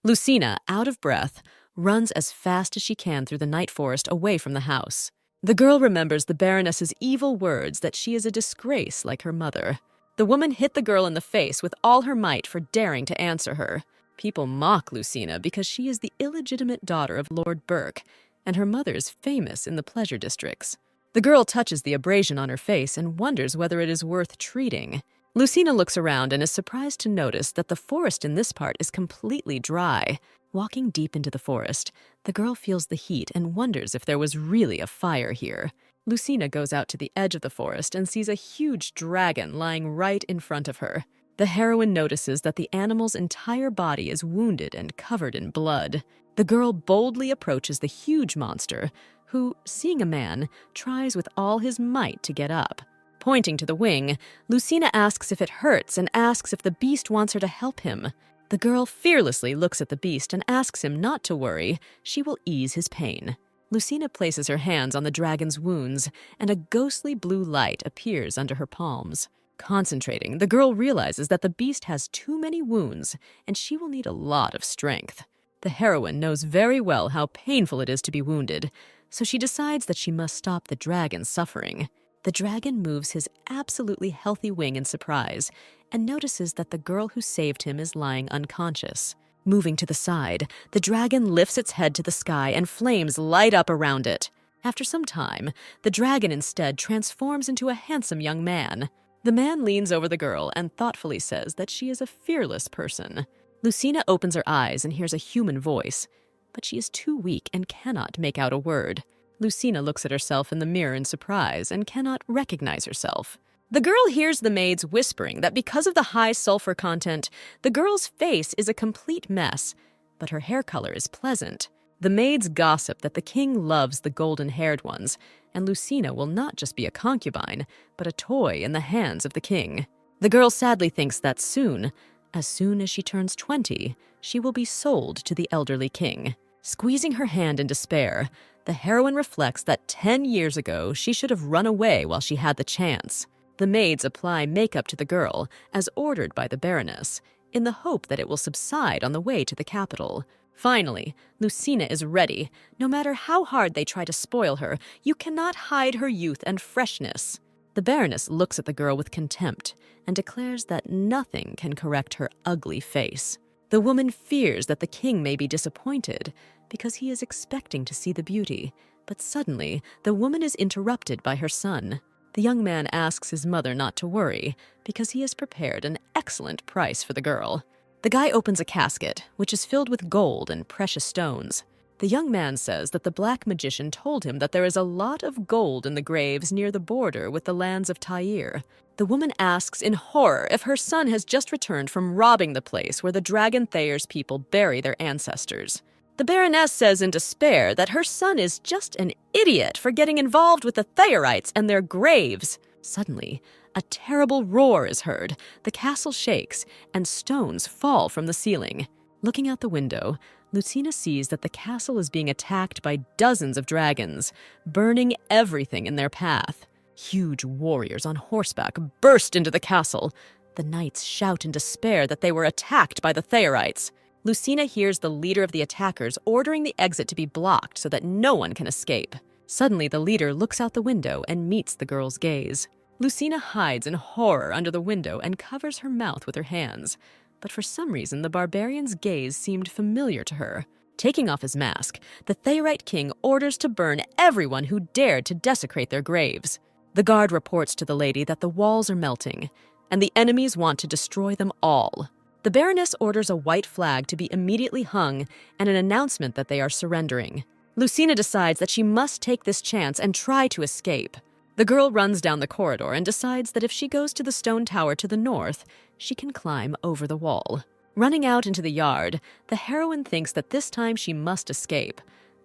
Lucina, out of breath, runs as fast as she can through the night forest away from the house. The girl remembers the Baroness's evil words that she is a disgrace like her mother. The woman hit the girl in the face with all her might for daring to answer her. People mock Lucina because she is the illegitimate daughter of Lord Burke, and her mother is famous in the pleasure districts. The girl touches the abrasion on her face and wonders whether it is worth treating. Lucina looks around and is surprised to notice that the forest in this part is completely dry. Walking deep into the forest, the girl feels the heat and wonders if there was really a fire here. Lucina goes out to the edge of the forest and sees a huge dragon lying right in front of her. The heroine notices that the animal's entire body is wounded and covered in blood. The girl boldly approaches the huge monster, who, seeing a man, tries with all his might to get up. Pointing to the wing, Lucina asks if it hurts and asks if the beast wants her to help him. The girl fearlessly looks at the beast and asks him not to worry, she will ease his pain. Lucina places her hands on the dragon's wounds, and a ghostly blue light appears under her palms. Concentrating, the girl realizes that the beast has too many wounds, and she will need a lot of strength. The heroine knows very well how painful it is to be wounded, so she decides that she must stop the dragon's suffering. The dragon moves his absolutely healthy wing in surprise and notices that the girl who saved him is lying unconscious. Moving to the side, the dragon lifts its head to the sky and flames light up around it. After some time, the dragon instead transforms into a handsome young man. The man leans over the girl and thoughtfully says that she is a fearless person. Lucina opens her eyes and hears a human voice, but she is too weak and cannot make out a word. Lucina looks at herself in the mirror in surprise and cannot recognize herself. The girl hears the maids whispering that because of the high sulfur content, the girl's face is a complete mess, but her hair color is pleasant. The maids gossip that the king loves the golden-haired ones, and Lucina will not just be a concubine, but a toy in the hands of the king. The girl sadly thinks that soon as she turns 20, she will be sold to the elderly king. Squeezing her hand in despair, the heroine reflects that 10 years ago she should have run away while she had the chance. The maids apply makeup to the girl, as ordered by the Baroness, in the hope that it will subside on the way to the capital. Finally, Lucina is ready. No matter how hard they try to spoil her, you cannot hide her youth and freshness. The Baroness looks at the girl with contempt and declares that nothing can correct her ugly face. The woman fears that the king may be disappointed because he is expecting to see the beauty, but suddenly the woman is interrupted by her son. The young man asks his mother not to worry because he has prepared an excellent price for the girl. The guy opens a casket, which is filled with gold and precious stones. The young man says that the black magician told him that there is a lot of gold in the graves near the border with the lands of Tyre. The woman asks in horror if her son has just returned from robbing the place where the Dragon Thayer's people bury their ancestors. The Baroness says in despair that her son is just an idiot for getting involved with the Thayerites and their graves. Suddenly, a terrible roar is heard, the castle shakes, and stones fall from the ceiling. Looking out the window, Lucina sees that the castle is being attacked by dozens of dragons, burning everything in their path. Huge warriors on horseback burst into the castle. The knights shout in despair that they were attacked by the Thayerites. Lucina hears the leader of the attackers ordering the exit to be blocked so that no one can escape. Suddenly, the leader looks out the window and meets the girl's gaze. Lucina hides in horror under the window and covers her mouth with her hands. But for some reason, the barbarian's gaze seemed familiar to her. Taking off his mask, the Thayerite king orders to burn everyone who dared to desecrate their graves. The guard reports to the lady that the walls are melting, and the enemies want to destroy them all. The Baroness orders a white flag to be immediately hung and an announcement that they are surrendering. Lucina decides that she must take this chance and try to escape. The girl runs down the corridor and decides that if she goes to the stone tower to the north, she can climb over the wall. Running out into the yard, the heroine thinks that this time she must escape.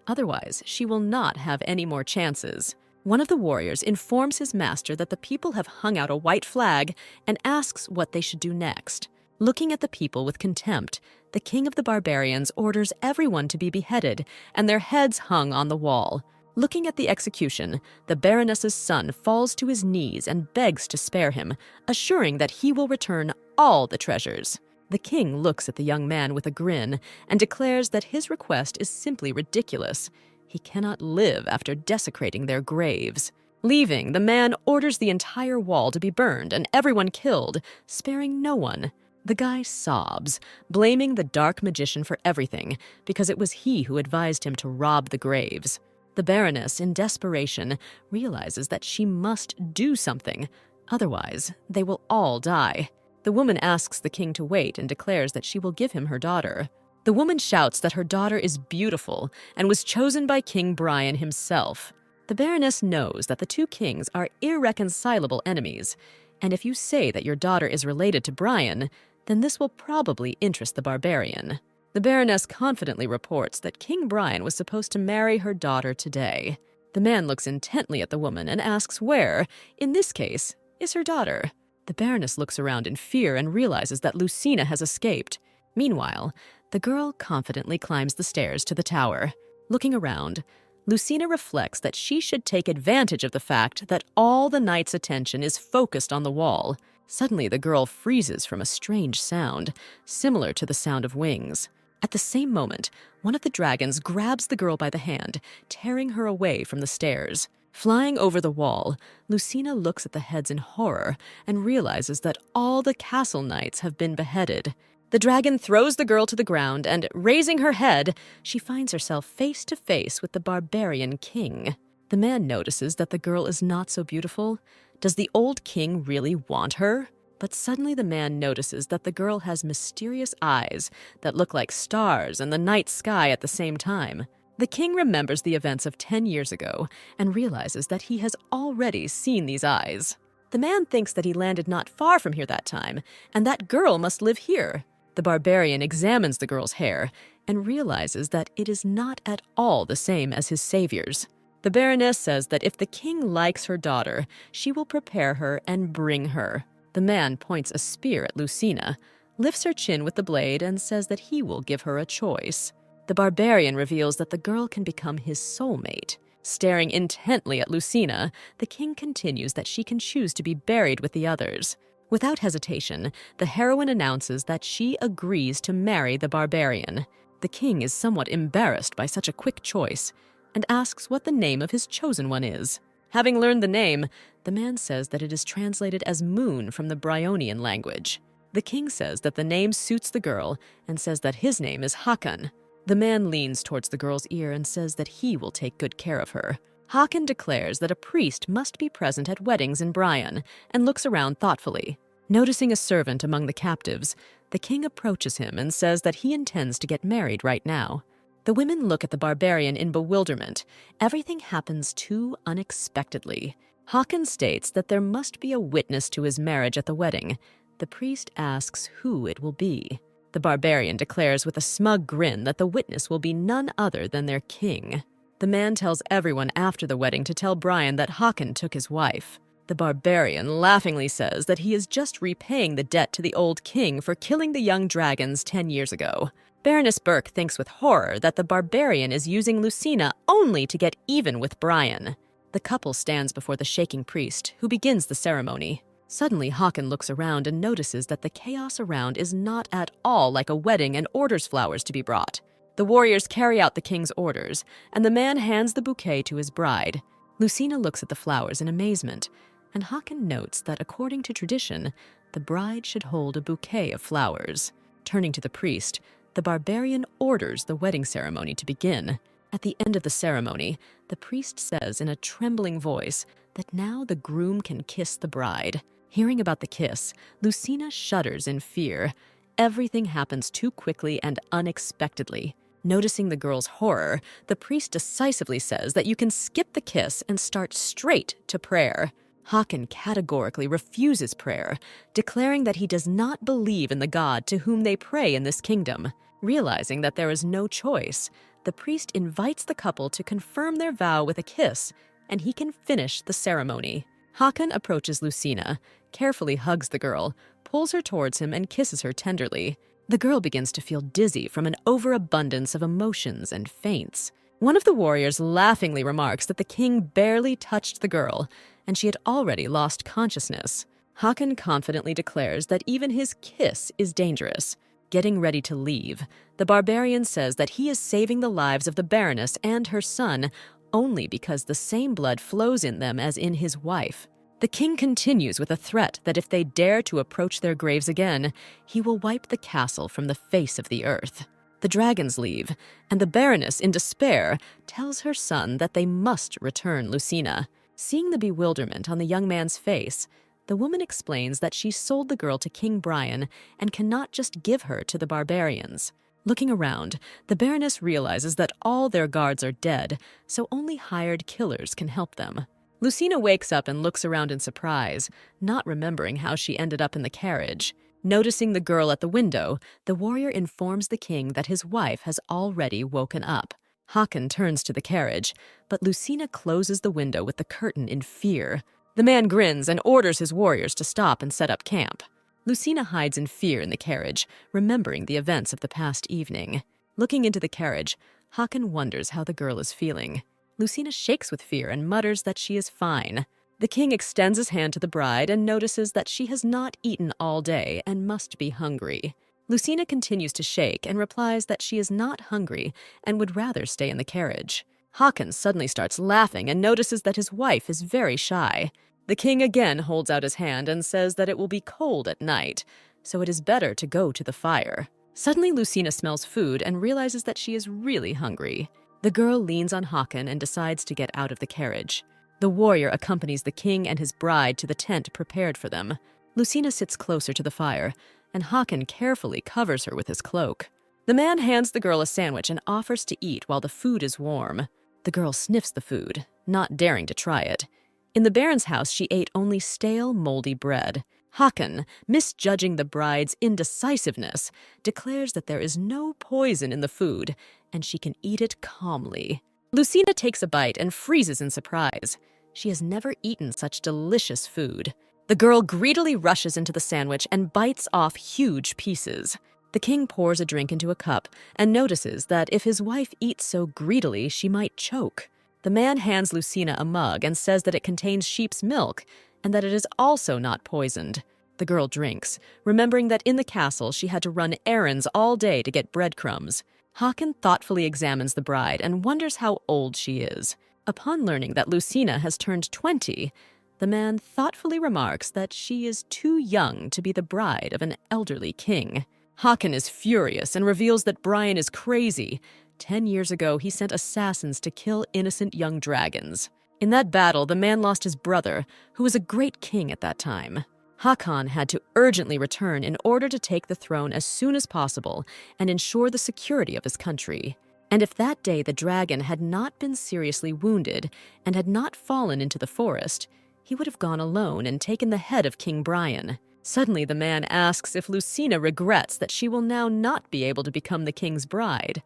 Otherwise, she will not have any more chances. One of the warriors informs his master that the people have hung out a white flag and asks what they should do next. Looking at the people with contempt, the king of the barbarians orders everyone to be beheaded and their heads hung on the wall. Looking at the execution, the Baroness's son falls to his knees and begs to spare him, assuring that he will return all the treasures. The king looks at the young man with a grin and declares that his request is simply ridiculous. He cannot live after desecrating their graves. Leaving, the man orders the entire wall to be burned and everyone killed, sparing no one. The guy sobs, blaming the dark magician for everything because it was he who advised him to rob the graves. The Baroness, in desperation, realizes that she must do something, otherwise they will all die. The woman asks the king to wait and declares that she will give him her daughter. The woman shouts that her daughter is beautiful and was chosen by King Brian himself. The Baroness knows that the two kings are irreconcilable enemies, and if you say that your daughter is related to Brian, then this will probably interest the barbarian. The Baroness confidently reports that King Brian was supposed to marry her daughter today. The man looks intently at the woman and asks where, in this case, is her daughter. The Baroness looks around in fear and realizes that Lucina has escaped. Meanwhile, the girl confidently climbs the stairs to the tower. Looking around, Lucina reflects that she should take advantage of the fact that all the knight's attention is focused on the wall. Suddenly, the girl freezes from a strange sound, similar to the sound of wings. At the same moment, one of the dragons grabs the girl by the hand, tearing her away from the stairs. Flying over the wall, Lucina looks at the heads in horror and realizes that all the castle knights have been beheaded. The dragon throws the girl to the ground and, raising her head, she finds herself face to face with the barbarian king. The man notices that the girl is not so beautiful. Does the old king really want her? But suddenly the man notices that the girl has mysterious eyes that look like stars and the night sky at the same time. The king remembers the events of 10 years ago and realizes that he has already seen these eyes. The man thinks that he landed not far from here that time, and that girl must live here. The barbarian examines the girl's hair and realizes that it is not at all the same as his savior's. The Baroness says that if the king likes her daughter, she will prepare her and bring her. The man points a spear at Lucina, lifts her chin with the blade, and says that he will give her a choice. The barbarian reveals that the girl can become his soulmate. Staring intently at Lucina, the king continues that she can choose to be buried with the others. Without hesitation, the heroine announces that she agrees to marry the barbarian. The king is somewhat embarrassed by such a quick choice and asks what the name of his chosen one is. Having learned the name, the man says that it is translated as moon from the Bryonian language. The king says that the name suits the girl and says that his name is Hakan. The man leans towards the girl's ear and says that he will take good care of her. Hakan declares that a priest must be present at weddings in Brian and looks around thoughtfully. Noticing a servant among the captives, the king approaches him and says that he intends to get married right now. The women look at the barbarian in bewilderment. Everything happens too unexpectedly. Hakan states that there must be a witness to his marriage at the wedding. The priest asks who it will be. The barbarian declares with a smug grin that the witness will be none other than their king. The man tells everyone after the wedding to tell Brian that Hakan took his wife. The barbarian laughingly says that he is just repaying the debt to the old king for killing the young dragons 10 years ago. Baroness Burke thinks with horror that the barbarian is using Lucina only to get even with Brian. The couple stands before the shaking priest, who begins the ceremony. Suddenly, Hakan looks around and notices that the chaos around is not at all like a wedding and orders flowers to be brought. The warriors carry out the king's orders, and the man hands the bouquet to his bride. Lucina looks at the flowers in amazement, and Hakan notes that according to tradition, the bride should hold a bouquet of flowers. Turning to the priest, the barbarian orders the wedding ceremony to begin. At the end of the ceremony, the priest says in a trembling voice that now the groom can kiss the bride. Hearing about the kiss, Lucina shudders in fear. Everything happens too quickly and unexpectedly. Noticing the girl's horror, the priest decisively says that you can skip the kiss and start straight to prayer. Hakan categorically refuses prayer, declaring that he does not believe in the God to whom they pray in this kingdom. Realizing that there is no choice, the priest invites the couple to confirm their vow with a kiss, and he can finish the ceremony. Hakan approaches Lucina, carefully hugs the girl, pulls her towards him, and kisses her tenderly. The girl begins to feel dizzy from an overabundance of emotions and faints. One of the warriors laughingly remarks that the king barely touched the girl, and she had already lost consciousness. Hakan confidently declares that even his kiss is dangerous. Getting ready to leave, the barbarian says that he is saving the lives of the Baroness and her son only because the same blood flows in them as in his wife. The king continues with a threat that if they dare to approach their graves again, he will wipe the castle from the face of the earth. The dragons leave, and the Baroness, in despair, tells her son that they must return Lucina. Seeing the bewilderment on the young man's face, the woman explains that she sold the girl to King Brian and cannot just give her to the barbarians. Looking around, the Baroness realizes that all their guards are dead, so only hired killers can help them. Lucina wakes up and looks around in surprise, not remembering how she ended up in the carriage. Noticing the girl at the window, the warrior informs the king that his wife has already woken up. Hakan turns to the carriage, but Lucina closes the window with the curtain in fear. The man grins and orders his warriors to stop and set up camp. Lucina hides in fear in the carriage, remembering the events of the past evening. Looking into the carriage, Hakan wonders how the girl is feeling. Lucina shakes with fear and mutters that she is fine. The king extends his hand to the bride and notices that she has not eaten all day and must be hungry. Lucina continues to shake and replies that she is not hungry and would rather stay in the carriage. Hakan suddenly starts laughing and notices that his wife is very shy. The king again holds out his hand and says that it will be cold at night, so it is better to go to the fire. Suddenly, Lucina smells food and realizes that she is really hungry. The girl leans on Hakan and decides to get out of the carriage. The warrior accompanies the king and his bride to the tent prepared for them. Lucina sits closer to the fire, and Hakan carefully covers her with his cloak. The man hands the girl a sandwich and offers to eat while the food is warm. The girl sniffs the food, not daring to try it. In the baron's house, she ate only stale, moldy bread. Hakan, misjudging the bride's indecisiveness, declares that there is no poison in the food, and she can eat it calmly. Lucina takes a bite and freezes in surprise. She has never eaten such delicious food. The girl greedily rushes into the sandwich and bites off huge pieces. The king pours a drink into a cup and notices that if his wife eats so greedily, she might choke. The man hands Lucina a mug and says that it contains sheep's milk and that it is also not poisoned. The girl drinks, remembering that in the castle she had to run errands all day to get breadcrumbs. Hakan thoughtfully examines the bride and wonders how old she is. Upon learning that Lucina has turned 20, the man thoughtfully remarks that she is too young to be the bride of an elderly king. Hakan is furious and reveals that Brian is crazy. 10 years ago, he sent assassins to kill innocent young dragons. In that battle, the man lost his brother, who was a great king at that time. Hakan had to urgently return in order to take the throne as soon as possible and ensure the security of his country. And if that day the dragon had not been seriously wounded and had not fallen into the forest, he would have gone alone and taken the head of King Brian. Suddenly, the man asks if Lucina regrets that she will now not be able to become the king's bride,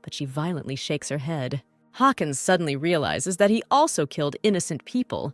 but she violently shakes her head. Hakan suddenly realizes that he also killed innocent people,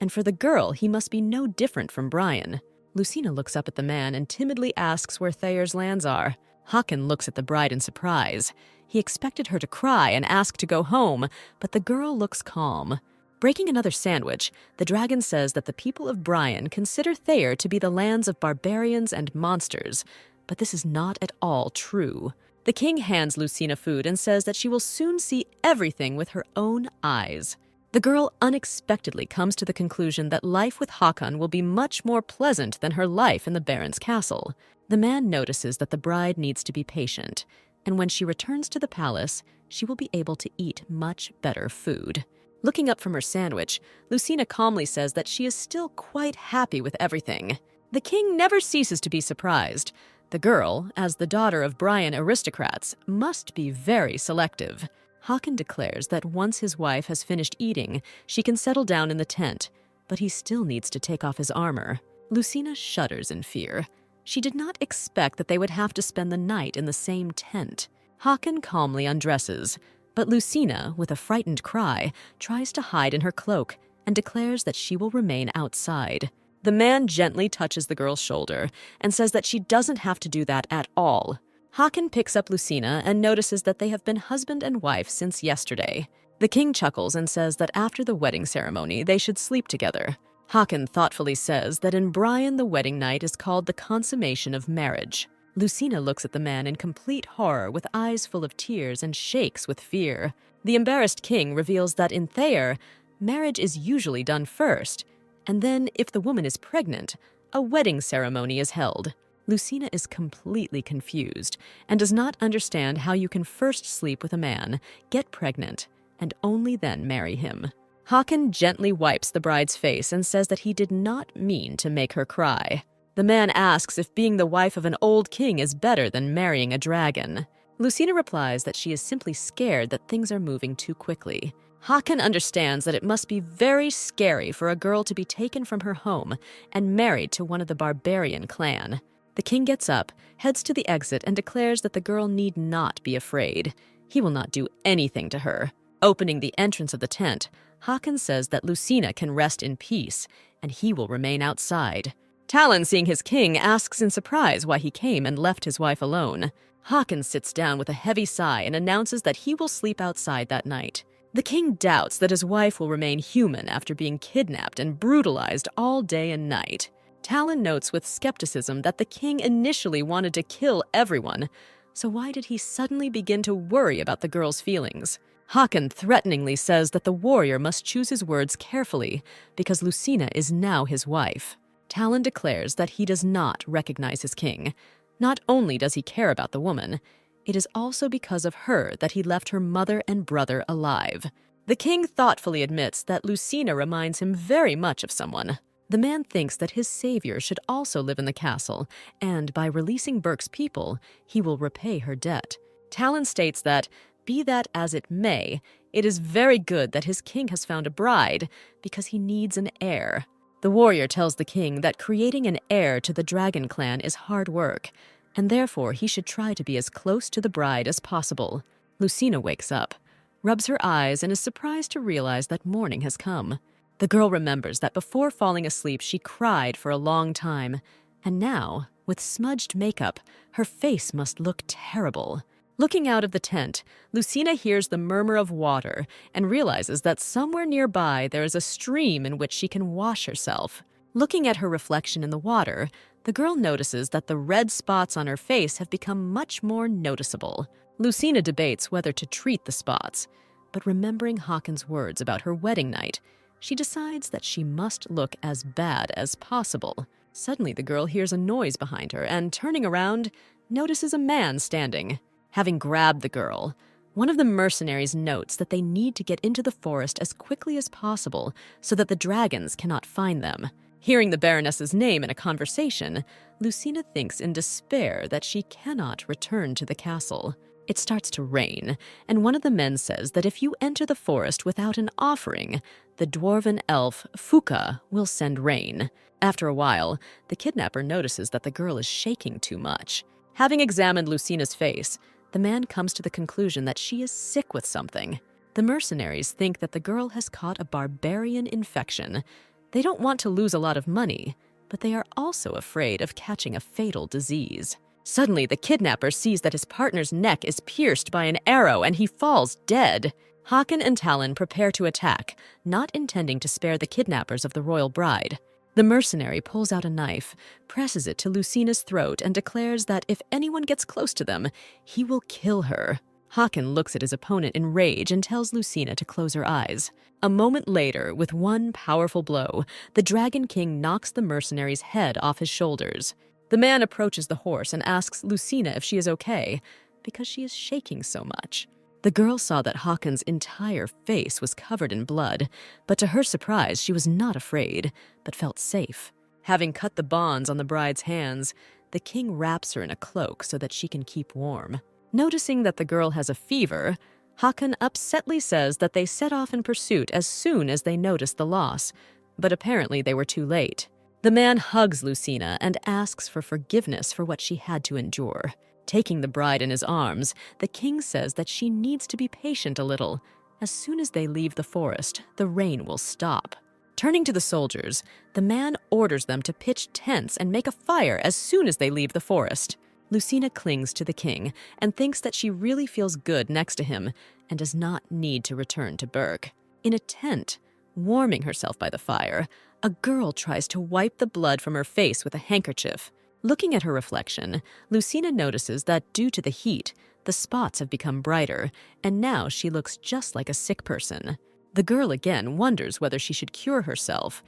and for the girl, he must be no different from Brian. Lucina looks up at the man and timidly asks where Thayer's lands are. Hakan looks at the bride in surprise. He expected her to cry and ask to go home, but the girl looks calm. Breaking another sandwich, the dragon says that the people of Brian consider Thayer to be the lands of barbarians and monsters, but this is not at all true. The king hands Lucina food and says that she will soon see everything with her own eyes. The girl unexpectedly comes to the conclusion that life with Hakan will be much more pleasant than her life in the baron's castle. The man notices that the bride needs to be patient, and when she returns to the palace, she will be able to eat much better food. Looking up from her sandwich, Lucina calmly says that she is still quite happy with everything. The king never ceases to be surprised. The girl, as the daughter of Brian aristocrats, must be very selective. Hakan declares that once his wife has finished eating, she can settle down in the tent, but he still needs to take off his armor. Lucina shudders in fear. She did not expect that they would have to spend the night in the same tent. Hakan calmly undresses, but Lucina, with a frightened cry, tries to hide in her cloak and declares that she will remain outside. The man gently touches the girl's shoulder and says that she doesn't have to do that at all. Hakan picks up Lucina and notices that they have been husband and wife since yesterday. The king chuckles and says that after the wedding ceremony, they should sleep together. Hakan thoughtfully says that in Brian the wedding night is called the consummation of marriage. Lucina looks at the man in complete horror with eyes full of tears and shakes with fear. The embarrassed king reveals that in Thayer, marriage is usually done first, and then, if the woman is pregnant, a wedding ceremony is held. Lucina is completely confused and does not understand how you can first sleep with a man, get pregnant, and only then marry him. Hakan gently wipes the bride's face and says that he did not mean to make her cry. The man asks if being the wife of an old king is better than marrying a dragon. Lucina replies that she is simply scared that things are moving too quickly. Hakan understands that it must be very scary for a girl to be taken from her home and married to one of the barbarian clan. The king gets up, heads to the exit, and declares that the girl need not be afraid. He will not do anything to her. Opening the entrance of the tent, Hakan says that Lucina can rest in peace, and he will remain outside. Talon, seeing his king, asks in surprise why he came and left his wife alone. Hakan sits down with a heavy sigh and announces that he will sleep outside that night. The king doubts that his wife will remain human after being kidnapped and brutalized all day and night. Talon notes with skepticism that the king initially wanted to kill everyone, so why did he suddenly begin to worry about the girl's feelings? Hakan threateningly says that the warrior must choose his words carefully because Lucina is now his wife. Talon declares that he does not recognize his king. Not only does he care about the woman, it is also because of her that he left her mother and brother alive. The king thoughtfully admits that Lucina reminds him very much of someone. The man thinks that his savior should also live in the castle, and by releasing Burke's people, he will repay her debt. Talon states that, be that as it may, it is very good that his king has found a bride, because he needs an heir. The warrior tells the king that creating an heir to the dragon clan is hard work, and therefore he should try to be as close to the bride as possible. Lucina wakes up, rubs her eyes, and is surprised to realize that morning has come. The girl remembers that before falling asleep she cried for a long time, and now, with smudged makeup, her face must look terrible. Looking out of the tent, Lucina hears the murmur of water and realizes that somewhere nearby there is a stream in which she can wash herself. Looking at her reflection in the water, the girl notices that the red spots on her face have become much more noticeable. Lucina debates whether to treat the spots, but remembering Hakan's words about her wedding night, she decides that she must look as bad as possible. Suddenly the girl hears a noise behind her and, turning around, notices a man standing. Having grabbed the girl, one of the mercenaries notes that they need to get into the forest as quickly as possible so that the dragons cannot find them. Hearing the Baroness's name in a conversation, Lucina thinks in despair that she cannot return to the castle. It starts to rain, and one of the men says that if you enter the forest without an offering, the dwarven elf Fuka will send rain. After a while, the kidnapper notices that the girl is shaking too much. Having examined Lucina's face, the man comes to the conclusion that she is sick with something. The mercenaries think that the girl has caught a barbarian infection. They don't want to lose a lot of money, but they are also afraid of catching a fatal disease. Suddenly, the kidnapper sees that his partner's neck is pierced by an arrow and he falls dead. Hakan and Talon prepare to attack, not intending to spare the kidnappers of the royal bride. The mercenary pulls out a knife, presses it to Lucina's throat, and declares that if anyone gets close to them, he will kill her. Hakan looks at his opponent in rage and tells Lucina to close her eyes. A moment later, with one powerful blow, the Dragon King knocks the mercenary's head off his shoulders. The man approaches the horse and asks Lucina if she is okay, because she is shaking so much. The girl saw that Hakan's entire face was covered in blood, but to her surprise, she was not afraid, but felt safe. Having cut the bonds on the bride's hands, the king wraps her in a cloak so that she can keep warm. Noticing that the girl has a fever, Hakan upsetly says that they set off in pursuit as soon as they noticed the loss, but apparently they were too late. The man hugs Lucina and asks for forgiveness for what she had to endure. Taking the bride in his arms, the king says that she needs to be patient a little. As soon as they leave the forest, the rain will stop. Turning to the soldiers, the man orders them to pitch tents and make a fire as soon as they leave the forest. Lucina clings to the king and thinks that she really feels good next to him and does not need to return to Burke. In a tent, warming herself by the fire, A girl tries to wipe the blood from her face with a handkerchief. Looking at her reflection, Lucina notices that due to the heat, the spots have become brighter, and now she looks just like a sick person. The girl again wonders whether she should cure herself,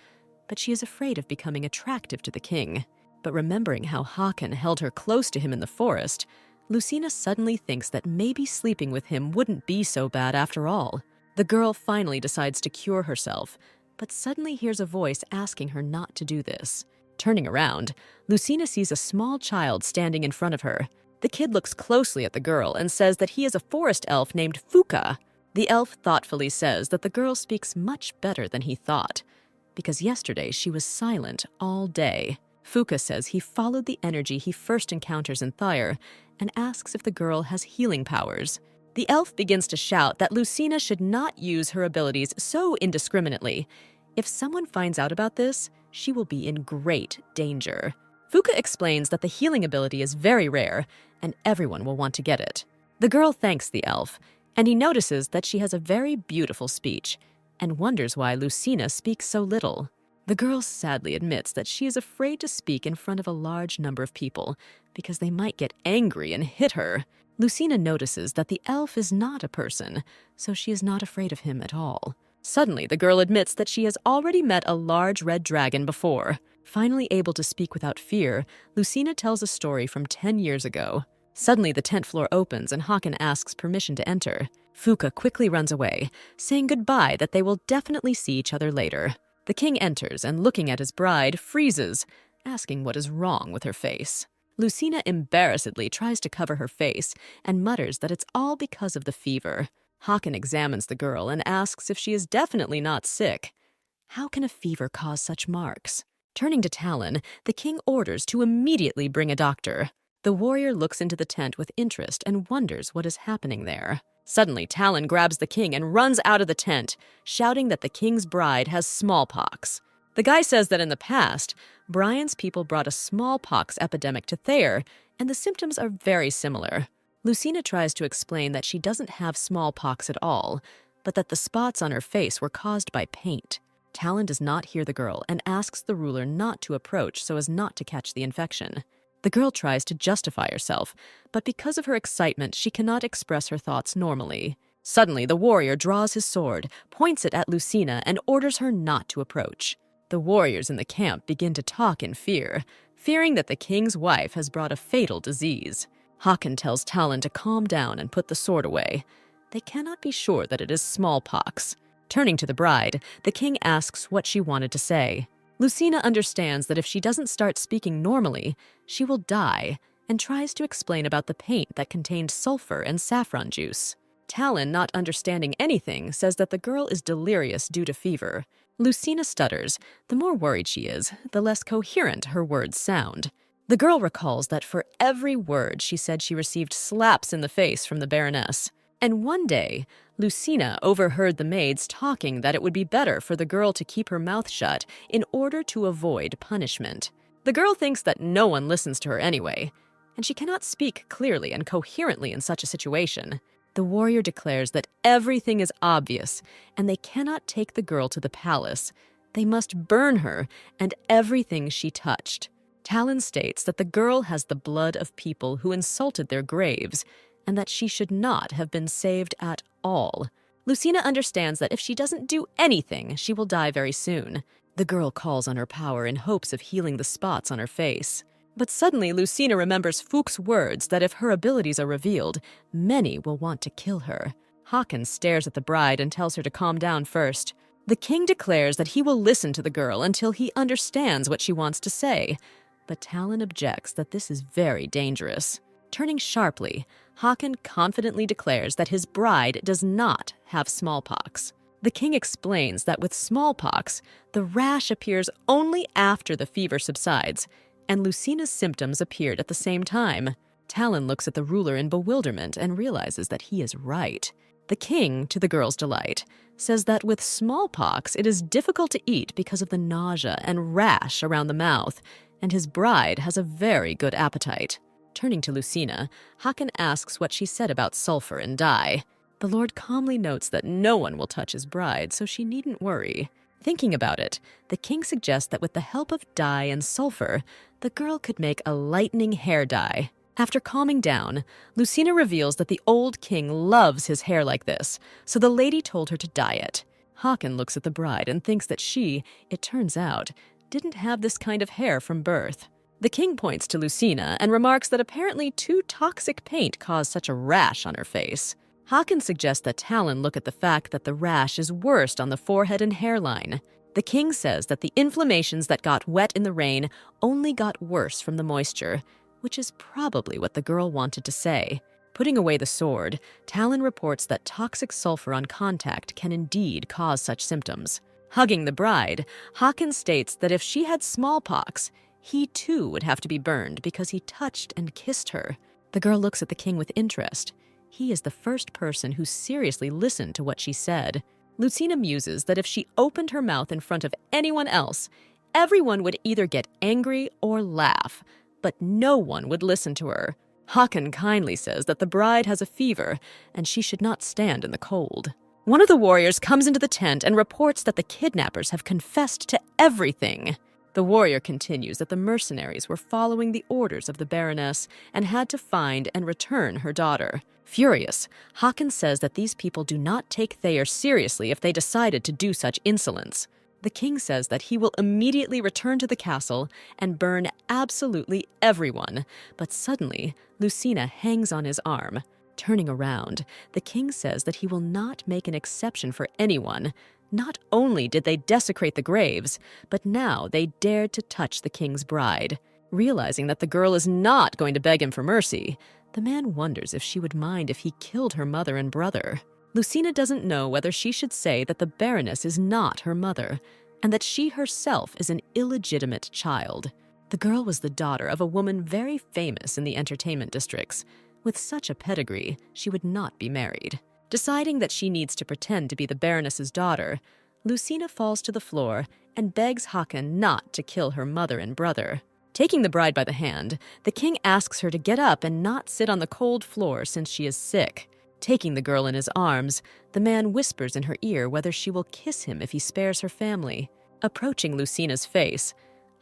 but she is afraid of becoming attractive to the king. But remembering how Hakan held her close to him in the forest, Lucina suddenly thinks that maybe sleeping with him wouldn't be so bad after all. The girl finally decides to cure herself, but suddenly hears a voice asking her not to do this. Turning around, Lucina sees a small child standing in front of her. The kid looks closely at the girl and says that he is a forest elf named Fuka. The elf thoughtfully says that the girl speaks much better than he thought, because yesterday she was silent all day. Fuka says he followed the energy he first encounters in Thyre and asks if the girl has healing powers. The elf begins to shout that Lucina should not use her abilities so indiscriminately. If someone finds out about this, she will be in great danger. Fuka explains that the healing ability is very rare, and everyone will want to get it. The girl thanks the elf, and he notices that she has a very beautiful speech, and wonders why Lucina speaks so little. The girl sadly admits that she is afraid to speak in front of a large number of people, because they might get angry and hit her. Lucina notices that the elf is not a person, so she is not afraid of him at all. Suddenly, the girl admits that she has already met a large red dragon before. Finally able to speak without fear, Lucina tells a story from 10 years ago. Suddenly, the tent floor opens and Hakan asks permission to enter. Fuka quickly runs away, saying goodbye that they will definitely see each other later. The king enters and, looking at his bride, freezes, asking what is wrong with her face. Lucina embarrassedly tries to cover her face and mutters that it's all because of the fever. Hakan examines the girl and asks if she is definitely not sick. How can a fever cause such marks? Turning to Talon, the king orders to immediately bring a doctor. The warrior looks into the tent with interest and wonders what is happening there. Suddenly, Talon grabs the king and runs out of the tent, shouting that the king's bride has smallpox. The guy says that in the past, Brian's people brought a smallpox epidemic to Thayer, and the symptoms are very similar. Lucina tries to explain that she doesn't have smallpox at all, but that the spots on her face were caused by paint. Talon does not hear the girl and asks the ruler not to approach so as not to catch the infection. The girl tries to justify herself, but because of her excitement, she cannot express her thoughts normally. Suddenly, the warrior draws his sword, points it at Lucina, and orders her not to approach. The warriors in the camp begin to talk in fear, fearing that the king's wife has brought a fatal disease. Hakan tells Talon to calm down and put the sword away. They cannot be sure that it is smallpox. Turning to the bride, the king asks what she wanted to say. Lucina understands that if she doesn't start speaking normally, she will die, and tries to explain about the paint that contained sulfur and saffron juice. Talon, not understanding anything, says that the girl is delirious due to fever. Lucina stutters. The more worried she is, the less coherent her words sound. The girl recalls that for every word she said she received slaps in the face from the Baroness. And one day, Lucina overheard the maids talking that it would be better for the girl to keep her mouth shut in order to avoid punishment. The girl thinks that no one listens to her anyway, and she cannot speak clearly and coherently in such a situation. The warrior declares that everything is obvious, and they cannot take the girl to the palace. They must burn her and everything she touched. Talon states that the girl has the blood of people who insulted their graves, and that she should not have been saved at all. Lucina understands that if she doesn't do anything, she will die very soon. The girl calls on her power in hopes of healing the spots on her face. But suddenly, Lucina remembers Fuchs's words that if her abilities are revealed, many will want to kill her. Hakan stares at the bride and tells her to calm down first. The king declares that he will listen to the girl until he understands what she wants to say. But Talon objects that this is very dangerous. Turning sharply, Hakan confidently declares that his bride does not have smallpox. The king explains that with smallpox, the rash appears only after the fever subsides, and Lucina's symptoms appeared at the same time. Talon looks at the ruler in bewilderment and realizes that he is right. The king, to the girl's delight, says that with smallpox it is difficult to eat because of the nausea and rash around the mouth, and his bride has a very good appetite. Turning to Lucina, Hakan asks what she said about sulfur and dye. The lord calmly notes that no one will touch his bride, so she needn't worry. Thinking about it, the king suggests that with the help of dye and sulfur, the girl could make a lightning hair dye. After calming down, Lucina reveals that the old king loves his hair like this, so the lady told her to dye it. Hakan looks at the bride and thinks that she, it turns out, didn't have this kind of hair from birth. The king points to Lucina and remarks that apparently too toxic paint caused such a rash on her face. Hakan suggests that Talon look at the fact that the rash is worst on the forehead and hairline. The king says that the inflammations that got wet in the rain only got worse from the moisture, which is probably what the girl wanted to say. Putting away the sword, Talon reports that toxic sulfur on contact can indeed cause such symptoms. Hugging the bride, Hakan states that if she had smallpox, he too would have to be burned because he touched and kissed her. The girl looks at the king with interest. He is the first person who seriously listened to what she said. Lucina muses that if she opened her mouth in front of anyone else, everyone would either get angry or laugh, but no one would listen to her. Hakan kindly says that the bride has a fever and she should not stand in the cold. One of the warriors comes into the tent and reports that the kidnappers have confessed to everything. The warrior continues that the mercenaries were following the orders of the Baroness and had to find and return her daughter. Furious, Hakan says that these people do not take Thayer seriously if they decided to do such insolence. The king says that he will immediately return to the castle and burn absolutely everyone, but suddenly, Lucina hangs on his arm. Turning around, the king says that he will not make an exception for anyone. Not only did they desecrate the graves, but now they dared to touch the king's bride. Realizing that the girl is not going to beg him for mercy, the man wonders if she would mind if he killed her mother and brother. Lucina doesn't know whether she should say that the Baroness is not her mother, and that she herself is an illegitimate child. The girl was the daughter of a woman very famous in the entertainment districts. With such a pedigree, she would not be married. Deciding that she needs to pretend to be the Baroness's daughter, Lucina falls to the floor and begs Hakan not to kill her mother and brother. Taking the bride by the hand, the king asks her to get up and not sit on the cold floor since she is sick. Taking the girl in his arms, the man whispers in her ear whether she will kiss him if he spares her family. Approaching Lucina's face,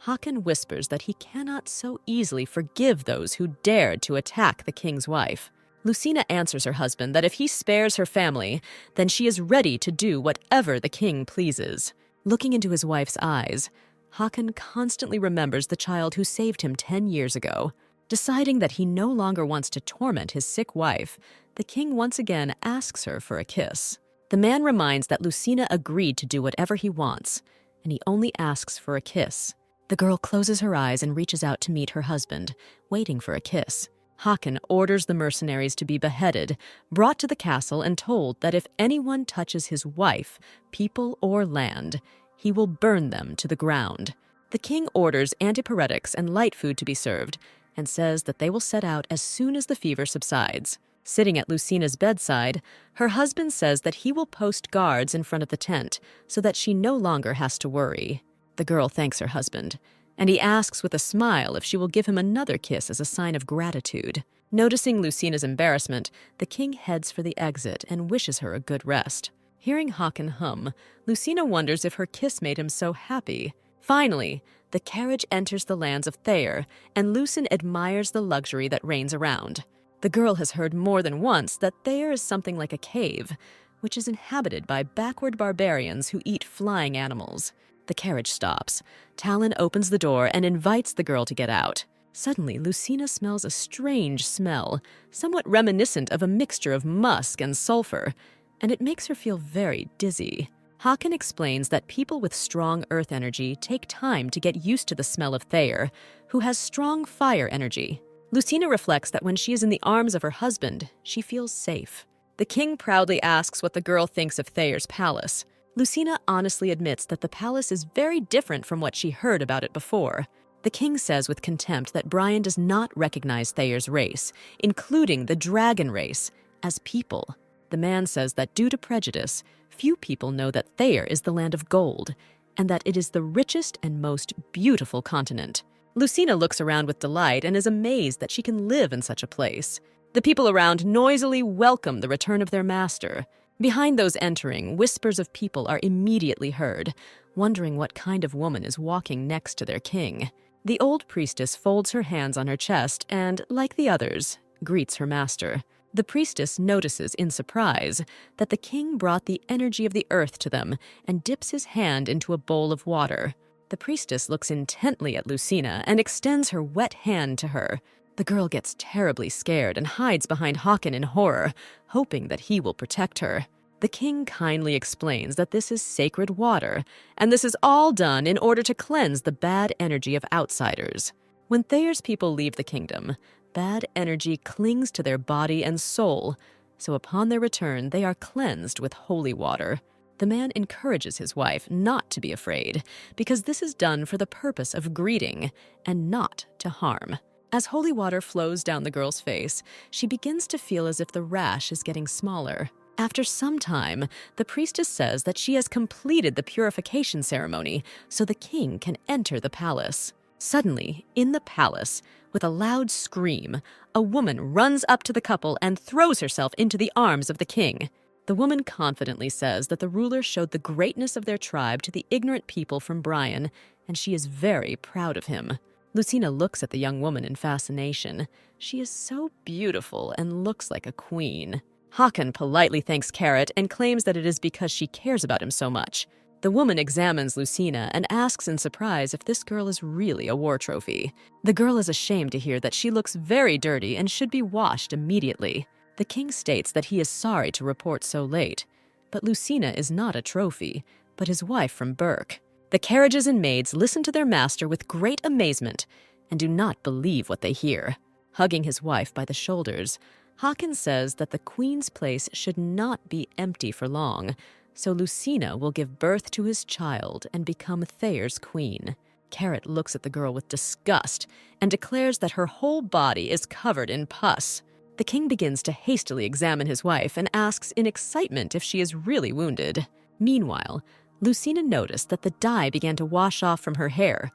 Hakan whispers that he cannot so easily forgive those who dared to attack the king's wife. Lucina answers her husband that if he spares her family, then she is ready to do whatever the king pleases. Looking into his wife's eyes, Hakan constantly remembers the child who saved him 10 years ago. Deciding that he no longer wants to torment his sick wife, the king once again asks her for a kiss. The man reminds that Lucina agreed to do whatever he wants, and he only asks for a kiss. The girl closes her eyes and reaches out to meet her husband, waiting for a kiss. Hakan orders the mercenaries to be beheaded, brought to the castle, and told that if anyone touches his wife, people, or land, he will burn them to the ground. The king orders antipyretics and light food to be served, and says that they will set out as soon as the fever subsides. Sitting at Lucina's bedside, her husband says that he will post guards in front of the tent so that she no longer has to worry. The girl thanks her husband, and he asks with a smile if she will give him another kiss as a sign of gratitude. Noticing Lucina's embarrassment, the king heads for the exit and wishes her a good rest. Hearing Hakan hum, Lucina wonders if her kiss made him so happy. Finally, the carriage enters the lands of Thayer, and Lucin admires the luxury that reigns around. The girl has heard more than once that Thayer is something like a cave, which is inhabited by backward barbarians who eat flying animals. The carriage stops. Talon opens the door and invites the girl to get out. Suddenly, Lucina smells a strange smell, somewhat reminiscent of a mixture of musk and sulfur, and it makes her feel very dizzy. Hakan explains that people with strong earth energy take time to get used to the smell of Thayer, who has strong fire energy. Lucina reflects that when she is in the arms of her husband, she feels safe. The king proudly asks what the girl thinks of Thayer's palace. Lucina honestly admits that the palace is very different from what she heard about it before. The king says with contempt that Brian does not recognize Thayer's race, including the dragon race, as people. The man says that due to prejudice, few people know that Thayer is the land of gold, and that it is the richest and most beautiful continent. Lucina looks around with delight and is amazed that she can live in such a place. The people around noisily welcome the return of their master. Behind those entering, whispers of people are immediately heard, wondering what kind of woman is walking next to their king. The old priestess folds her hands on her chest and, like the others, greets her master. The priestess notices in surprise that the king brought the energy of the earth to them and dips his hand into a bowl of water. The priestess looks intently at Lucina and extends her wet hand to her. The girl gets terribly scared and hides behind Hakan in horror, hoping that he will protect her. The king kindly explains that this is sacred water, and this is all done in order to cleanse the bad energy of outsiders. When Thayer's people leave the kingdom, bad energy clings to their body and soul, so upon their return they are cleansed with holy water. The man encourages his wife not to be afraid, because this is done for the purpose of greeting and not to harm. As holy water flows down the girl's face, she begins to feel as if the rash is getting smaller. After some time, the priestess says that she has completed the purification ceremony so the king can enter the palace. Suddenly, in the palace, with a loud scream, a woman runs up to the couple and throws herself into the arms of the king. The woman confidently says that the ruler showed the greatness of their tribe to the ignorant people from Brian, and she is very proud of him. Lucina looks at the young woman in fascination. She is so beautiful and looks like a queen. Hakan politely thanks Carrot and claims that it is because she cares about him so much. The woman examines Lucina and asks in surprise if this girl is really a war trophy. The girl is ashamed to hear that she looks very dirty and should be washed immediately. The king states that he is sorry to report so late, but Lucina is not a trophy, but his wife from Burke. The carriages and maids listen to their master with great amazement and do not believe what they hear. Hugging his wife by the shoulders, Hakan says that the queen's place should not be empty for long, so Lucina will give birth to his child and become Thayer's queen. Carrot looks at the girl with disgust and declares that her whole body is covered in pus. The king begins to hastily examine his wife and asks in excitement if she is really wounded. Meanwhile, Lucina noticed that the dye began to wash off from her hair.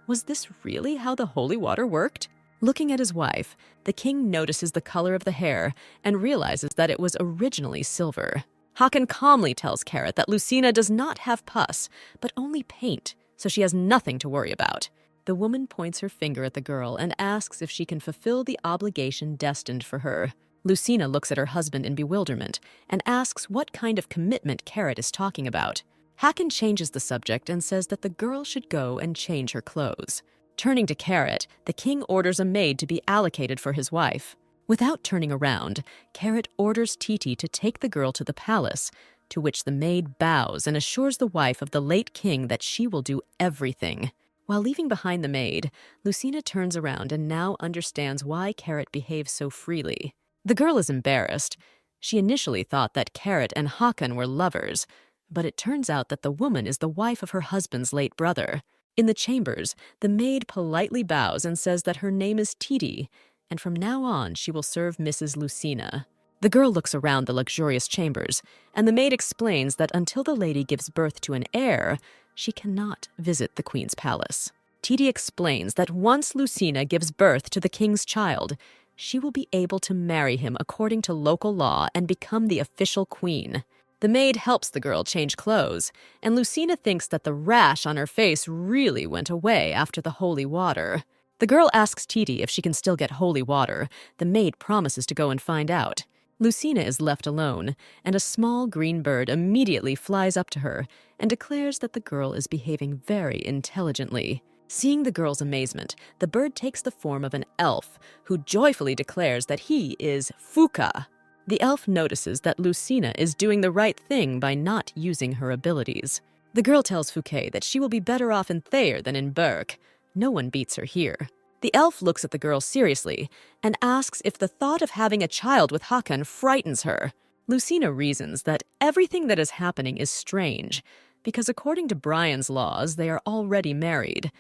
Was this really how the holy water worked? Looking at his wife, the king notices the color of the hair and realizes that it was originally silver. Hakan calmly tells Carrot that Lucina does not have pus, but only paint, so she has nothing to worry about. The woman points her finger at the girl and asks if she can fulfill the obligation destined for her. Lucina looks at her husband in bewilderment and asks what kind of commitment Carrot is talking about. Hakan changes the subject and says that the girl should go and change her clothes. Turning to Carrot, the king orders a maid to be allocated for his wife. Without turning around, Carrot orders Titi to take the girl to the palace, to which the maid bows and assures the wife of the late king that she will do everything. While leaving behind the maid, Lucina turns around and now understands why Carrot behaves so freely. The girl is embarrassed. She initially thought that Carrot and Hakan were lovers, but it turns out that the woman is the wife of her husband's late brother. In the chambers, the maid politely bows and says that her name is Titi, and from now on she will serve Mrs. Lucina. The girl looks around the luxurious chambers, and the maid explains that until the lady gives birth to an heir, she cannot visit the queen's palace. Titi explains that once Lucina gives birth to the king's child, she will be able to marry him according to local law and become the official queen. The maid helps the girl change clothes, and Lucina thinks that the rash on her face really went away after the holy water. The girl asks Titi if she can still get holy water. The maid promises to go and find out. Lucina is left alone, and a small green bird immediately flies up to her and declares that the girl is behaving very intelligently. Seeing the girl's amazement, the bird takes the form of an elf who joyfully declares that he is Fuka. The elf notices that Lucina is doing the right thing by not using her abilities. The girl tells Fouquet that she will be better off in Thayer than in Burke. No one beats her here. The elf looks at the girl seriously and asks if the thought of having a child with Hakan frightens her. Lucina reasons that everything that is happening is strange, because according to Brian's laws, they are already married.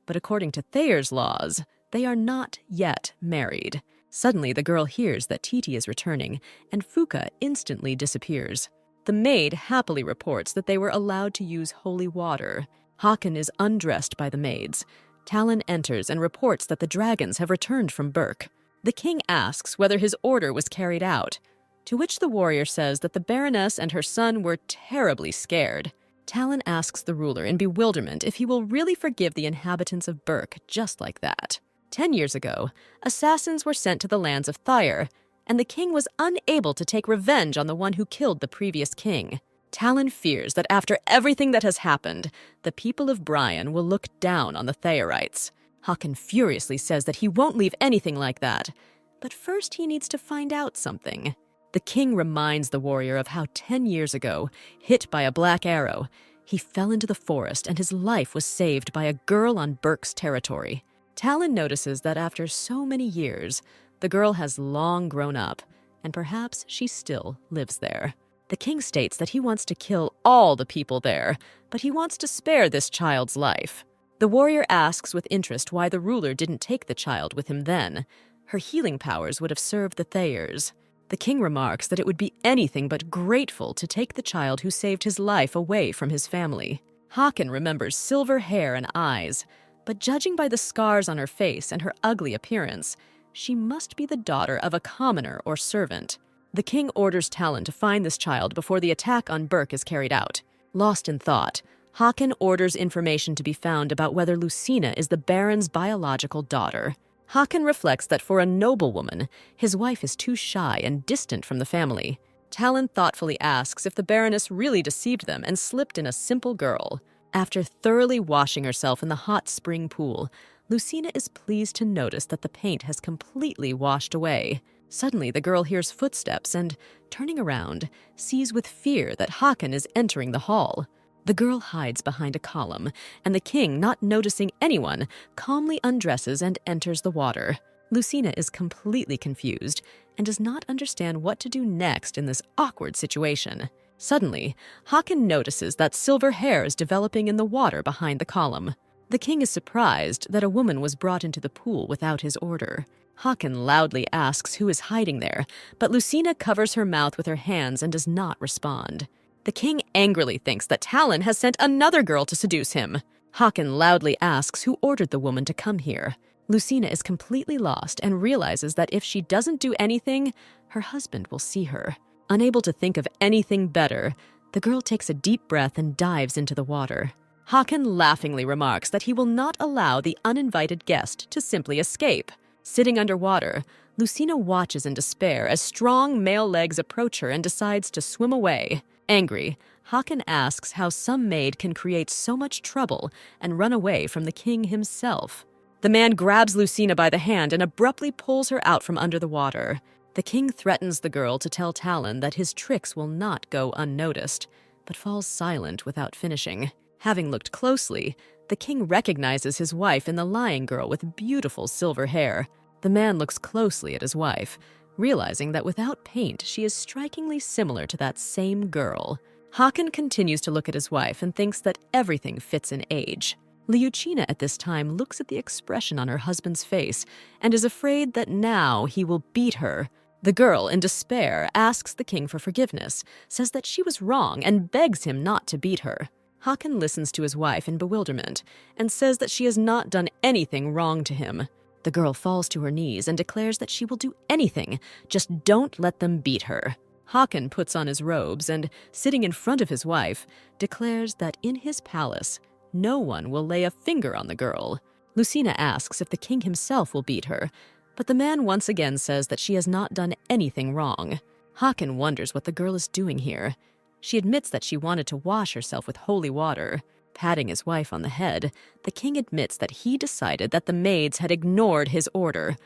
But according to Thayer's laws, they are not yet married. Suddenly, the girl hears that Titi is returning, and Fuka instantly disappears. The maid happily reports that they were allowed to use holy water. Hakan is undressed by the maids. Talon enters and reports that the dragons have returned from Burke. The king asks whether his order was carried out, to which the warrior says that the Baroness and her son were terribly scared. Talon asks the ruler in bewilderment if he will really forgive the inhabitants of Berk just like that. 10 years ago, assassins were sent to the lands of Thyre, and the king was unable to take revenge on the one who killed the previous king. Talon fears that after everything that has happened, the people of Brian will look down on the Thyrites. Hakan furiously says that he won't leave anything like that, but first he needs to find out something. The king reminds the warrior of how 10 years ago, hit by a black arrow, he fell into the forest and his life was saved by a girl on Berk's territory. Talon notices that after so many years, the girl has long grown up, and perhaps she still lives there. The king states that he wants to kill all the people there, but he wants to spare this child's life. The warrior asks with interest why the ruler didn't take the child with him then. Her healing powers would have served the Thayers. The king remarks that it would be anything but grateful to take the child who saved his life away from his family. Hakan remembers silver hair and eyes, but judging by the scars on her face and her ugly appearance, she must be the daughter of a commoner or servant. The king orders Talon to find this child before the attack on Berk is carried out. Lost in thought, Hakan orders information to be found about whether Lucina is the Baron's biological daughter. Hakan reflects that for a noblewoman, his wife is too shy and distant from the family. Talon thoughtfully asks if the Baroness really deceived them and slipped in a simple girl. After thoroughly washing herself in the hot spring pool, Lucina is pleased to notice that the paint has completely washed away. Suddenly, the girl hears footsteps and, turning around, sees with fear that Hakan is entering the hall. The girl hides behind a column, and the king, not noticing anyone, calmly undresses and enters the water. Lucina is completely confused and does not understand what to do next in this awkward situation. Suddenly, Hakan notices that silver hair is developing in the water behind the column. The king is surprised that a woman was brought into the pool without his order. Hakan loudly asks who is hiding there, but Lucina covers her mouth with her hands and does not respond. The king angrily thinks that Talon has sent another girl to seduce him. Hakan loudly asks who ordered the woman to come here. Lucina is completely lost and realizes that if she doesn't do anything, her husband will see her. Unable to think of anything better, the girl takes a deep breath and dives into the water. Hakan laughingly remarks that he will not allow the uninvited guest to simply escape. Sitting underwater, Lucina watches in despair as strong male legs approach her and decides to swim away. Angry, Hakan asks how some maid can create so much trouble and run away from the king himself. The man grabs Lucina by the hand and abruptly pulls her out from under the water. The king threatens the girl to tell Talon that his tricks will not go unnoticed, but falls silent without finishing. Having looked closely, the king recognizes his wife in the lying girl with beautiful silver hair. The man looks closely at his wife, realizing that without paint, she is strikingly similar to that same girl. Hakan continues to look at his wife and thinks that everything fits in age. Liuchina at this time looks at the expression on her husband's face and is afraid that now he will beat her. The girl, in despair, asks the king for forgiveness, says that she was wrong, and begs him not to beat her. Hakan listens to his wife in bewilderment and says that she has not done anything wrong to him. The girl falls to her knees and declares that she will do anything, just don't let them beat her. Hakan puts on his robes and, sitting in front of his wife, declares that in his palace, no one will lay a finger on the girl. Lucina asks if the king himself will beat her, but the man once again says that she has not done anything wrong. Hakan wonders what the girl is doing here. She admits that she wanted to wash herself with holy water. Patting his wife on the head, the king admits that he decided that the maids had ignored his order,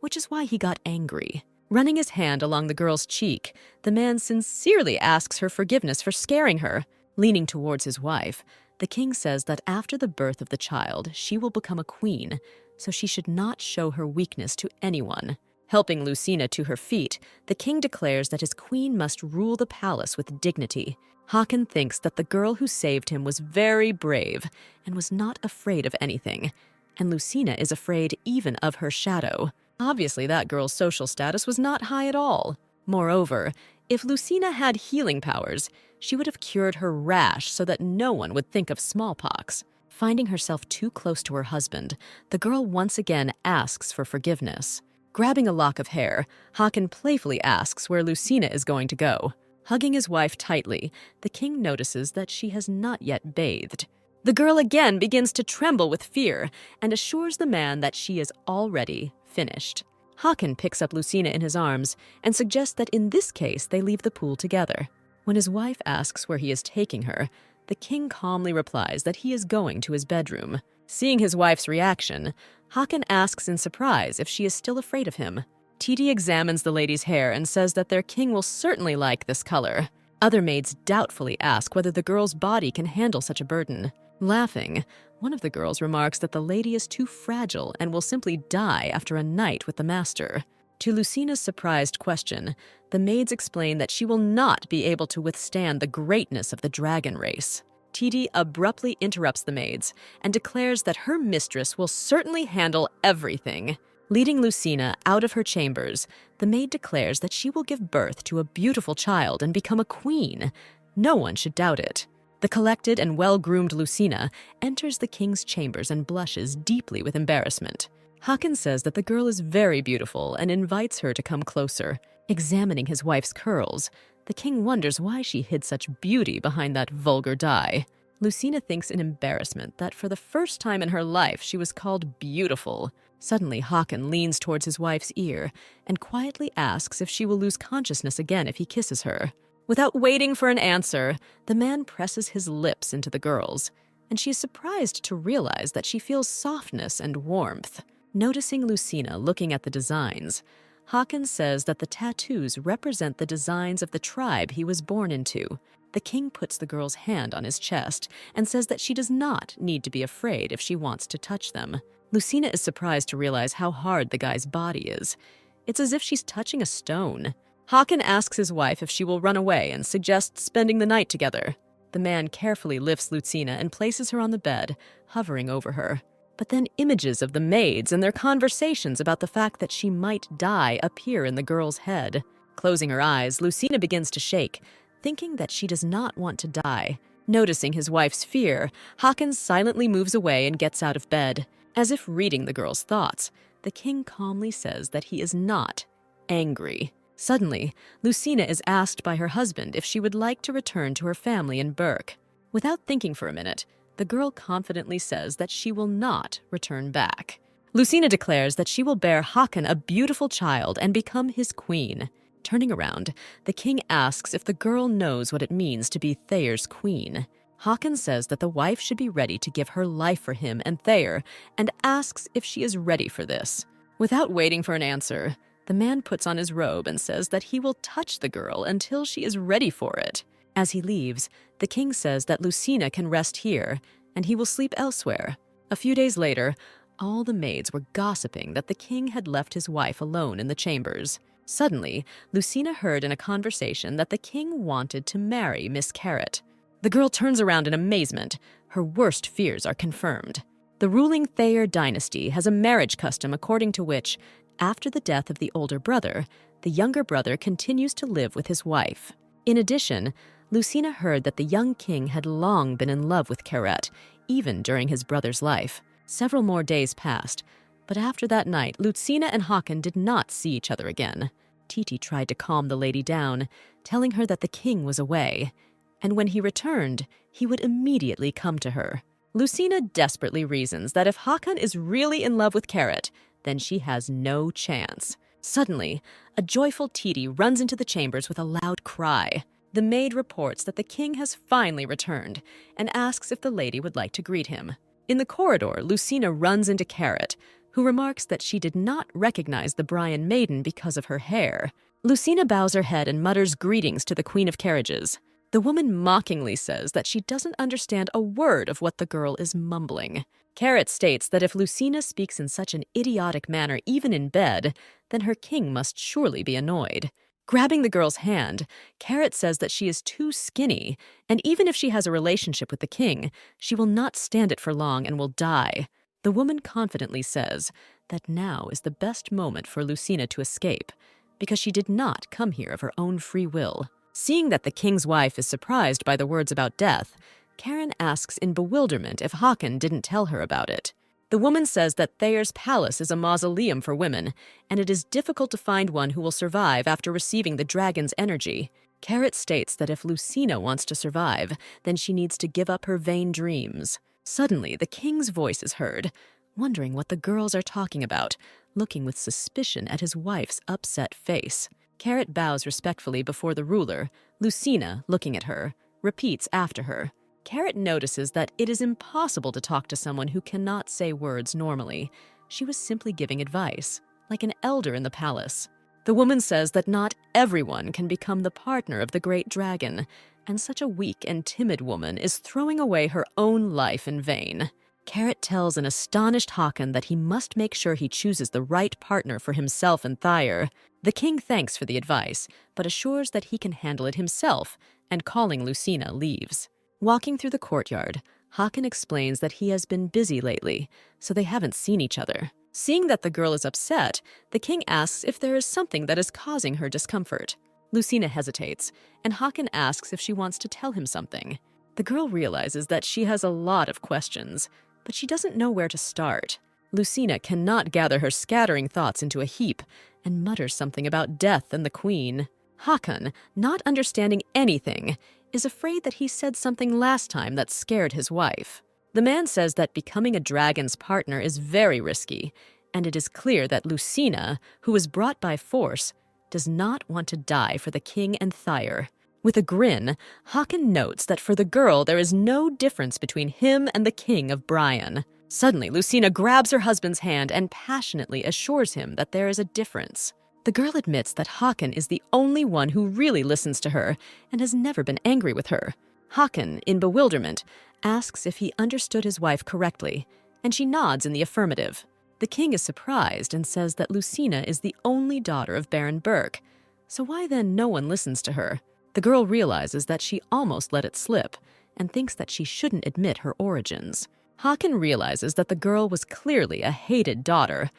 which is why he got angry. Running his hand along the girl's cheek, the man sincerely asks her forgiveness for scaring her. Leaning towards his wife, the king says that after the birth of the child, she will become a queen, so she should not show her weakness to anyone. Helping Lucina to her feet, the king declares that his queen must rule the palace with dignity. Hakan thinks that the girl who saved him was very brave and was not afraid of anything, and Lucina is afraid even of her shadow. Obviously, that girl's social status was not high at all. Moreover, if Lucina had healing powers, she would have cured her rash so that no one would think of smallpox. Finding herself too close to her husband, the girl once again asks for forgiveness. Grabbing a lock of hair, Hakan playfully asks where Lucina is going to go. Hugging his wife tightly, the king notices that she has not yet bathed. The girl again begins to tremble with fear and assures the man that she is already finished. Hakan picks up Lucina in his arms and suggests that in this case they leave the pool together. When his wife asks where he is taking her, the king calmly replies that he is going to his bedroom. Seeing his wife's reaction, Hakan asks in surprise if she is still afraid of him. Titi examines the lady's hair and says that their king will certainly like this color. Other maids doubtfully ask whether the girl's body can handle such a burden. Laughing, one of the girls remarks that the lady is too fragile and will simply die after a night with the master. To Lucina's surprised question, the maids explain that she will not be able to withstand the greatness of the dragon race. Titi abruptly interrupts the maids and declares that her mistress will certainly handle everything. Leading Lucina out of her chambers, the maid declares that she will give birth to a beautiful child and become a queen. No one should doubt it. The collected and well-groomed Lucina enters the king's chambers and blushes deeply with embarrassment. Hakan says that the girl is very beautiful and invites her to come closer. Examining his wife's curls, the king wonders why she hid such beauty behind that vulgar dye. Lucina thinks in embarrassment that for the first time in her life she was called beautiful. Suddenly, Hakan leans towards his wife's ear and quietly asks if she will lose consciousness again if he kisses her. Without waiting for an answer, the man presses his lips into the girl's, and she is surprised to realize that she feels softness and warmth. Noticing Lucina looking at the designs, Hakan says that the tattoos represent the designs of the tribe he was born into. The king puts the girl's hand on his chest and says that she does not need to be afraid if she wants to touch them. Lucina is surprised to realize how hard the guy's body is. It's as if she's touching a stone. Hakan asks his wife if she will run away and suggests spending the night together. The man carefully lifts Lucina and places her on the bed, hovering over her. But then images of the maids and their conversations about the fact that she might die appear in the girl's head. Closing her eyes, Lucina begins to shake, thinking that she does not want to die. Noticing his wife's fear, Hakan silently moves away and gets out of bed. As if reading the girl's thoughts, the king calmly says that he is not angry. Suddenly, Lucina is asked by her husband if she would like to return to her family in Burke. Without thinking for a minute, the girl confidently says that she will not return back. Lucina declares that she will bear Hakan a beautiful child and become his queen. Turning around, the king asks if the girl knows what it means to be Thayer's queen. Hakan says that the wife should be ready to give her life for him and Thayer, and asks if she is ready for this. Without waiting for an answer, the man puts on his robe and says that he will touch the girl until she is ready for it. As he leaves, the king says that Lucina can rest here, and he will sleep elsewhere. A few days later, all the maids were gossiping that the king had left his wife alone in the chambers. Suddenly, Lucina heard in a conversation that the king wanted to marry Miss Carrot. The girl turns around in amazement. Her worst fears are confirmed. The ruling Thayer dynasty has a marriage custom according to which, after the death of the older brother, the younger brother continues to live with his wife. In addition, Lucina heard that the young king had long been in love with Carrot, even during his brother's life. Several more days passed, but after that night, Lucina and Hakan did not see each other again. Titi tried to calm the lady down, telling her that the king was away, and when he returned, he would immediately come to her. Lucina desperately reasons that if Hakan is really in love with Carrot, then she has no chance. Suddenly, a joyful Titi runs into the chambers with a loud cry. The maid reports that the king has finally returned and asks if the lady would like to greet him. In the corridor, Lucina runs into Carrot, who remarks that she did not recognize the Bryan maiden because of her hair. Lucina bows her head and mutters greetings to the Queen of Carriages. The woman mockingly says that she doesn't understand a word of what the girl is mumbling. Carrot states that if Lucina speaks in such an idiotic manner even in bed, then her king must surely be annoyed. Grabbing the girl's hand, Carrot says that she is too skinny, and even if she has a relationship with the king, she will not stand it for long and will die. The woman confidently says that now is the best moment for Lucina to escape, because she did not come here of her own free will. Seeing that the king's wife is surprised by the words about death, Karen asks in bewilderment if Hakan didn't tell her about it. The woman says that Thayer's palace is a mausoleum for women, and it is difficult to find one who will survive after receiving the dragon's energy. Carrot states that if Lucina wants to survive, then she needs to give up her vain dreams. Suddenly, the king's voice is heard, wondering what the girls are talking about, looking with suspicion at his wife's upset face. Carrot bows respectfully before the ruler. Lucina, looking at her, repeats after her. Carrot notices that it is impossible to talk to someone who cannot say words normally. She was simply giving advice, like an elder in the palace. The woman says that not everyone can become the partner of the great dragon, and such a weak and timid woman is throwing away her own life in vain. Carrot tells an astonished Hakan that he must make sure he chooses the right partner for himself and Thayer. The king thanks for the advice, but assures that he can handle it himself, and calling Lucina, leaves. Walking through the courtyard, Hakan explains that he has been busy lately, so they haven't seen each other. Seeing that the girl is upset, the king asks if there is something that is causing her discomfort. Lucina hesitates, and Hakan asks if she wants to tell him something. The girl realizes that she has a lot of questions, but she doesn't know where to start. Lucina cannot gather her scattering thoughts into a heap, and mutters something about death and the queen. Hakan, not understanding anything, is afraid that he said something last time that scared his wife. The man says that becoming a dragon's partner is very risky, and it is clear that Lucina, who was brought by force, does not want to die for the king and Thayer. With a grin, Hakan notes that for the girl there is no difference between him and the king of Brian. Suddenly, Lucina grabs her husband's hand and passionately assures him that there is a difference. The girl admits that Hakan is the only one who really listens to her and has never been angry with her. Hakan, in bewilderment, asks if he understood his wife correctly, and she nods in the affirmative. The king is surprised and says that Lucina is the only daughter of Baron Burke, so why then no one listens to her? The girl realizes that she almost let it slip and thinks that she shouldn't admit her origins. Hakan realizes that the girl was clearly a hated daughter.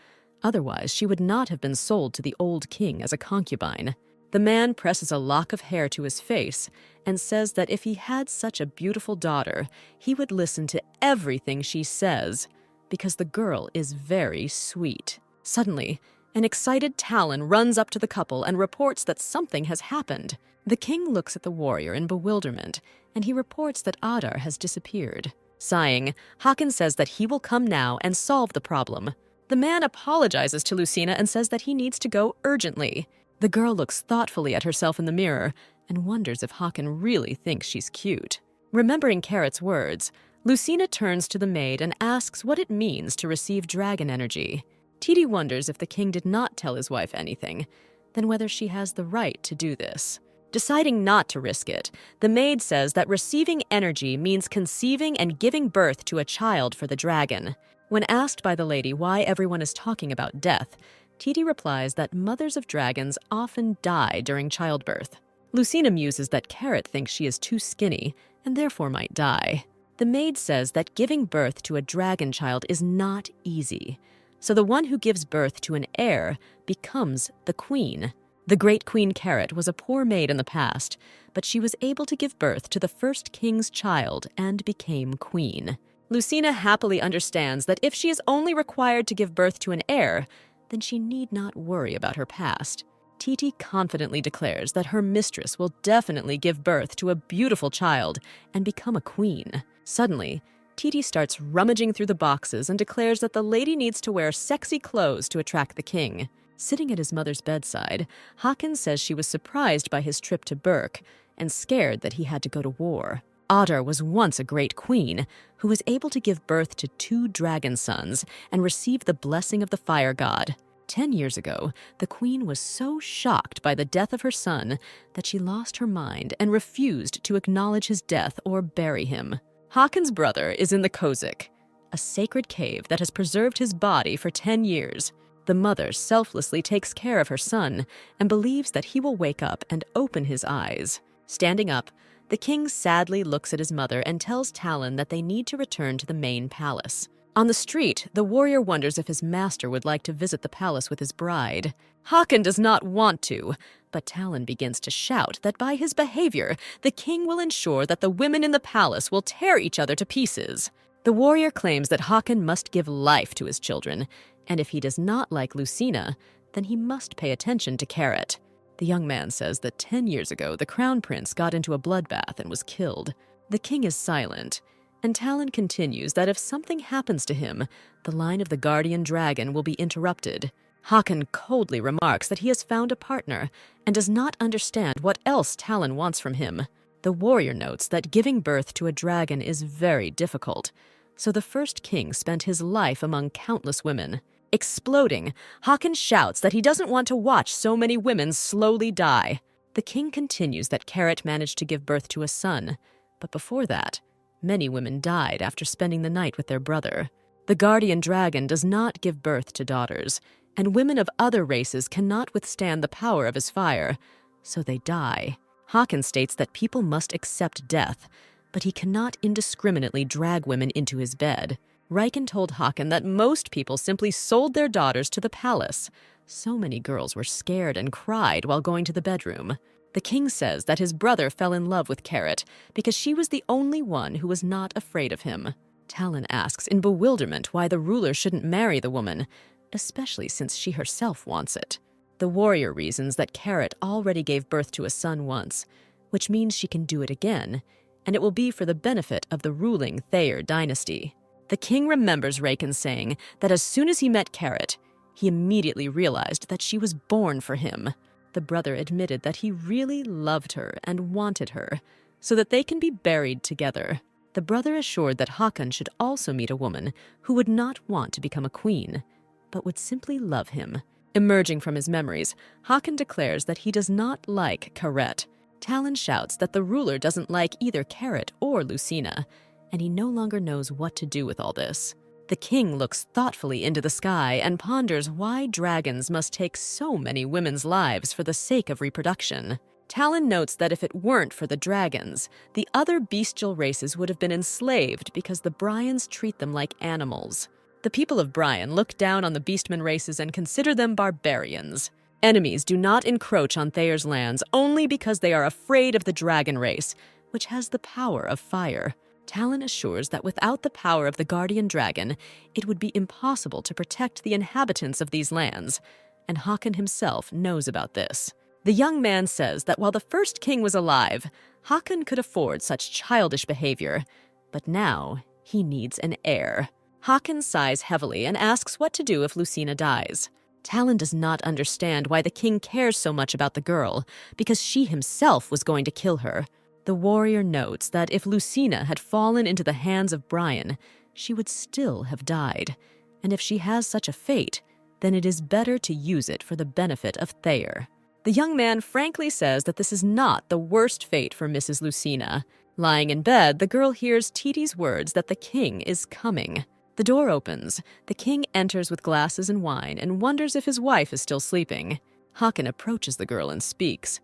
Otherwise, she would not have been sold to the old king as a concubine. The man presses a lock of hair to his face and says that if he had such a beautiful daughter, he would listen to everything she says, because the girl is very sweet. Suddenly, an excited Talon runs up to the couple and reports that something has happened. The king looks at the warrior in bewilderment, and he reports that Adar has disappeared. Sighing, Hakan says that he will come now and solve the problem. The man apologizes to Lucina and says that he needs to go urgently. The girl looks thoughtfully at herself in the mirror and wonders if Hakan really thinks she's cute. Remembering Carrot's words, Lucina turns to the maid and asks what it means to receive dragon energy. Titi wonders if the king did not tell his wife anything, then whether she has the right to do this. Deciding not to risk it, the maid says that receiving energy means conceiving and giving birth to a child for the dragon. When asked by the lady why everyone is talking about death, Titi replies that mothers of dragons often die during childbirth. Lucina muses that Carrot thinks she is too skinny and therefore might die. The maid says that giving birth to a dragon child is not easy, so the one who gives birth to an heir becomes the queen. The great Queen Carrot was a poor maid in the past, but she was able to give birth to the first king's child and became queen. Lucina happily understands that if she is only required to give birth to an heir, then she need not worry about her past. Titi confidently declares that her mistress will definitely give birth to a beautiful child and become a queen. Suddenly, Titi starts rummaging through the boxes and declares that the lady needs to wear sexy clothes to attract the king. Sitting at his mother's bedside, Hakan says she was surprised by his trip to Burke and scared that he had to go to war. Adar was once a great queen who was able to give birth to 2 dragon sons and receive the blessing of the fire god. 10 years ago, the queen was so shocked by the death of her son that she lost her mind and refused to acknowledge his death or bury him. Hakan's brother is in the Kozak, a sacred cave that has preserved his body for 10 years. The mother selflessly takes care of her son and believes that he will wake up and open his eyes. Standing up, the king sadly looks at his mother and tells Talon that they need to return to the main palace. On the street, the warrior wonders if his master would like to visit the palace with his bride. Hakan does not want to, but Talon begins to shout that by his behavior, the king will ensure that the women in the palace will tear each other to pieces. The warrior claims that Hakan must give life to his children, and if he does not like Lucina, then he must pay attention to Carrot. The young man says that 10 years ago, the crown prince got into a bloodbath and was killed. The king is silent, and Talon continues that if something happens to him, the line of the guardian dragon will be interrupted. Hakan coldly remarks that he has found a partner and does not understand what else Talon wants from him. The warrior notes that giving birth to a dragon is very difficult, so the first king spent his life among countless women. Exploding, Hakan shouts that he doesn't want to watch so many women slowly die. The king continues that Carrot managed to give birth to a son, but before that, many women died after spending the night with their brother. The guardian dragon does not give birth to daughters, and women of other races cannot withstand the power of his fire, so they die. Hakan states that people must accept death, but he cannot indiscriminately drag women into his bed. Riken told Hakan that most people simply sold their daughters to the palace. So many girls were scared and cried while going to the bedroom. The king says that his brother fell in love with Carrot because she was the only one who was not afraid of him. Talon asks in bewilderment why the ruler shouldn't marry the woman, especially since she herself wants it. The warrior reasons that Carrot already gave birth to a son once, which means she can do it again, and it will be for the benefit of the ruling Thayer dynasty. The king remembers Riken saying that as soon as he met Carrot, he immediately realized that she was born for him. The brother admitted that he really loved her and wanted her, so that they can be buried together. The brother assured that Hakan should also meet a woman who would not want to become a queen, but would simply love him. Emerging from his memories, Hakan declares that he does not like Carrot. Talon shouts that the ruler doesn't like either Carrot or Lucina, and he no longer knows what to do with all this. The king looks thoughtfully into the sky and ponders why dragons must take so many women's lives for the sake of reproduction. Talon notes that if it weren't for the dragons, the other bestial races would have been enslaved because the Bryans treat them like animals. The people of Bryan look down on the beastmen races and consider them barbarians. Enemies do not encroach on Thayer's lands only because they are afraid of the dragon race, which has the power of fire. Talon assures that without the power of the guardian dragon, it would be impossible to protect the inhabitants of these lands, and Hakan himself knows about this. The young man says that while the first king was alive, Hakan could afford such childish behavior, but now he needs an heir. Hakan sighs heavily and asks what to do if Lucina dies. Talon does not understand why the king cares so much about the girl, because she himself was going to kill her. The warrior notes that if Lucina had fallen into the hands of Bryan, she would still have died, and if she has such a fate, then it is better to use it for the benefit of Thayer. The young man frankly says that this is not the worst fate for Mrs. Lucina. Lying in bed, the girl hears Titi's words that the king is coming. The door opens. The king enters with glasses and wine and wonders if his wife is still sleeping. Hakan approaches the girl and speaks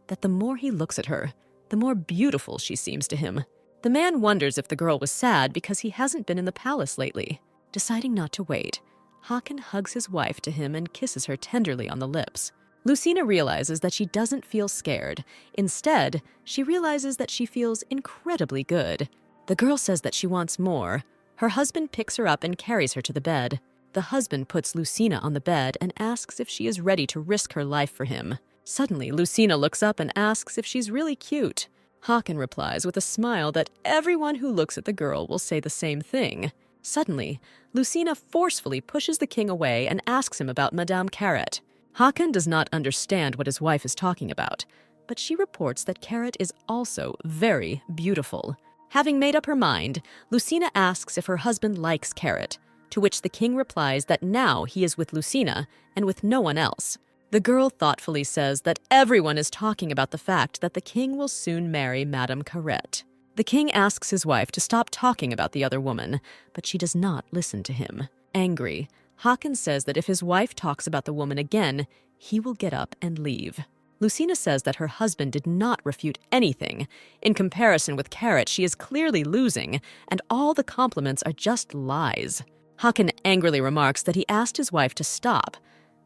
that the more he looks at her, the more beautiful she seems to him. The man wonders if the girl was sad because he hasn't been in the palace lately. Deciding not to wait, Hakan hugs his wife to him and kisses her tenderly on the lips. Lucina realizes that she doesn't feel scared. Instead, she realizes that she feels incredibly good. The girl says that she wants more. Her husband picks her up and carries her to the bed. The husband puts Lucina on the bed and asks if she is ready to risk her life for him. Suddenly, Lucina looks up and asks if she's really cute. Hakan replies with a smile that everyone who looks at the girl will say the same thing. Suddenly, Lucina forcefully pushes the king away and asks him about Madame Carrot. Hakan does not understand what his wife is talking about, but she reports that Carrot is also very beautiful. Having made up her mind, Lucina asks if her husband likes Carrot, to which the king replies that now he is with Lucina and with no one else. The girl thoughtfully says that everyone is talking about the fact that the king will soon marry Madame Carrot. The king asks his wife to stop talking about the other woman, but she does not listen to him. Angry, Hakan says that if his wife talks about the woman again, he will get up and leave. Lucina says that her husband did not refute anything. In comparison with Carrot, she is clearly losing, and all the compliments are just lies. Hakan angrily remarks that he asked his wife to stop,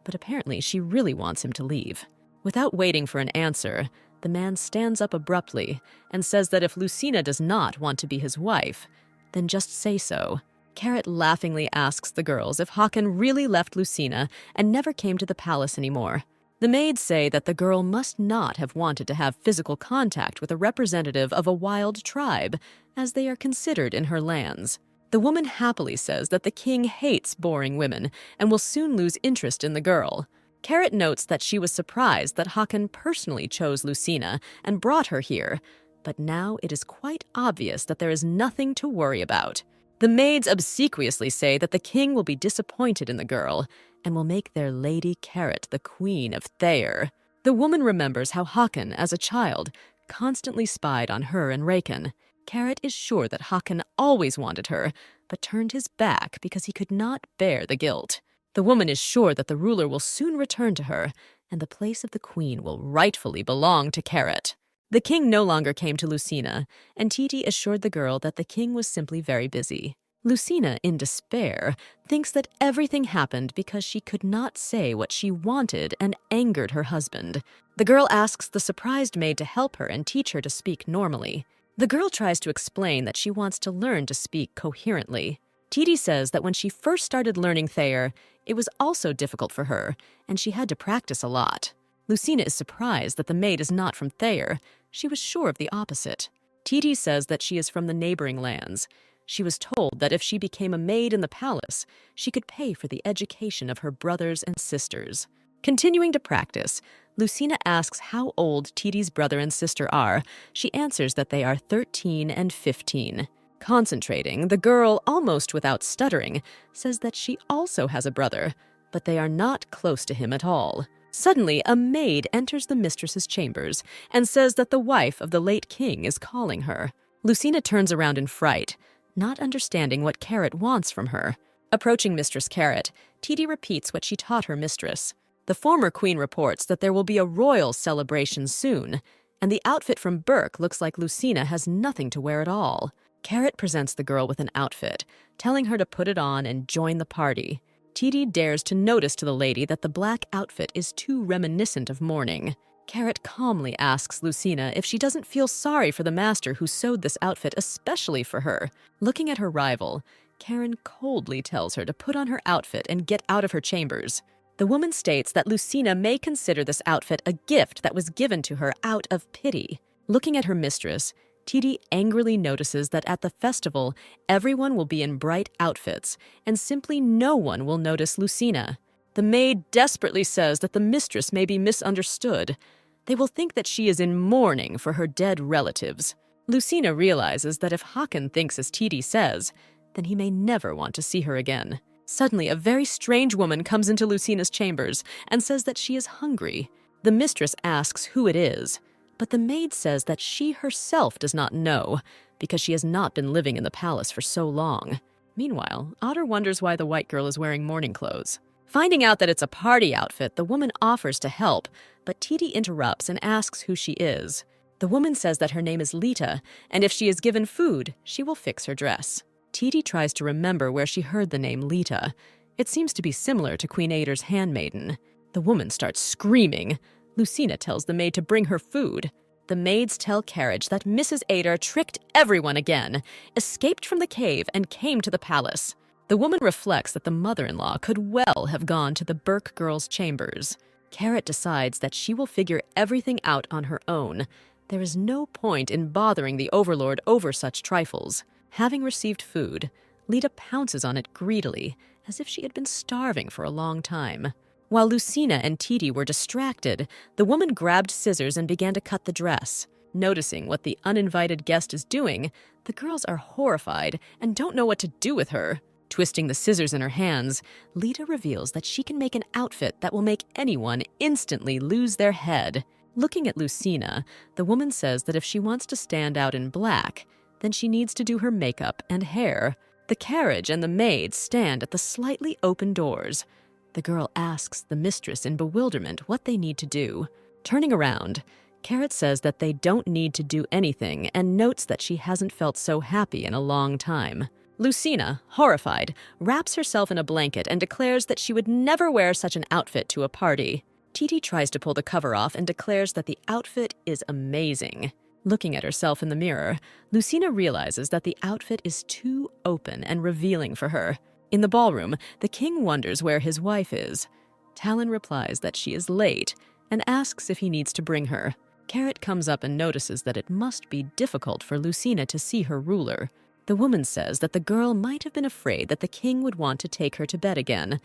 but apparently she really wants him to leave. Without waiting for an answer, the man stands up abruptly and says that if Lucina does not want to be his wife, then just say so. Carrot laughingly asks the girls if Hakan really left Lucina and never came to the palace anymore. The maids say that the girl must not have wanted to have physical contact with a representative of a wild tribe, as they are considered in her lands. The woman happily says that the king hates boring women and will soon lose interest in the girl. Carrot notes that she was surprised that Hakan personally chose Lucina and brought her here, but now it is quite obvious that there is nothing to worry about. The maids obsequiously say that the king will be disappointed in the girl and will make their Lady Carrot the queen of Thayer. The woman remembers how Hakan, as a child, constantly spied on her and Rakan. Carrot is sure that Hakan always wanted her, but turned his back because he could not bear the guilt. The woman is sure that the ruler will soon return to her, and the place of the queen will rightfully belong to Carrot. The king no longer came to Lucina, and Titi assured the girl that the king was simply very busy. Lucina, in despair, thinks that everything happened because she could not say what she wanted and angered her husband. The girl asks the surprised maid to help her and teach her to speak normally. The girl tries to explain that she wants to learn to speak coherently. Titi says that when she first started learning Thayer, it was also difficult for her, and she had to practice a lot. Lucina is surprised that the maid is not from Thayer. She was sure of the opposite. Titi says that she is from the neighboring lands. She was told that if she became a maid in the palace, she could pay for the education of her brothers and sisters. Continuing to practice, Lucina asks how old Titi's brother and sister are. She answers that they are 13 and 15. Concentrating, the girl, almost without stuttering, says that she also has a brother, but they are not close to him at all. Suddenly, a maid enters the mistress's chambers and says that the wife of the late king is calling her. Lucina turns around in fright, not understanding what Carrot wants from her. Approaching Mistress Carrot, Titi repeats what she taught her mistress. The former queen reports that there will be a royal celebration soon, and the outfit from Burke looks like Lucina has nothing to wear at all. Carrot presents the girl with an outfit, telling her to put it on and join the party. Titi dares to notice to the lady that the black outfit is too reminiscent of mourning. Carrot calmly asks Lucina if she doesn't feel sorry for the master who sewed this outfit especially for her. Looking at her rival, Karen coldly tells her to put on her outfit and get out of her chambers. The woman states that Lucina may consider this outfit a gift that was given to her out of pity. Looking at her mistress, Titi angrily notices that at the festival, everyone will be in bright outfits, and simply no one will notice Lucina. The maid desperately says that the mistress may be misunderstood. They will think that she is in mourning for her dead relatives. Lucina realizes that if Hakan thinks as Titi says, then he may never want to see her again. Suddenly, a very strange woman comes into Lucina's chambers and says that she is hungry. The mistress asks who it is, but the maid says that she herself does not know because she has not been living in the palace for so long. Meanwhile, Otter wonders why the white girl is wearing mourning clothes. Finding out that it's a party outfit, the woman offers to help, but Titi interrupts and asks who she is. The woman says that her name is Lita, and if she is given food, she will fix her dress. Titi tries to remember where she heard the name Lita. It seems to be similar to Queen Ader's handmaiden. The woman starts screaming. Lucina tells the maid to bring her food. The maids tell Carriage that Mrs. Ader tricked everyone again, escaped from the cave, and came to the palace. The woman reflects that the mother-in-law could well have gone to the Burke girls' chambers. Carrot decides that she will figure everything out on her own. There is no point in bothering the overlord over such trifles. Having received food, Lita pounces on it greedily, as if she had been starving for a long time. While Lucina and Titi were distracted, the woman grabbed scissors and began to cut the dress. Noticing what the uninvited guest is doing, the girls are horrified and don't know what to do with her. Twisting the scissors in her hands, Lita reveals that she can make an outfit that will make anyone instantly lose their head. Looking at Lucina, the woman says that if she wants to stand out in black, then she needs to do her makeup and hair. The carriage and the maid stand at the slightly open doors. The girl asks the mistress in bewilderment what they need to do. Turning around, Carrot says that they don't need to do anything and notes that she hasn't felt so happy in a long time. Lucina, horrified, wraps herself in a blanket and declares that she would never wear such an outfit to a party. Titi tries to pull the cover off and declares that the outfit is amazing. Looking at herself in the mirror, Lucina realizes that the outfit is too open and revealing for her. In the ballroom, the king wonders where his wife is. Talon replies that she is late and asks if he needs to bring her. Carrot comes up and notices that it must be difficult for Lucina to see her ruler. The woman says that the girl might have been afraid that the king would want to take her to bed again,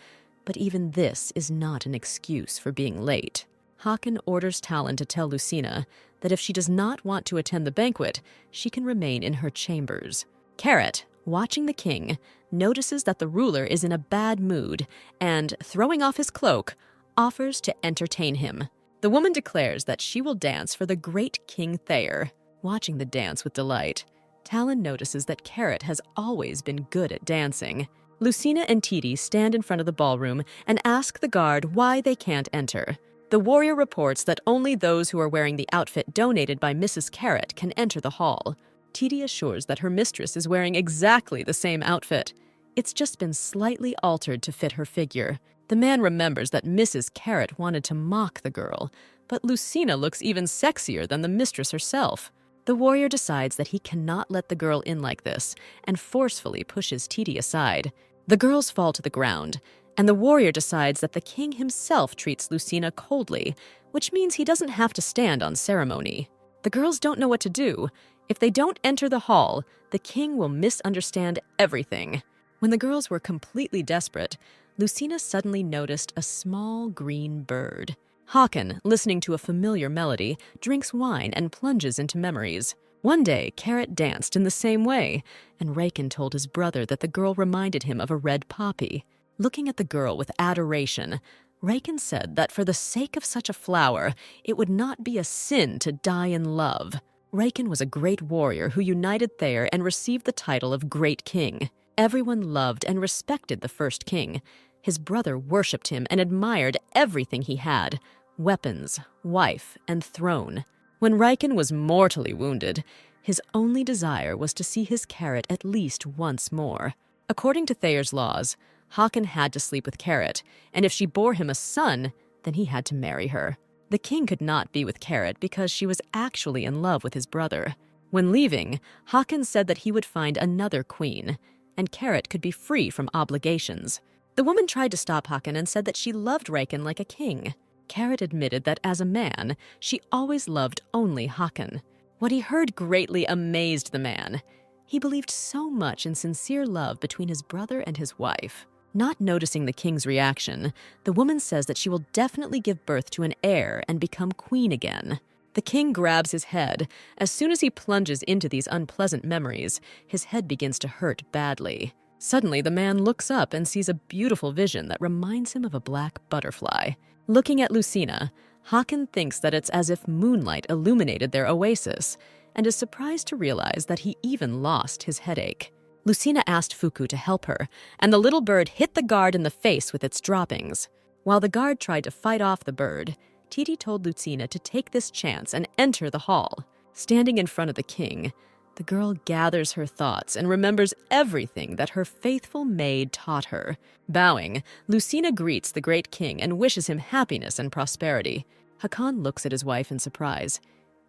but even this is not an excuse for being late. Hakan orders Talon to tell Lucina that if she does not want to attend the banquet, she can remain in her chambers. Carrot, watching the king, notices that the ruler is in a bad mood and, throwing off his cloak, offers to entertain him. The woman declares that she will dance for the great King Thayer. Watching the dance with delight, Talon notices that Carrot has always been good at dancing. Lucina and Titi stand in front of the ballroom and ask the guard why they can't enter. The warrior reports that only those who are wearing the outfit donated by Mrs. Carrot can enter the hall. Titi assures that her mistress is wearing exactly the same outfit. It's just been slightly altered to fit her figure. The man remembers that Mrs. Carrot wanted to mock the girl, but Lucina looks even sexier than the mistress herself. The warrior decides that he cannot let the girl in like this and forcefully pushes Titi aside. The girls fall to the ground, and the warrior decides that the king himself treats Lucina coldly, which means he doesn't have to stand on ceremony. The girls don't know what to do. If they don't enter the hall, the king will misunderstand everything. When the girls were completely desperate, Lucina suddenly noticed a small green bird. Hakan, listening to a familiar melody, drinks wine and plunges into memories. One day, Carrot danced in the same way, and Rakan told his brother that the girl reminded him of a red poppy. Looking at the girl with adoration, Rakan said that for the sake of such a flower, it would not be a sin to die in love. Rakan was a great warrior who united Thayer and received the title of Great King. Everyone loved and respected the first king. His brother worshipped him and admired everything he had: weapons, wife, and throne. When Rakan was mortally wounded, his only desire was to see his Carrot at least once more. According to Thayer's laws, Hakan had to sleep with Carrot, and if she bore him a son, then he had to marry her. The king could not be with Carrot because she was actually in love with his brother. When leaving, Hakan said that he would find another queen, and Carrot could be free from obligations. The woman tried to stop Hakan and said that she loved Rakan like a king. Carrot admitted that as a man, she always loved only Hakan. What he heard greatly amazed the man. He believed so much in sincere love between his brother and his wife. Not noticing the king's reaction, the woman says that she will definitely give birth to an heir and become queen again. The king grabs his head. As soon as he plunges into these unpleasant memories, his head begins to hurt badly. Suddenly, the man looks up and sees a beautiful vision that reminds him of a black butterfly. Looking at Lucina, Hakan thinks that it's as if moonlight illuminated their oasis, and is surprised to realize that he even lost his headache. Lucina asked Fuku to help her, and the little bird hit the guard in the face with its droppings. While the guard tried to fight off the bird, Titi told Lucina to take this chance and enter the hall. Standing in front of the king, the girl gathers her thoughts and remembers everything that her faithful maid taught her. Bowing, Lucina greets the great king and wishes him happiness and prosperity. Hakan looks at his wife in surprise.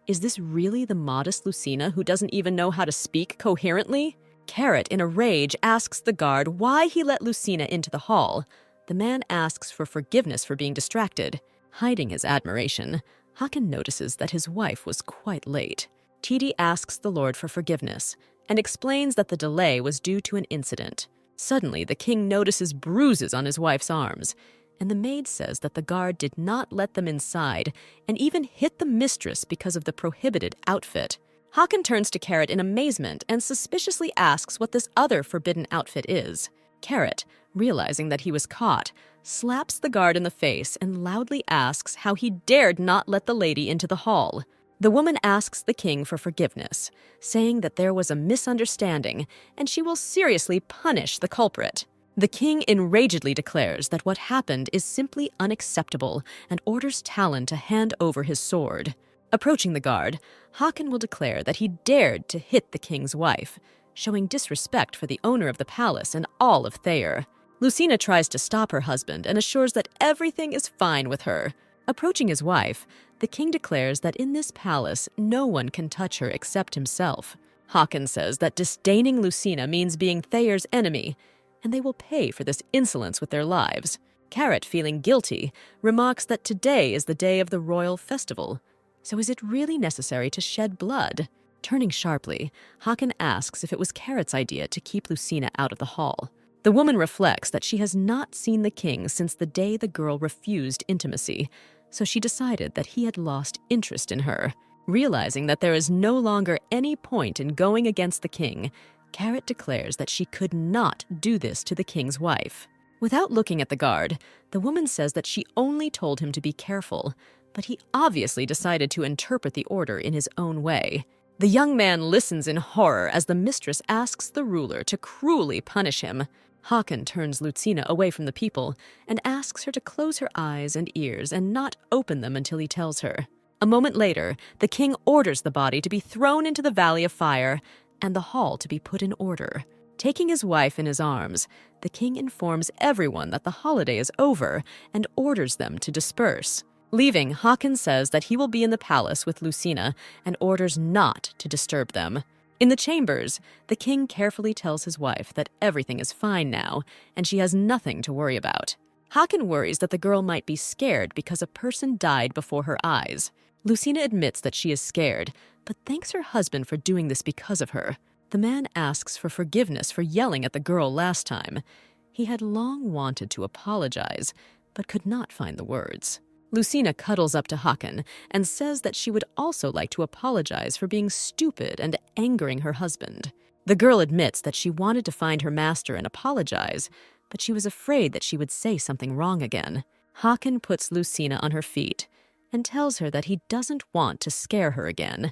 Is this really the modest Lucina who doesn't even know how to speak coherently? Carrot, in a rage, asks the guard why he let Lucina into the hall. The man asks for forgiveness for being distracted. Hiding his admiration, Hakan notices that his wife was quite late. Titi asks the Lord for forgiveness and explains that the delay was due to an incident. Suddenly, the king notices bruises on his wife's arms, and the maid says that the guard did not let them inside and even hit the mistress because of the prohibited outfit. Hakan turns to Carrot in amazement and suspiciously asks what this other forbidden outfit is. Carrot, realizing that he was caught, slaps the guard in the face and loudly asks how he dared not let the lady into the hall. The woman asks the king for forgiveness, saying that there was a misunderstanding and she will seriously punish the culprit. The king enragedly declares that what happened is simply unacceptable and orders Talon to hand over his sword. Approaching the guard, Hakan will declare that he dared to hit the king's wife, showing disrespect for the owner of the palace and all of Thayer. Lucina tries to stop her husband and assures that everything is fine with her. Approaching his wife, the king declares that in this palace, no one can touch her except himself. Hakan says that disdaining Lucina means being Thayer's enemy, and they will pay for this insolence with their lives. Carrot, feeling guilty, remarks that today is the day of the royal festival. So is it really necessary to shed blood? Turning sharply, Hakan asks if it was Carrot's idea to keep Lucina out of the hall. The woman reflects that she has not seen the king since the day the girl refused intimacy, so she decided that he had lost interest in her. Realizing that there is no longer any point in going against the king, Carrot declares that she could not do this to the king's wife. Without looking at the guard, the woman says that she only told him to be careful, but he obviously decided to interpret the order in his own way. The young man listens in horror as the mistress asks the ruler to cruelly punish him. Hakan turns Lucina away from the people and asks her to close her eyes and ears and not open them until he tells her. A moment later, the king orders the body to be thrown into the Valley of Fire and the hall to be put in order. Taking his wife in his arms, the king informs everyone that the holiday is over and orders them to disperse. Leaving, Hakan says that he will be in the palace with Lucina and orders not to disturb them. In the chambers, the king carefully tells his wife that everything is fine now and she has nothing to worry about. Hakan worries that the girl might be scared because a person died before her eyes. Lucina admits that she is scared, but thanks her husband for doing this because of her. The man asks for forgiveness for yelling at the girl last time. He had long wanted to apologize, but could not find the words. Lucina cuddles up to Hakan and says that she would also like to apologize for being stupid and angering her husband. The girl admits that she wanted to find her master and apologize, but she was afraid that she would say something wrong again. Hakan puts Lucina on her feet and tells her that he doesn't want to scare her again.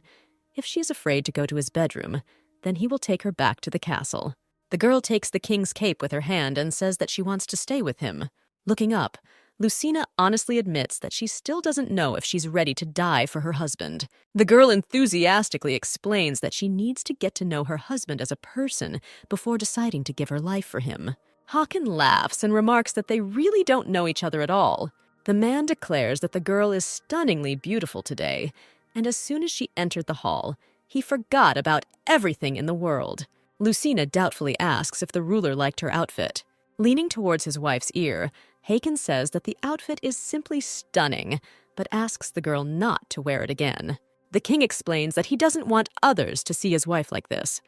If she is afraid to go to his bedroom, then he will take her back to the castle. The girl takes the king's cape with her hand and says that she wants to stay with him. Looking up, Lucina honestly admits that she still doesn't know if she's ready to die for her husband. The girl enthusiastically explains that she needs to get to know her husband as a person before deciding to give her life for him. Hakan laughs and remarks that they really don't know each other at all. The man declares that the girl is stunningly beautiful today, and as soon as she entered the hall, he forgot about everything in the world. Lucina doubtfully asks if the ruler liked her outfit. Leaning towards his wife's ear, Hakan says that the outfit is simply stunning, but asks the girl not to wear it again. The king explains that he doesn't want others to see his wife like this.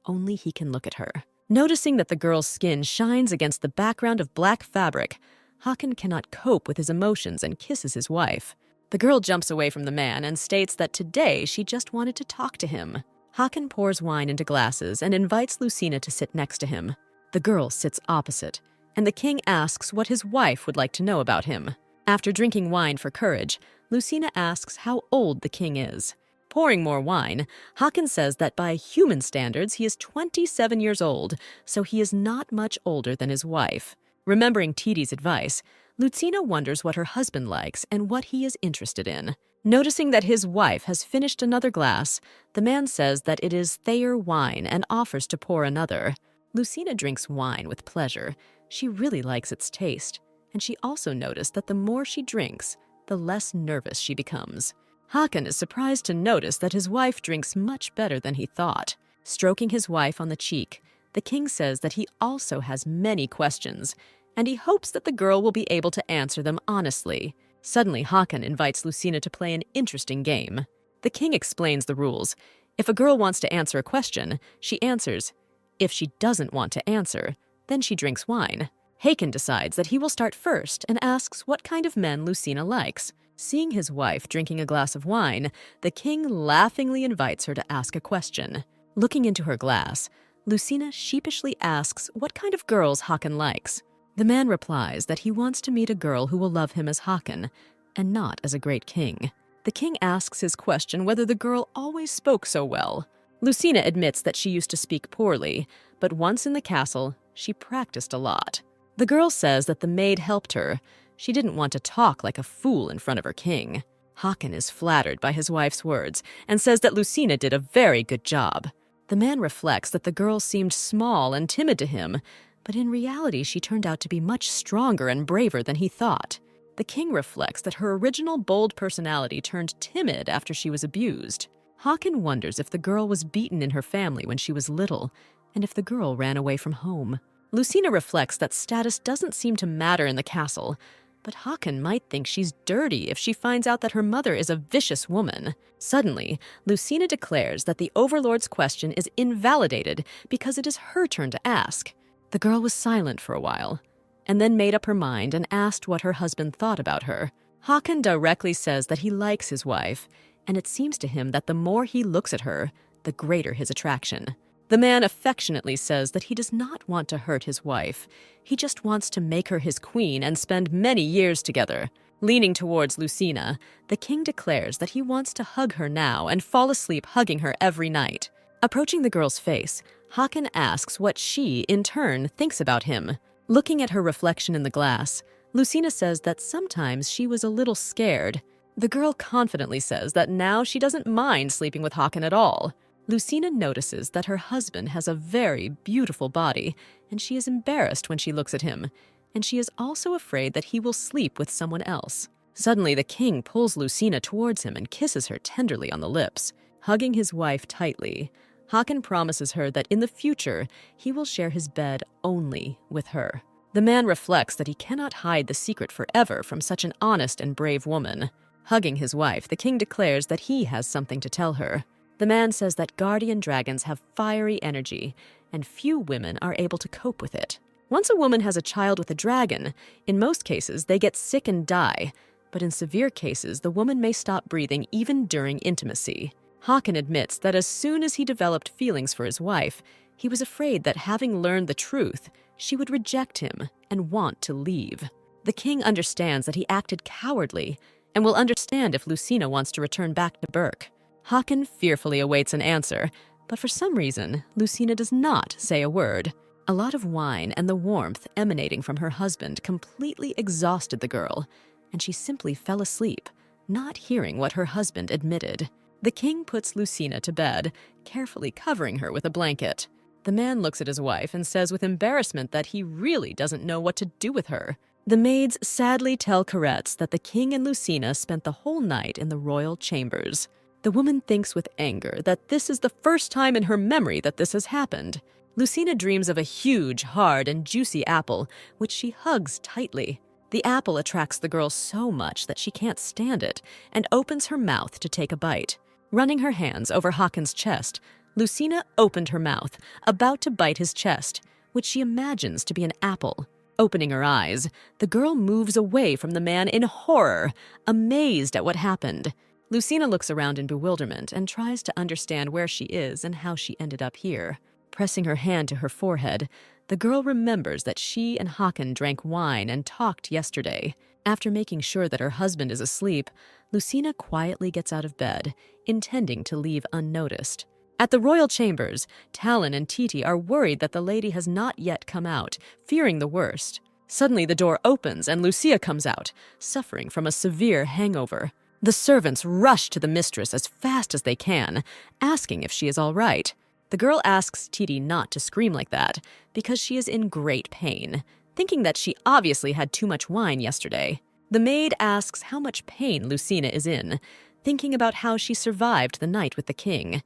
Only he can look at her. Noticing that the girl's skin shines against the background of black fabric, Hakan cannot cope with his emotions and kisses his wife. The girl jumps away from the man and states that today she just wanted to talk to him. Hakan pours wine into glasses and invites Lucina to sit next to him. The girl sits opposite, and the king asks what his wife would like to know about him. After drinking wine for courage, Lucina asks how old the king is. Pouring more wine, Hakan says that by human standards he is 27 years old, so he is not much older than his wife. Remembering Tidi's advice, Lucina wonders what her husband likes and what he is interested in. Noticing that his wife has finished another glass, the man says that it is Thayer wine and offers to pour another. Lucina drinks wine with pleasure. She really likes its taste, and she also noticed that the more she drinks, the less nervous she becomes. Hakan is surprised to notice that his wife drinks much better than he thought. Stroking his wife on the cheek, the king says that he also has many questions, and he hopes that the girl will be able to answer them honestly. Suddenly, Hakan invites Lucina to play an interesting game. The king explains the rules. If a girl wants to answer a question, she answers. If she doesn't want to answer, then she drinks wine. Hakan decides that he will start first and asks what kind of men Lucina likes. Seeing his wife drinking a glass of wine, the king laughingly invites her to ask a question. Looking into her glass, Lucina sheepishly asks what kind of girls Hakan likes. The man replies that he wants to meet a girl who will love him as Hakan, and not as a great king. The king asks his question whether the girl always spoke so well. Lucina admits that she used to speak poorly, but once in the castle, she practiced a lot. The girl says that the maid helped her. She didn't want to talk like a fool in front of her king. Hakan is flattered by his wife's words and says that Lucina did a very good job. The man reflects that the girl seemed small and timid to him, but in reality she turned out to be much stronger and braver than he thought. The king reflects that her original bold personality turned timid after she was abused. Hakan wonders if the girl was beaten in her family when she was little, and if the girl ran away from home. Lucina reflects that status doesn't seem to matter in the castle, but Hakan might think she's dirty if she finds out that her mother is a vicious woman. Suddenly, Lucina declares that the Overlord's question is invalidated because it is her turn to ask. The girl was silent for a while, and then made up her mind and asked what her husband thought about her. Hakan directly says that he likes his wife, and it seems to him that the more he looks at her, the greater his attraction. The man affectionately says that he does not want to hurt his wife. He just wants to make her his queen and spend many years together. Leaning towards Lucina, the king declares that he wants to hug her now and fall asleep hugging her every night. Approaching the girl's face, Hakan asks what she, in turn, thinks about him. Looking at her reflection in the glass, Lucina says that sometimes she was a little scared. The girl confidently says that now she doesn't mind sleeping with Hakan at all. Lucina notices that her husband has a very beautiful body, and she is embarrassed when she looks at him, and she is also afraid that he will sleep with someone else. Suddenly, the king pulls Lucina towards him and kisses her tenderly on the lips. Hugging his wife tightly, Hakan promises her that in the future, he will share his bed only with her. The man reflects that he cannot hide the secret forever from such an honest and brave woman. Hugging his wife, the king declares that he has something to tell her. The man says that guardian dragons have fiery energy, and few women are able to cope with it. Once a woman has a child with a dragon, in most cases they get sick and die, but in severe cases the woman may stop breathing even during intimacy. Hakan admits that as soon as he developed feelings for his wife, he was afraid that having learned the truth, she would reject him and want to leave. The king understands that he acted cowardly and will understand if Lucina wants to return back to Berk. Hakan fearfully awaits an answer, but for some reason, Lucina does not say a word. A lot of wine and the warmth emanating from her husband completely exhausted the girl, and she simply fell asleep, not hearing what her husband admitted. The king puts Lucina to bed, carefully covering her with a blanket. The man looks at his wife and says with embarrassment that he really doesn't know what to do with her. The maids sadly tell Koretz that the king and Lucina spent the whole night in the royal chambers. The woman thinks with anger that this is the first time in her memory that this has happened. Lucina dreams of a huge, hard, and juicy apple, which she hugs tightly. The apple attracts the girl so much that she can't stand it and opens her mouth to take a bite. Running her hands over Hakan's chest, Lucina opened her mouth, about to bite his chest, which she imagines to be an apple. Opening her eyes, the girl moves away from the man in horror, amazed at what happened. Lucina looks around in bewilderment and tries to understand where she is and how she ended up here. Pressing her hand to her forehead, the girl remembers that she and Hakan drank wine and talked yesterday. After making sure that her husband is asleep, Lucina quietly gets out of bed, intending to leave unnoticed. At the royal chambers, Talon and Titi are worried that the lady has not yet come out, fearing the worst. Suddenly the door opens and Lucia comes out, suffering from a severe hangover. The servants rush to the mistress as fast as they can, asking if she is all right. The girl asks Titi not to scream like that because she is in great pain, thinking that she obviously had too much wine yesterday. The maid asks how much pain Lucina is in, thinking about how she survived the night with the king.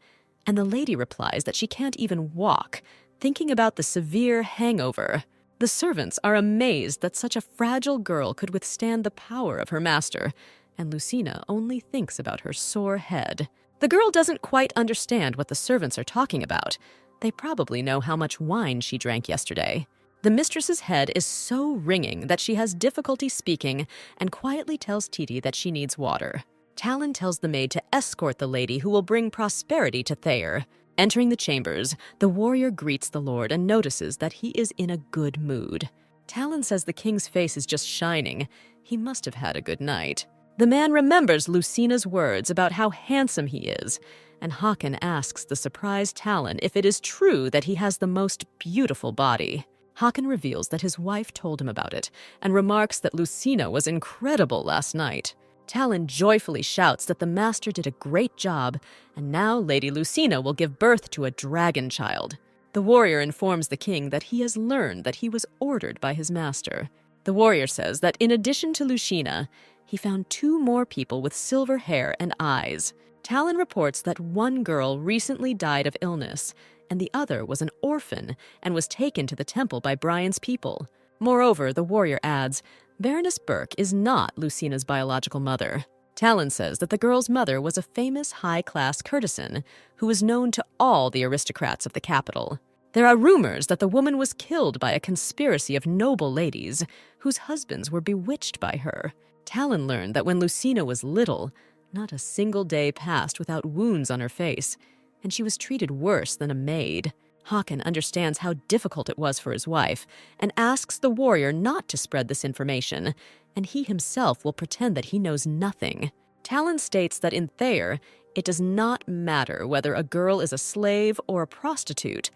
And the lady replies that she can't even walk, thinking about the severe hangover. The servants are amazed that such a fragile girl could withstand the power of her master, and Lucina only thinks about her sore head. The girl doesn't quite understand what the servants are talking about. They probably know how much wine she drank yesterday. The mistress's head is so ringing that she has difficulty speaking and quietly tells Titi that she needs water. Talon tells the maid to escort the lady who will bring prosperity to Thayer. Entering the chambers, the warrior greets the lord and notices that he is in a good mood. Talon says the king's face is just shining. He must have had a good night. The man remembers Lucina's words about how handsome he is, and Hakan asks the surprised Talon if it is true that he has the most beautiful body. Hakan reveals that his wife told him about it, and remarks that Lucina was incredible last night. Talon joyfully shouts that the master did a great job, and now Lady Lucina will give birth to a dragon child. The warrior informs the king that he has learned that he was ordered by his master. The warrior says that in addition to Lucina, he found 2 more people with silver hair and eyes. Talon reports that one girl recently died of illness, and the other was an orphan and was taken to the temple by Brian's people. Moreover, the warrior adds, Baroness Burke is not Lucina's biological mother. Talon says that the girl's mother was a famous high-class courtesan who was known to all the aristocrats of the capital. There are rumors that the woman was killed by a conspiracy of noble ladies whose husbands were bewitched by her. Talon learned that when Lucina was little, not a single day passed without wounds on her face, and she was treated worse than a maid. Hakan understands how difficult it was for his wife and asks the warrior not to spread this information, and he himself will pretend that he knows nothing. Talon states that in Thayer, it does not matter whether a girl is a slave or a prostitute.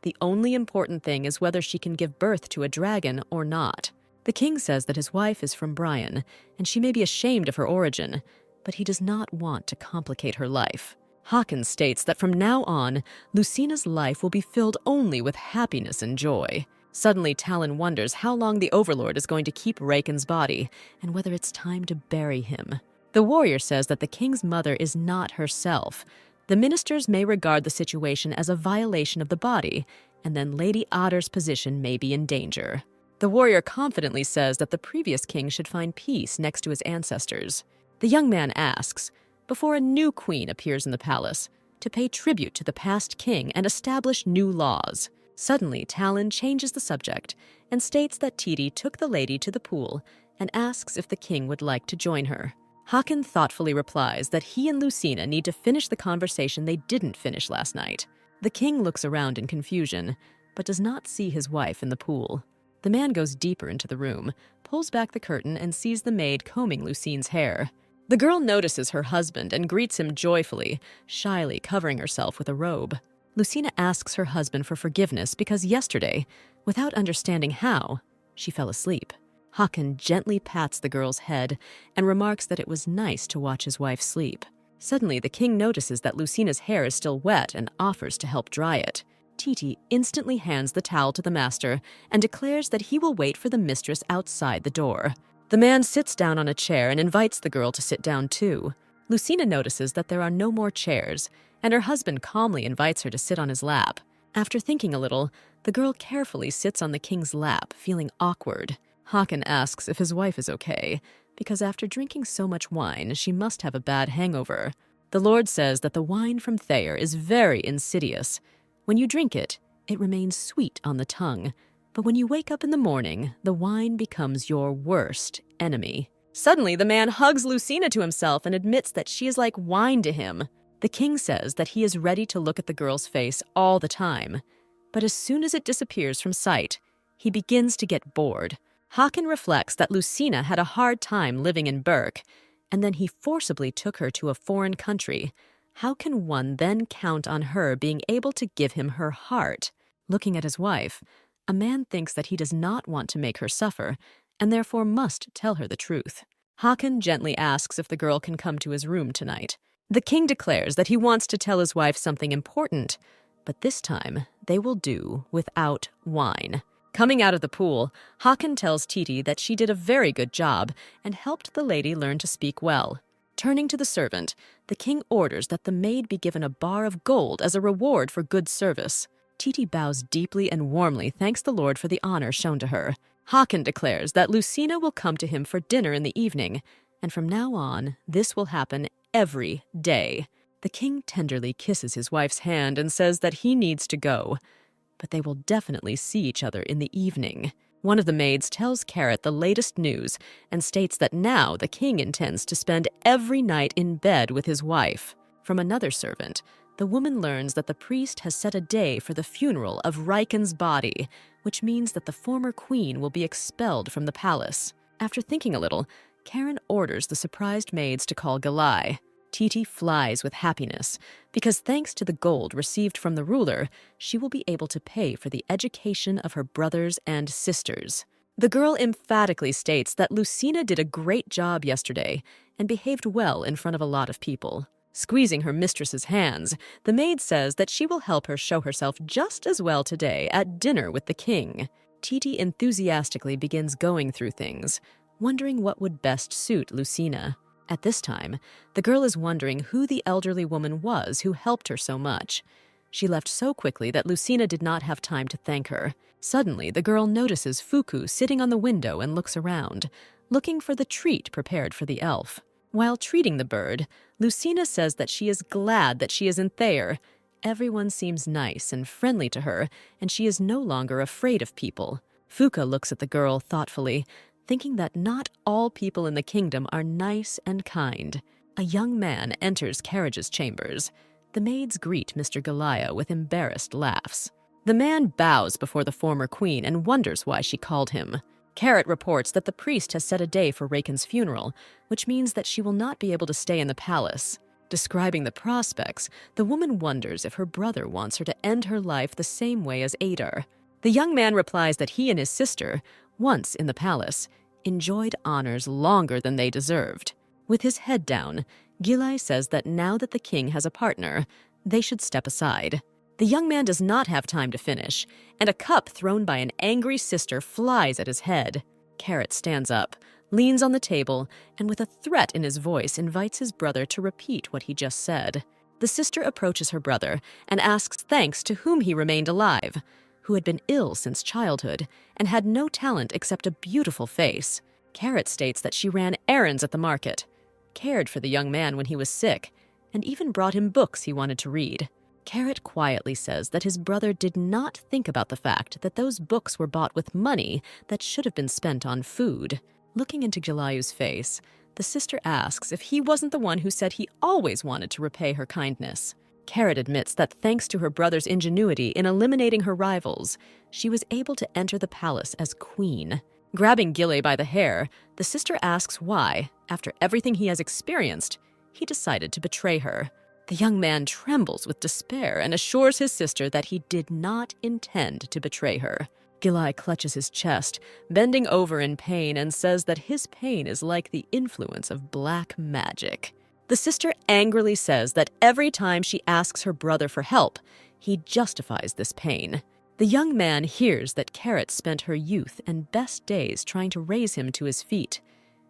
The only important thing is whether she can give birth to a dragon or not. The king says that his wife is from Brian, and she may be ashamed of her origin, but he does not want to complicate her life. Hakan states that from now on, Lucina's life will be filled only with happiness and joy. Suddenly, Talon wonders how long the Overlord is going to keep Raken's body, and whether it's time to bury him. The warrior says that the king's mother is not herself. The ministers may regard the situation as a violation of the body, and then Lady Otter's position may be in danger. The warrior confidently says that the previous king should find peace next to his ancestors. The young man asks, before a new queen appears in the palace, to pay tribute to the past king and establish new laws. Suddenly, Talon changes the subject and states that Titi took the lady to the pool and asks if the king would like to join her. Hakan thoughtfully replies that he and Lucina need to finish the conversation they didn't finish last night. The king looks around in confusion, but does not see his wife in the pool. The man goes deeper into the room, pulls back the curtain, and sees the maid combing Lucine's hair. The girl notices her husband and greets him joyfully, shyly covering herself with a robe. Lucina asks her husband for forgiveness because yesterday, without understanding how, she fell asleep. Hakan gently pats the girl's head and remarks that it was nice to watch his wife sleep. Suddenly, the king notices that Lucina's hair is still wet and offers to help dry it. Titi instantly hands the towel to the master and declares that he will wait for the mistress outside the door. The man sits down on a chair and invites the girl to sit down too. Lucina notices that there are no more chairs, and her husband calmly invites her to sit on his lap. After thinking a little, the girl carefully sits on the king's lap, feeling awkward. Hakan asks if his wife is okay, because after drinking so much wine, she must have a bad hangover. The Lord says that the wine from Thayer is very insidious. When you drink it, it remains sweet on the tongue. But when you wake up in the morning, the wine becomes your worst enemy. Suddenly, the man hugs Lucina to himself and admits that she is like wine to him. The king says that he is ready to look at the girl's face all the time. But as soon as it disappears from sight, he begins to get bored. Hakan reflects that Lucina had a hard time living in Berk, and then he forcibly took her to a foreign country. How can one then count on her being able to give him her heart? Looking at his wife, a man thinks that he does not want to make her suffer, and therefore must tell her the truth. Hakan gently asks if the girl can come to his room tonight. The king declares that he wants to tell his wife something important, but this time they will do without wine. Coming out of the pool, Hakan tells Titi that she did a very good job and helped the lady learn to speak well. Turning to the servant, the king orders that the maid be given a bar of gold as a reward for good service. Titi bows deeply and warmly thanks the Lord for the honor shown to her. Hakan declares that Lucina will come to him for dinner in the evening, and from now on, this will happen every day. The king tenderly kisses his wife's hand and says that he needs to go, but they will definitely see each other in the evening. One of the maids tells Carrot the latest news and states that now the king intends to spend every night in bed with his wife. From another servant, the woman learns that the priest has set a day for the funeral of Raken's body, which means that the former queen will be expelled from the palace. After thinking a little, Karen orders the surprised maids to call Gilli. Titi flies with happiness, because thanks to the gold received from the ruler, she will be able to pay for the education of her brothers and sisters. The girl emphatically states that Lucina did a great job yesterday and behaved well in front of a lot of people. Squeezing her mistress's hands, the maid says that she will help her show herself just as well today at dinner with the king. Titi enthusiastically begins going through things, wondering what would best suit Lucina. At this time, the girl is wondering who the elderly woman was who helped her so much. She left so quickly that Lucina did not have time to thank her. Suddenly, the girl notices Fuku sitting on the window and looks around, looking for the treat prepared for the elf. While treating the bird, Lucina says that she is glad that she is in Thayer. Everyone seems nice and friendly to her, and she is no longer afraid of people. Fuka looks at the girl thoughtfully, thinking that not all people in the kingdom are nice and kind. A young man enters Carriage's chambers. The maids greet Mr. Gilli with embarrassed laughs. The man bows before the former queen and wonders why she called him. Carrot reports that the priest has set a day for Raken's funeral, which means that she will not be able to stay in the palace. Describing the prospects, the woman wonders if her brother wants her to end her life the same way as Adar. The young man replies that he and his sister, once in the palace, enjoyed honors longer than they deserved. With his head down, Gilli says that now that the king has a partner, they should step aside. The young man does not have time to finish, and a cup thrown by an angry sister flies at his head. Carrot stands up, leans on the table, and with a threat in his voice invites his brother to repeat what he just said. The sister approaches her brother and asks thanks to whom he remained alive, who had been ill since childhood and had no talent except a beautiful face. Carrot states that she ran errands at the market, cared for the young man when he was sick, and even brought him books he wanted to read. Carrot quietly says that his brother did not think about the fact that those books were bought with money that should have been spent on food. Looking into Gilli's face, the sister asks if he wasn't the one who said he always wanted to repay her kindness. Carrot admits that thanks to her brother's ingenuity in eliminating her rivals, she was able to enter the palace as queen. Grabbing Gilli by the hair, the sister asks why, after everything he has experienced, he decided to betray her. The young man trembles with despair and assures his sister that he did not intend to betray her. Gilli clutches his chest, bending over in pain, and says that his pain is like the influence of black magic. The sister angrily says that every time she asks her brother for help, he justifies this pain. The young man hears that Carrot spent her youth and best days trying to raise him to his feet,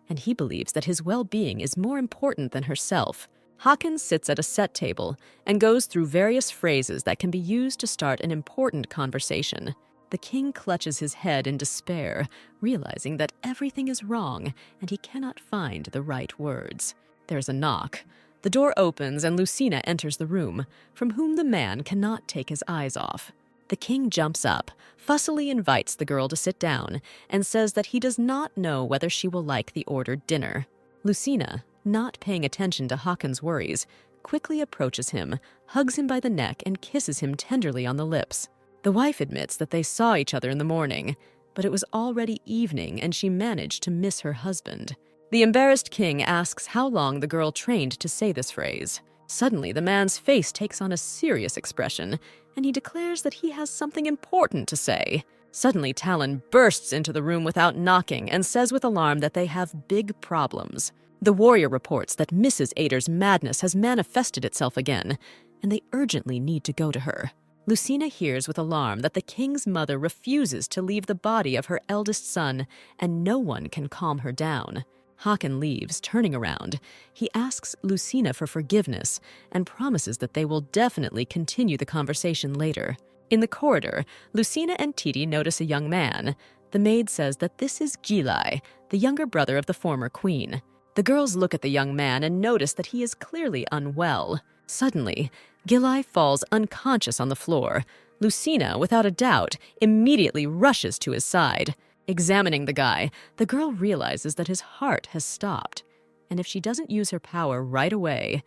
and he believes that his well-being is more important than herself. Hakan sits at a set table and goes through various phrases that can be used to start an important conversation. The king clutches his head in despair, realizing that everything is wrong and he cannot find the right words. There's a knock. The door opens and Lucina enters the room, from whom the man cannot take his eyes off. The king jumps up, fussily invites the girl to sit down, and says that he does not know whether she will like the ordered dinner. Lucina, not paying attention to Hakan's worries, quickly approaches him, hugs him by the neck, and kisses him tenderly on the lips. The wife admits that they saw each other in the morning, but it was already evening and she managed to miss her husband. The embarrassed king asks how long the girl trained to say this phrase. Suddenly, the man's face takes on a serious expression, and he declares that he has something important to say. Suddenly, Talon bursts into the room without knocking and says with alarm that they have big problems. The warrior reports that Mrs. Ader's madness has manifested itself again, and they urgently need to go to her. Lucina hears with alarm that the king's mother refuses to leave the body of her eldest son, and no one can calm her down. Hakan leaves, turning around. He asks Lucina for forgiveness and promises that they will definitely continue the conversation later. In the corridor, Lucina and Titi notice a young man. The maid says that this is Gilli, the younger brother of the former queen. The girls look at the young man and notice that he is clearly unwell. Suddenly, Gilli falls unconscious on the floor. Lucina, without a doubt, immediately rushes to his side. Examining the guy, the girl realizes that his heart has stopped, and if she doesn't use her power right away,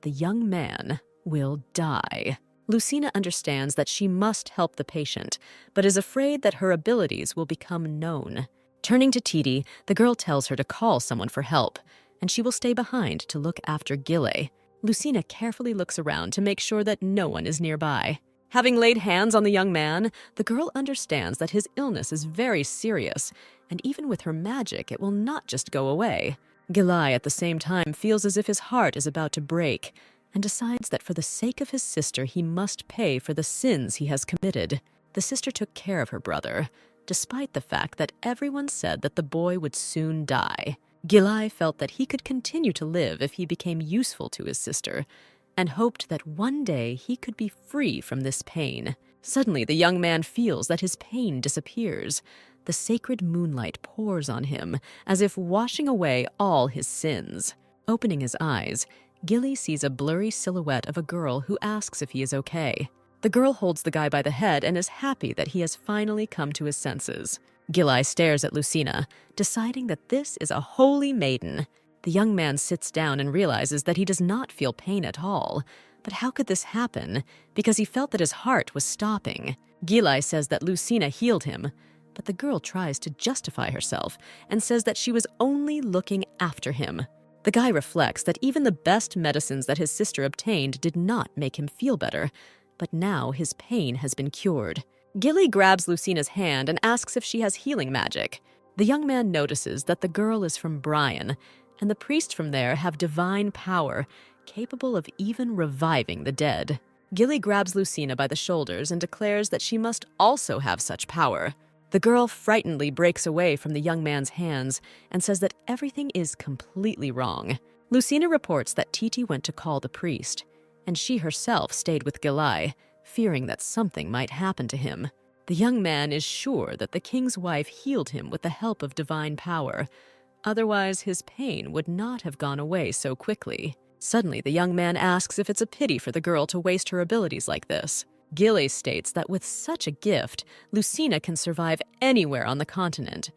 the young man will die. Lucina understands that she must help the patient, but is afraid that her abilities will become known. Turning to Titi, the girl tells her to call someone for help, and she will stay behind to look after Gilli. Lucina carefully looks around to make sure that no one is nearby. Having laid hands on the young man, the girl understands that his illness is very serious, and even with her magic, it will not just go away. Gilli, at the same time, feels as if his heart is about to break, and decides that for the sake of his sister, he must pay for the sins he has committed. The sister took care of her brother. despite the fact that everyone said that the boy would soon die. Gilli felt that he could continue to live if he became useful to his sister, and hoped that one day he could be free from this pain. Suddenly, the young man feels that his pain disappears. The sacred moonlight pours on him, as if washing away all his sins. Opening his eyes, Gilli sees a blurry silhouette of a girl who asks if he is okay. The girl holds the guy by the head and is happy that he has finally come to his senses. Gilli stares at Lucina, deciding that this is a holy maiden. The young man sits down and realizes that he does not feel pain at all. But how could this happen? Because he felt that his heart was stopping. Gilli says that Lucina healed him, but the girl tries to justify herself and says that she was only looking after him. The guy reflects that even the best medicines that his sister obtained did not make him feel better, but now his pain has been cured. Gilli grabs Lucina's hand and asks if she has healing magic. The young man notices that the girl is from Brian, and the priests from there have divine power, capable of even reviving the dead. Gilli grabs Lucina by the shoulders and declares that she must also have such power. The girl frightenedly breaks away from the young man's hands and says that everything is completely wrong. Lucina reports that Titi went to call the priest, and she herself stayed with Gilli, fearing that something might happen to him. The young man is sure that the king's wife healed him with the help of divine power. Otherwise, his pain would not have gone away so quickly. Suddenly, the young man asks if it's a pity for the girl to waste her abilities like this. Gilli states that with such a gift, Lucina can survive anywhere on the continent,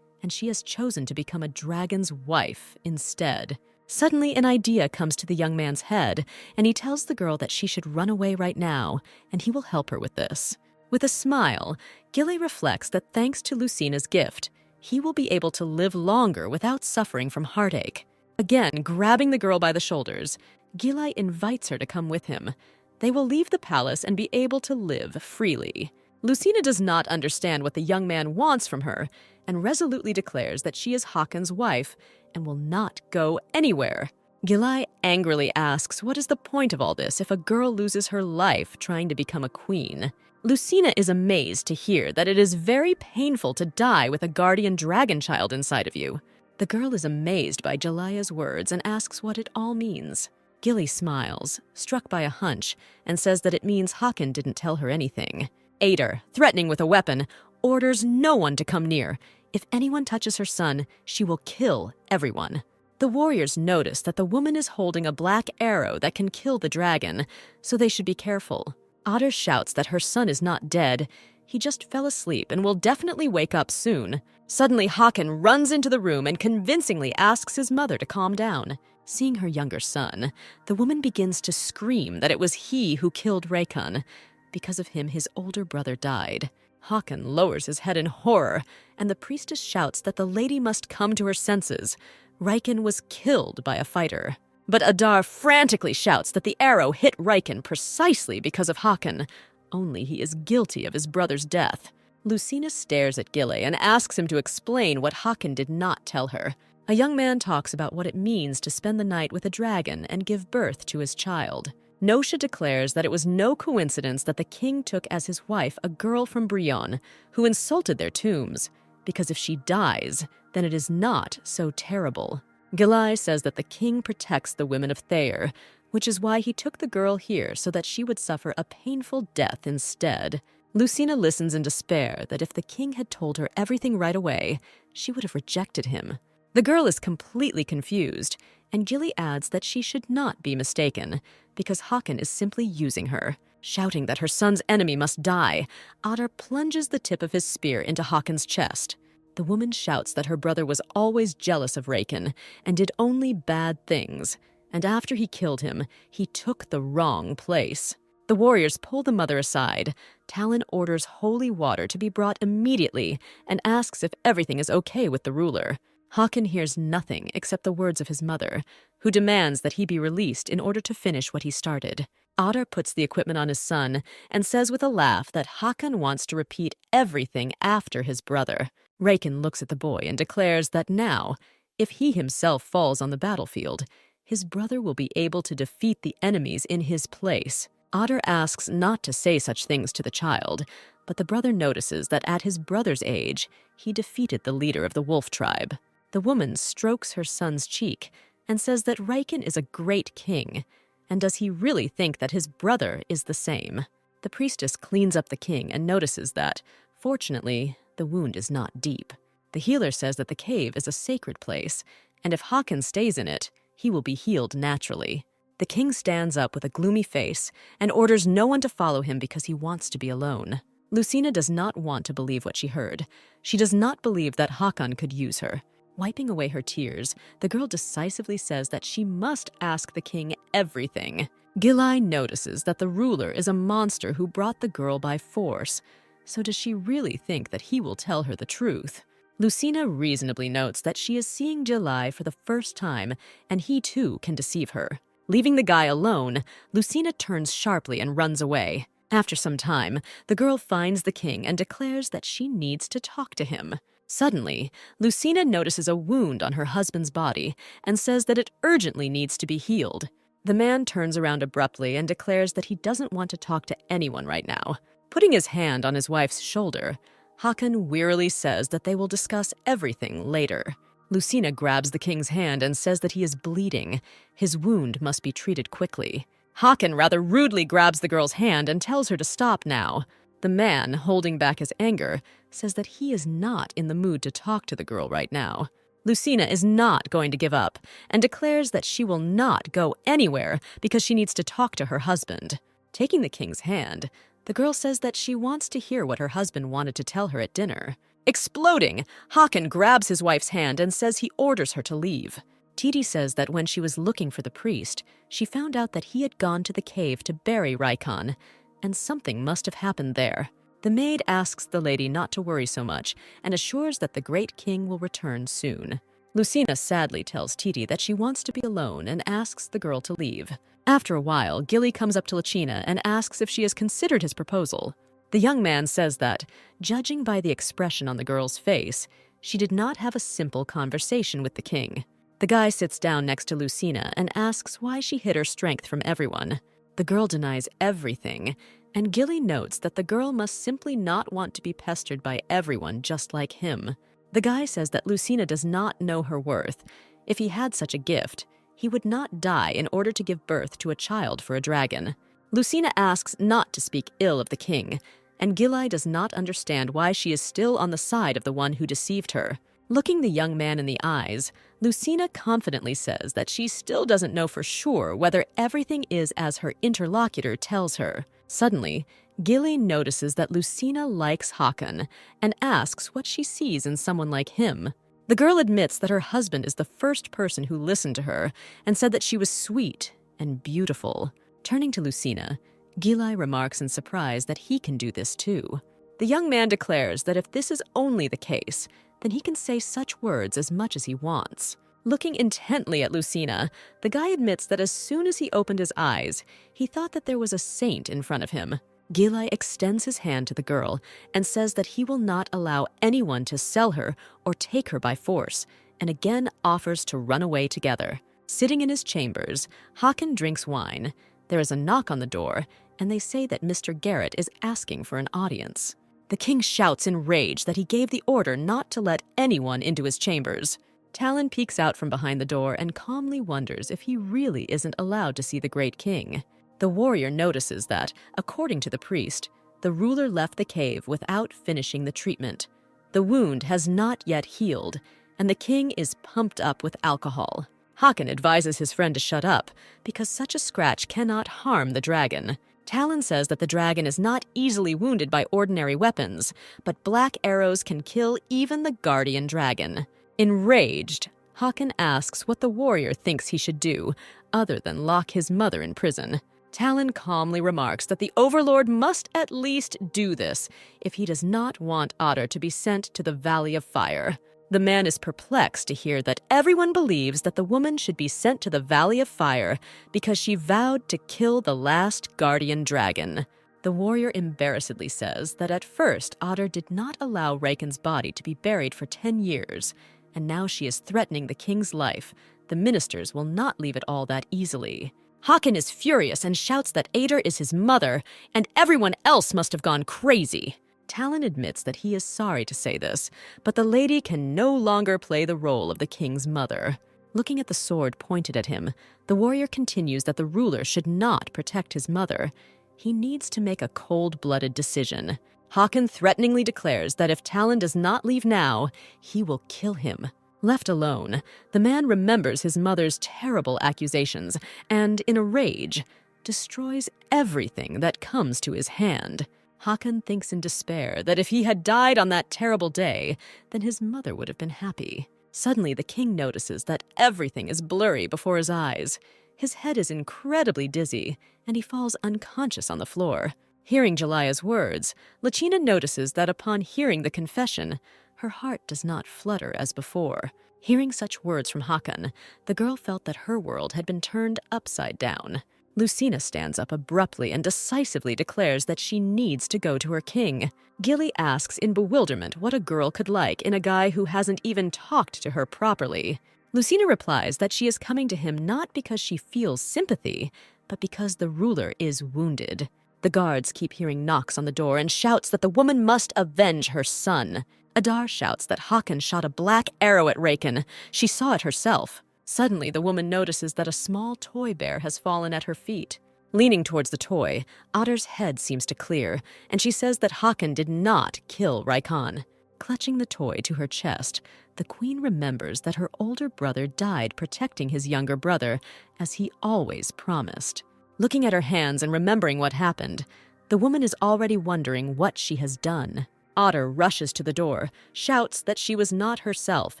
and she has chosen to become a dragon's wife instead. Suddenly, an idea comes to the young man's head, and he tells the girl that she should run away right now, and he will help her with this. With a smile, Gilli reflects that thanks to Lucina's gift, he will be able to live longer without suffering from heartache. Again, grabbing the girl by the shoulders, Gilli invites her to come with him. They will leave the palace and be able to live freely. Lucina does not understand what the young man wants from her and resolutely declares that she is Hakan's wife and will not go anywhere. Gilli angrily asks what is the point of all this if a girl loses her life trying to become a queen. Lucina is amazed to hear that it is very painful to die with a guardian dragon child inside of you. The girl is amazed by Gilia's words and asks what it all means. Gilli smiles, struck by a hunch, and says that it means Hakan didn't tell her anything. Ader, threatening with a weapon, orders no one to come near. If anyone touches her son, she will kill everyone. The warriors notice that the woman is holding a black arrow that can kill the dragon, so they should be careful. Ader shouts that her son is not dead. He just fell asleep and will definitely wake up soon. Suddenly, Hakan runs into the room and convincingly asks his mother to calm down. Seeing her younger son, the woman begins to scream that it was he who killed Hakan. Because of him, his older brother died. Hakan lowers his head in horror, and the priestess shouts that the lady must come to her senses. Hakan was killed by a fighter. But Adar frantically shouts that the arrow hit Hakan precisely because of Hakan. Only he is guilty of his brother's death. Lucina stares at Gilli and asks him to explain what Hakan did not tell her. A young man talks about what it means to spend the night with a dragon and give birth to his child. Nosha declares that it was no coincidence that the king took as his wife a girl from Brion who insulted their tombs, because if she dies, then it is not so terrible. Gilli says that the king protects the women of Thayer, which is why he took the girl here so that she would suffer a painful death instead. Lucina listens in despair that if the king had told her everything right away, she would have rejected him. The girl is completely confused, and Gilli adds that she should not be mistaken, because Hakan is simply using her. Shouting that her son's enemy must die, Adar plunges the tip of his spear into Hakan's chest. The woman shouts that her brother was always jealous of Hakan and did only bad things, and after he killed him, he took the wrong place. The warriors pull the mother aside. Talon orders holy water to be brought immediately and asks if everything is okay with the ruler. Hakan hears nothing except the words of his mother, who demands that he be released in order to finish what he started. Adar puts the equipment on his son and says with a laugh that Hakan wants to repeat everything after his brother. Hakan looks at the boy and declares that now, if he himself falls on the battlefield, his brother will be able to defeat the enemies in his place. Otter asks not to say such things to the child, but the brother notices that at his brother's age, he defeated the leader of the wolf tribe. The woman strokes her son's cheek and says that Riken is a great king, and does he really think that his brother is the same? The priestess cleans up the king and notices that, fortunately, the wound is not deep. The healer says that the cave is a sacred place, and if Hakan stays in it, he will be healed naturally. The king stands up with a gloomy face and orders no one to follow him because he wants to be alone. Lucina does not want to believe what she heard. She does not believe that Hakan could use her. Wiping away her tears, the girl decisively says that she must ask the king everything. Gilli notices that the ruler is a monster who brought the girl by force. So does she really think that he will tell her the truth? Lucina reasonably notes that she is seeing Gilli for the first time, and he too can deceive her. Leaving the guy alone, Lucina turns sharply and runs away. After some time, the girl finds the king and declares that she needs to talk to him. Suddenly, Lucina notices a wound on her husband's body and says that it urgently needs to be healed. The man turns around abruptly and declares that he doesn't want to talk to anyone right now. Putting his hand on his wife's shoulder, Hakan wearily says that they will discuss everything later. Lucina grabs the king's hand and says that he is bleeding. His wound must be treated quickly. Hakan rather rudely grabs the girl's hand and tells her to stop now. The man, holding back his anger, says that he is not in the mood to talk to the girl right now. Lucina is not going to give up and declares that she will not go anywhere because she needs to talk to her husband. Taking the king's hand, the girl says that she wants to hear what her husband wanted to tell her at dinner. Exploding, Hakan grabs his wife's hand and says he orders her to leave. Titi says that when she was looking for the priest, she found out that he had gone to the cave to bury Riken, and something must have happened there. The maid asks the lady not to worry so much and assures that the great king will return soon. Lucina sadly tells Titi that she wants to be alone and asks the girl to leave. After a while, Gilli comes up to Lucina and asks if she has considered his proposal. The young man says that, judging by the expression on the girl's face, she did not have a simple conversation with the king. The guy sits down next to Lucina and asks why she hid her strength from everyone. The girl denies everything, and Gilli notes that the girl must simply not want to be pestered by everyone just like him. The guy says that Lucina does not know her worth. If he had such a gift, he would not die in order to give birth to a child for a dragon. Lucina asks not to speak ill of the king, and Gilli does not understand why she is still on the side of the one who deceived her. Looking the young man in the eyes, Lucina confidently says that she still doesn't know for sure whether everything is as her interlocutor tells her. Suddenly, Gilli notices that Lucina likes Hakan and asks what she sees in someone like him. The girl admits that her husband is the first person who listened to her and said that she was sweet and beautiful. Turning to Lucina, Gilli remarks in surprise that he can do this too. The young man declares that if this is only the case, then he can say such words as much as he wants. Looking intently at Lucina, the guy admits that as soon as he opened his eyes, he thought that there was a saint in front of him. Gilli extends his hand to the girl and says that he will not allow anyone to sell her or take her by force, and again offers to run away together. Sitting in his chambers, Hakan drinks wine. There is a knock on the door, and they say that Mr. Garrett is asking for an audience. The king shouts in rage that he gave the order not to let anyone into his chambers. Talon peeks out from behind the door and calmly wonders if he really isn't allowed to see the great king. The warrior notices that, according to the priest, the ruler left the cave without finishing the treatment. The wound has not yet healed, and the king is pumped up with alcohol. Hakan advises his friend to shut up, because such a scratch cannot harm the dragon. Talon says that the dragon is not easily wounded by ordinary weapons, but black arrows can kill even the guardian dragon. Enraged, Hakan asks what the warrior thinks he should do, other than lock his mother in prison. Talon calmly remarks that the overlord must at least do this if he does not want Otter to be sent to the Valley of Fire. The man is perplexed to hear that everyone believes that the woman should be sent to the Valley of Fire because she vowed to kill the last guardian dragon. The warrior embarrassedly says that at first Otter did not allow Riken's body to be buried for 10 years, and now she is threatening the king's life. The ministers will not leave it all that easily. Hakan is furious and shouts that Ader is his mother, and everyone else must have gone crazy. Talon admits that he is sorry to say this, but the lady can no longer play the role of the king's mother. Looking at the sword pointed at him, the warrior continues that the ruler should not protect his mother. He needs to make a cold-blooded decision. Hakan threateningly declares that if Talon does not leave now, he will kill him. Left alone, the man remembers his mother's terrible accusations and, in a rage, destroys everything that comes to his hand. Hakan thinks in despair that if he had died on that terrible day, then his mother would have been happy. Suddenly, the king notices that everything is blurry before his eyes. His head is incredibly dizzy, and he falls unconscious on the floor. Hearing Jelia's words, Lachina notices that upon hearing the confession, her heart does not flutter as before. Hearing such words from Hakan, the girl felt that her world had been turned upside down. Lucina stands up abruptly and decisively declares that she needs to go to her king. Gilli asks in bewilderment what a girl could like in a guy who hasn't even talked to her properly. Lucina replies that she is coming to him not because she feels sympathy, but because the ruler is wounded. The guards keep hearing knocks on the door and shouts that the woman must avenge her son. Adar shouts that Hakan shot a black arrow at Rakan. She saw it herself. Suddenly, the woman notices that a small toy bear has fallen at her feet. Leaning towards the toy, Adar's head seems to clear, and she says that Hakan did not kill Rakan. Clutching the toy to her chest, the queen remembers that her older brother died protecting his younger brother, as he always promised. Looking at her hands and remembering what happened, the woman is already wondering what she has done. Adar rushes to the door, shouts that she was not herself,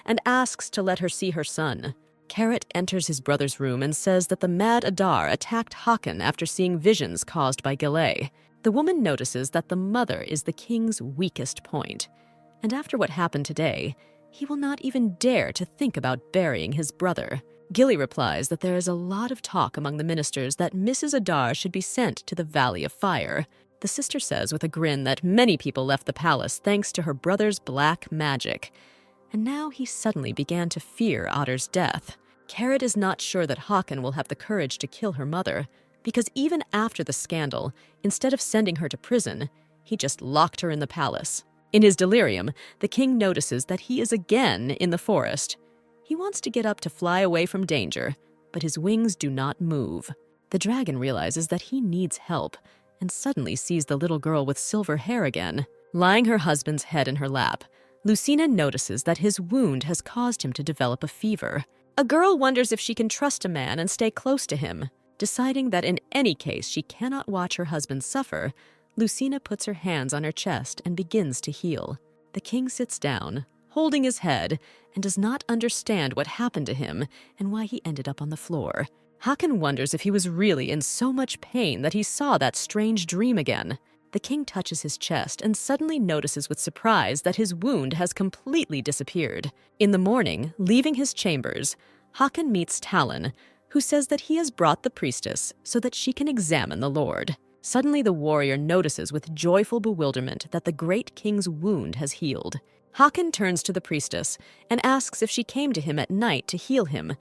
and asks to let her see her son. Carrot enters his brother's room and says that the mad Adar attacked Hakan after seeing visions caused by Gilli. The woman notices that the mother is the king's weakest point, and after what happened today, he will not even dare to think about burying his brother. Gilli replies that there is a lot of talk among the ministers that Mrs. Adar should be sent to the Valley of Fire. The sister says with a grin that many people left the palace thanks to her brother's black magic, and now he suddenly began to fear Adar's death. Carrot is not sure that Hakan will have the courage to kill her mother, because even after the scandal, instead of sending her to prison, he just locked her in the palace. In his delirium, the king notices that he is again in the forest. He wants to get up to fly away from danger, but his wings do not move. The dragon realizes that he needs help, and suddenly sees the little girl with silver hair again. Lying her husband's head in her lap, Lucina notices that his wound has caused him to develop a fever. A girl wonders if she can trust a man and stay close to him. Deciding that in any case she cannot watch her husband suffer, Lucina puts her hands on her chest and begins to heal. The king sits down, holding his head, and does not understand what happened to him and why he ended up on the floor. Hakan wonders if he was really in so much pain that he saw that strange dream again. The king touches his chest and suddenly notices with surprise that his wound has completely disappeared. In the morning, leaving his chambers, Hakan meets Talon, who says that he has brought the priestess so that she can examine the lord. Suddenly, the warrior notices with joyful bewilderment that the great king's wound has healed. Hakan turns to the priestess and asks if she came to him at night to heal him,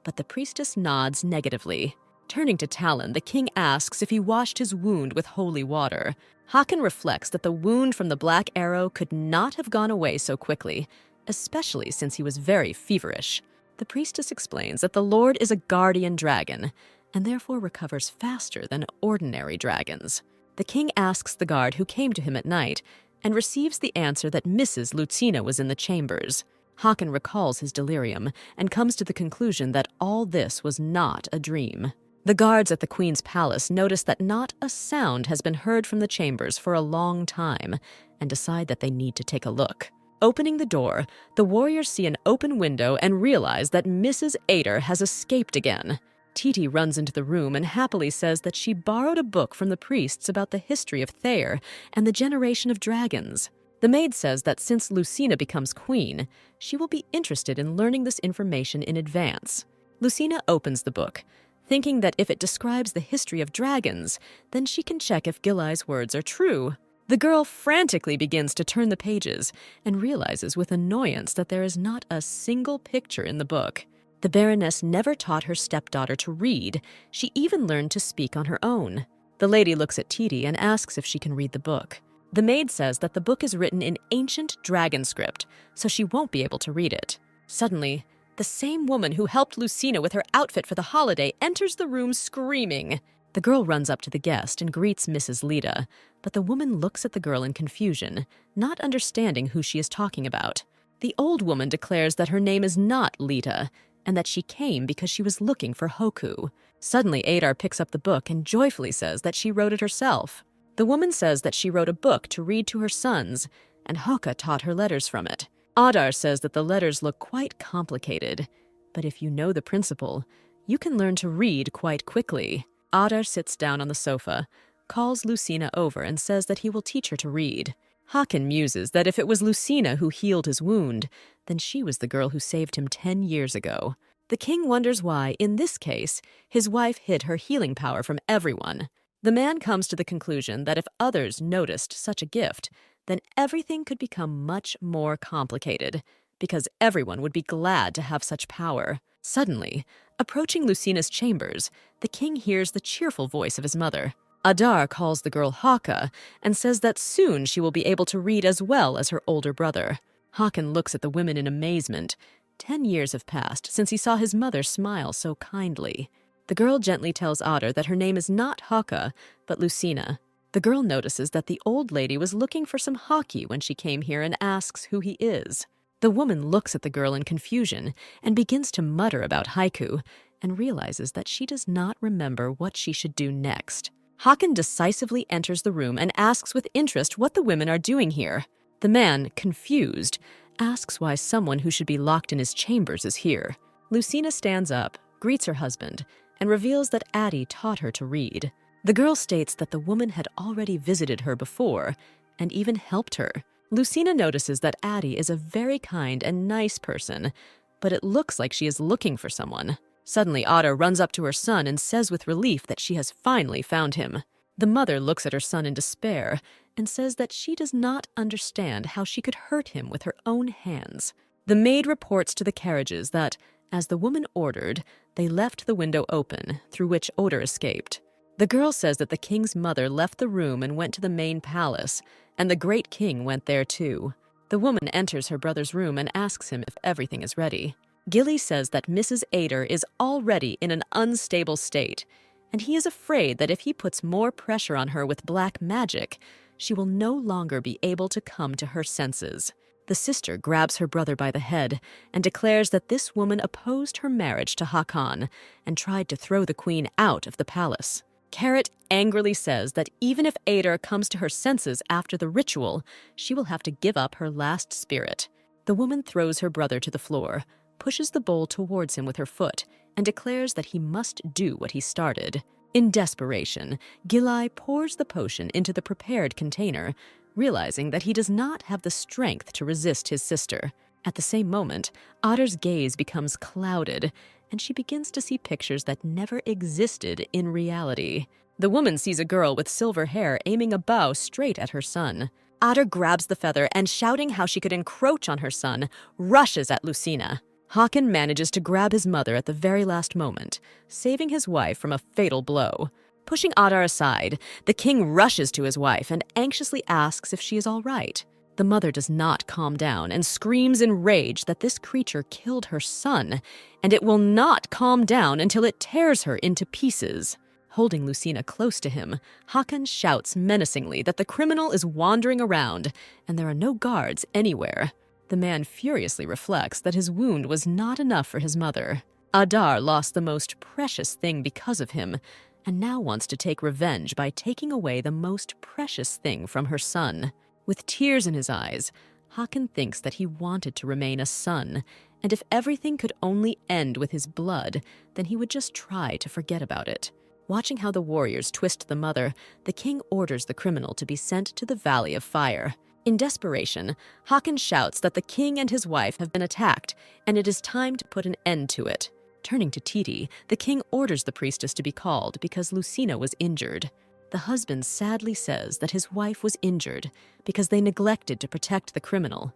but the priestess nods negatively. Turning to Talon, the king asks if he washed his wound with holy water. Hakan reflects that the wound from the black arrow could not have gone away so quickly, especially since he was very feverish. The priestess explains that the lord is a guardian dragon, and therefore recovers faster than ordinary dragons. The king asks the guard who came to him at night, and receives the answer that Mrs. Lucina was in the chambers. Hakan recalls his delirium and comes to the conclusion that all this was not a dream. The guards at the queen's palace notice that not a sound has been heard from the chambers for a long time and decide that they need to take a look. Opening the door, the warriors see an open window and realize that Mrs. Ader has escaped again. Titi runs into the room and happily says that she borrowed a book from the priests about the history of Thayer and the generation of dragons. The maid says that since Lucina becomes queen, she will be interested in learning this information in advance. Lucina opens the book, thinking that if it describes the history of dragons, then she can check if Gilli's words are true. The girl frantically begins to turn the pages and realizes with annoyance that there is not a single picture in the book. The Baroness never taught her stepdaughter to read. She even learned to speak on her own. The lady looks at Titi and asks if she can read the book. The maid says that the book is written in ancient dragon script, so she won't be able to read it. Suddenly, the same woman who helped Lucina with her outfit for the holiday enters the room screaming. The girl runs up to the guest and greets Mrs. Lita, but the woman looks at the girl in confusion, not understanding who she is talking about. The old woman declares that her name is not Lita, and that she came because she was looking for Hoku. Suddenly, Adar picks up the book and joyfully says that she wrote it herself. The woman says that she wrote a book to read to her sons, and Hoka taught her letters from it. Adar says that the letters look quite complicated, but if you know the principle, you can learn to read quite quickly. Adar sits down on the sofa, calls Lucina over and says that he will teach her to read. Hakan muses that if it was Lucina who healed his wound, then she was the girl who saved him 10 years ago. The king wonders why, in this case, his wife hid her healing power from everyone. The man comes to the conclusion that if others noticed such a gift, then everything could become much more complicated, because everyone would be glad to have such power. Suddenly, approaching Lucina's chambers, the king hears the cheerful voice of his mother. Adar calls the girl Haka and says that soon she will be able to read as well as her older brother. Hakan looks at the women in amazement. 10 years have passed since he saw his mother smile so kindly. The girl gently tells Adar that her name is not Haka, but Lucina. The girl notices that the old lady was looking for some hockey when she came here and asks who he is. The woman looks at the girl in confusion and begins to mutter about haiku and realizes that she does not remember what she should do next. Hakan decisively enters the room and asks with interest what the women are doing here. The man, confused, asks why someone who should be locked in his chambers is here. Lucina stands up, greets her husband, and reveals that Addie taught her to read. The girl states that the woman had already visited her before and even helped her. Lucina notices that Addie is a very kind and nice person, but it looks like she is looking for someone. Suddenly, Adar runs up to her son and says with relief that she has finally found him. The mother looks at her son in despair and says that she does not understand how she could hurt him with her own hands. The maid reports to the carriages that, as the woman ordered, they left the window open, through which odor escaped. The girl says that the king's mother left the room and went to the main palace, and the great king went there too. The woman enters her brother's room and asks him if everything is ready. Gilli says that Mrs. Adar is already in an unstable state, and he is afraid that if he puts more pressure on her with black magic, she will no longer be able to come to her senses. The sister grabs her brother by the head and declares that this woman opposed her marriage to Hakan and tried to throw the queen out of the palace. Carrot angrily says that even if Adar comes to her senses after the ritual, she will have to give up her last spirit. The woman throws her brother to the floor, pushes the bowl towards him with her foot, and declares that he must do what he started. In desperation, Gilli pours the potion into the prepared container, realizing that he does not have the strength to resist his sister. At the same moment, Adar's gaze becomes clouded, and she begins to see pictures that never existed in reality. The woman sees a girl with silver hair aiming a bow straight at her son. Adar grabs the feather and, shouting how she could encroach on her son, rushes at Lucina. Hakan manages to grab his mother at the very last moment, saving his wife from a fatal blow. Pushing Adar aside, the king rushes to his wife and anxiously asks if she is all right. The mother does not calm down and screams in rage that this creature killed her son, and it will not calm down until it tears her into pieces. Holding Lucina close to him, Hakan shouts menacingly that the criminal is wandering around and there are no guards anywhere. The man furiously reflects that his wound was not enough for his mother. Adar lost the most precious thing because of him, and now wants to take revenge by taking away the most precious thing from her son. With tears in his eyes, Hakan thinks that he wanted to remain a son, and if everything could only end with his blood, then he would just try to forget about it. Watching how the warriors twist the mother, the king orders the criminal to be sent to the Valley of Fire. In desperation, Hakan shouts that the king and his wife have been attacked, and it is time to put an end to it. Turning to Titi, the king orders the priestess to be called because Lucina was injured. The husband sadly says that his wife was injured because they neglected to protect the criminal,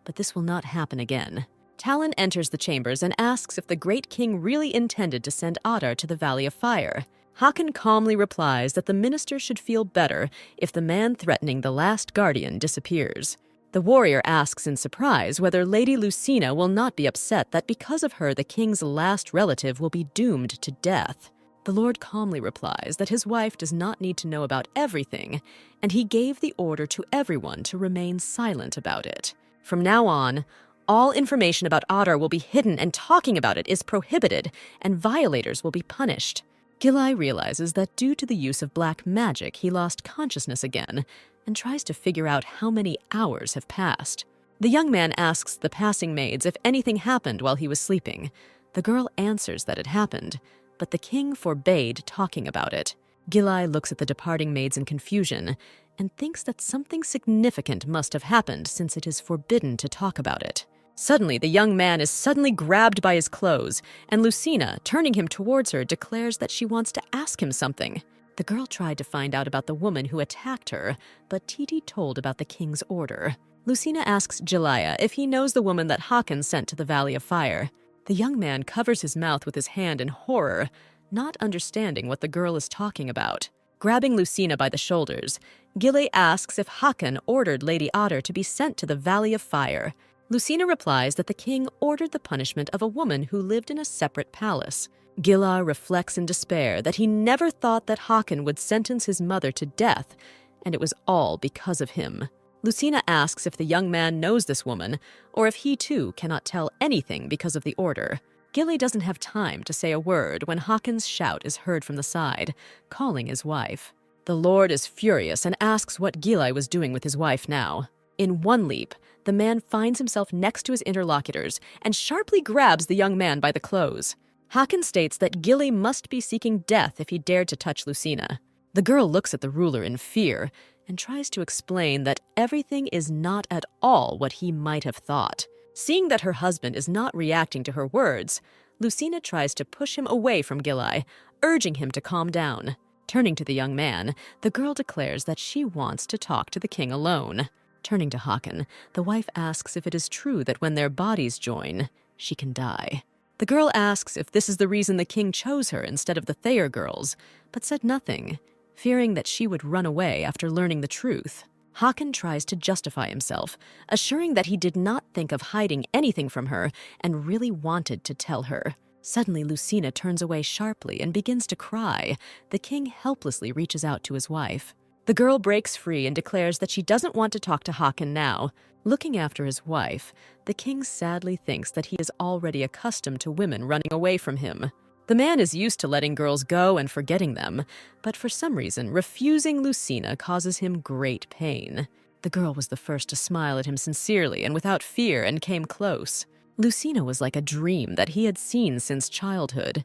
but this will not happen again. Talon enters the chambers and asks if the great king really intended to send Adar to the Valley of Fire. Hakan calmly replies that the minister should feel better if the man threatening the last guardian disappears. The warrior asks in surprise whether Lady Lucina will not be upset that because of her the king's last relative will be doomed to death. The Lord calmly replies that his wife does not need to know about everything, and he gave the order to everyone to remain silent about it. From now on, all information about Adar will be hidden, and talking about it is prohibited, and violators will be punished. Gilli realizes that due to the use of black magic, he lost consciousness again, and tries to figure out how many hours have passed. The young man asks the passing maids if anything happened while he was sleeping. The girl answers that it happened, but the king forbade talking about it. Gilli looks at the departing maids in confusion and thinks that something significant must have happened since it is forbidden to talk about it. Suddenly, the young man is suddenly grabbed by his clothes, and Lucina, turning him towards her, declares that she wants to ask him something. The girl tried to find out about the woman who attacked her, but Titi told about the king's order. Lucina asks Gilli if he knows the woman that Hakan sent to the Valley of Fire. The young man covers his mouth with his hand in horror, not understanding what the girl is talking about. Grabbing Lucina by the shoulders, Gilli asks if Hakan ordered Lady Adar to be sent to the Valley of Fire. Lucina replies that the king ordered the punishment of a woman who lived in a separate palace. Gilli reflects in despair that he never thought that Hakan would sentence his mother to death, and it was all because of him. Lucina asks if the young man knows this woman, or if he too cannot tell anything because of the order. Gilli doesn't have time to say a word when Hakan's shout is heard from the side, calling his wife. The Lord is furious and asks what Gilli was doing with his wife now. In one leap, the man finds himself next to his interlocutors and sharply grabs the young man by the clothes. Hakan states that Gilli must be seeking death if he dared to touch Lucina. The girl looks at the ruler in fear and tries to explain that everything is not at all what he might have thought. Seeing that her husband is not reacting to her words, Lucina tries to push him away from Gilli, urging him to calm down. Turning to the young man, the girl declares that she wants to talk to the king alone. Turning to Hakan, the wife asks if it is true that when their bodies join, she can die. The girl asks if this is the reason the king chose her instead of the Thayer girls, but said nothing, fearing that she would run away after learning the truth. Hakan tries to justify himself, assuring that he did not think of hiding anything from her and really wanted to tell her. Suddenly, Lucina turns away sharply and begins to cry. The king helplessly reaches out to his wife. The girl breaks free and declares that she doesn't want to talk to Hakan now. Looking after his wife, the king sadly thinks that he is already accustomed to women running away from him. The man is used to letting girls go and forgetting them, but for some reason, refusing Lucina causes him great pain. The girl was the first to smile at him sincerely and without fear and came close. Lucina was like a dream that he had seen since childhood,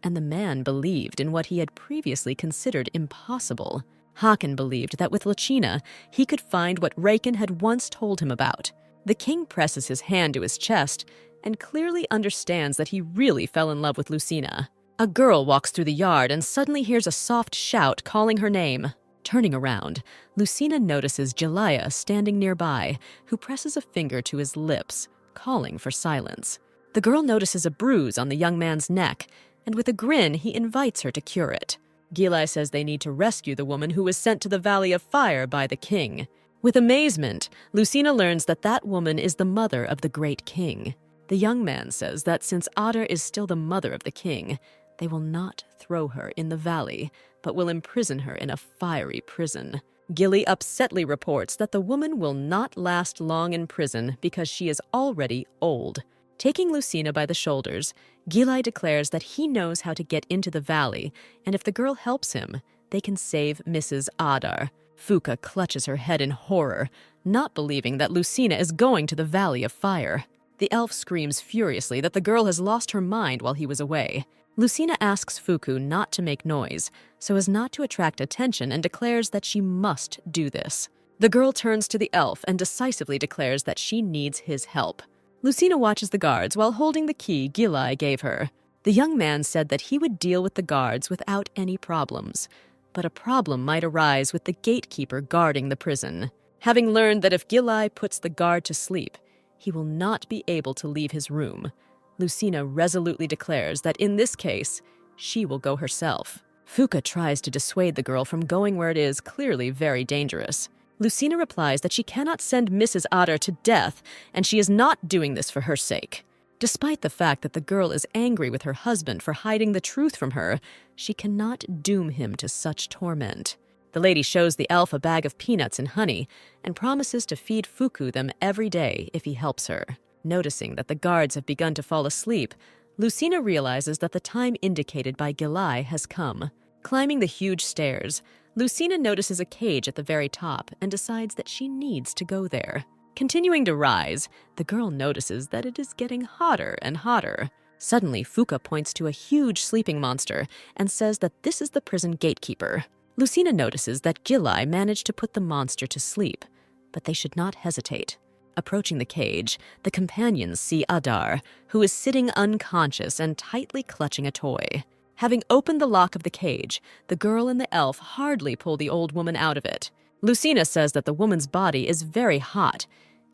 and the man believed in what he had previously considered impossible. Hakan believed that with Lucina, he could find what Rakan had once told him about. The king presses his hand to his chest and clearly understands that he really fell in love with Lucina. A girl walks through the yard and suddenly hears a soft shout calling her name. Turning around, Lucina notices Gilli standing nearby, who presses a finger to his lips, calling for silence. The girl notices a bruise on the young man's neck, and with a grin, he invites her to cure it. Gilli says they need to rescue the woman who was sent to the Valley of Fire by the king. With amazement, Lucina learns that that woman is the mother of the great king. The young man says that since Adar is still the mother of the king, they will not throw her in the valley, but will imprison her in a fiery prison. Gilli upsetly reports that the woman will not last long in prison because she is already old. Taking Lucina by the shoulders, Gilli declares that he knows how to get into the valley, and if the girl helps him, they can save Mrs. Adar. Fuka clutches her head in horror, not believing that Lucina is going to the Valley of Fire. The elf screams furiously that the girl has lost her mind while he was away. Lucina asks Fuku not to make noise, so as not to attract attention, and declares that she must do this. The girl turns to the elf and decisively declares that she needs his help. Lucina watches the guards while holding the key Gilli gave her. The young man said that he would deal with the guards without any problems, but a problem might arise with the gatekeeper guarding the prison. Having learned that if Gilli puts the guard to sleep, he will not be able to leave his room. Lucina resolutely declares that in this case, she will go herself. Fuka tries to dissuade the girl from going where it is clearly very dangerous. Lucina replies that she cannot send Mrs. Adar to death, and she is not doing this for her sake. Despite the fact that the girl is angry with her husband for hiding the truth from her, she cannot doom him to such torment. The lady shows the elf a bag of peanuts and honey and promises to feed Fuku them every day if he helps her. Noticing that the guards have begun to fall asleep, Lucina realizes that the time indicated by Gilli has come. Climbing the huge stairs, Lucina notices a cage at the very top and decides that she needs to go there. Continuing to rise, the girl notices that it is getting hotter and hotter. Suddenly, Fuka points to a huge sleeping monster and says that this is the prison gatekeeper. Lucina notices that Gilli managed to put the monster to sleep, but they should not hesitate. Approaching the cage, the companions see Adar, who is sitting unconscious and tightly clutching a toy. Having opened the lock of the cage, the girl and the elf hardly pull the old woman out of it. Lucina says that the woman's body is very hot,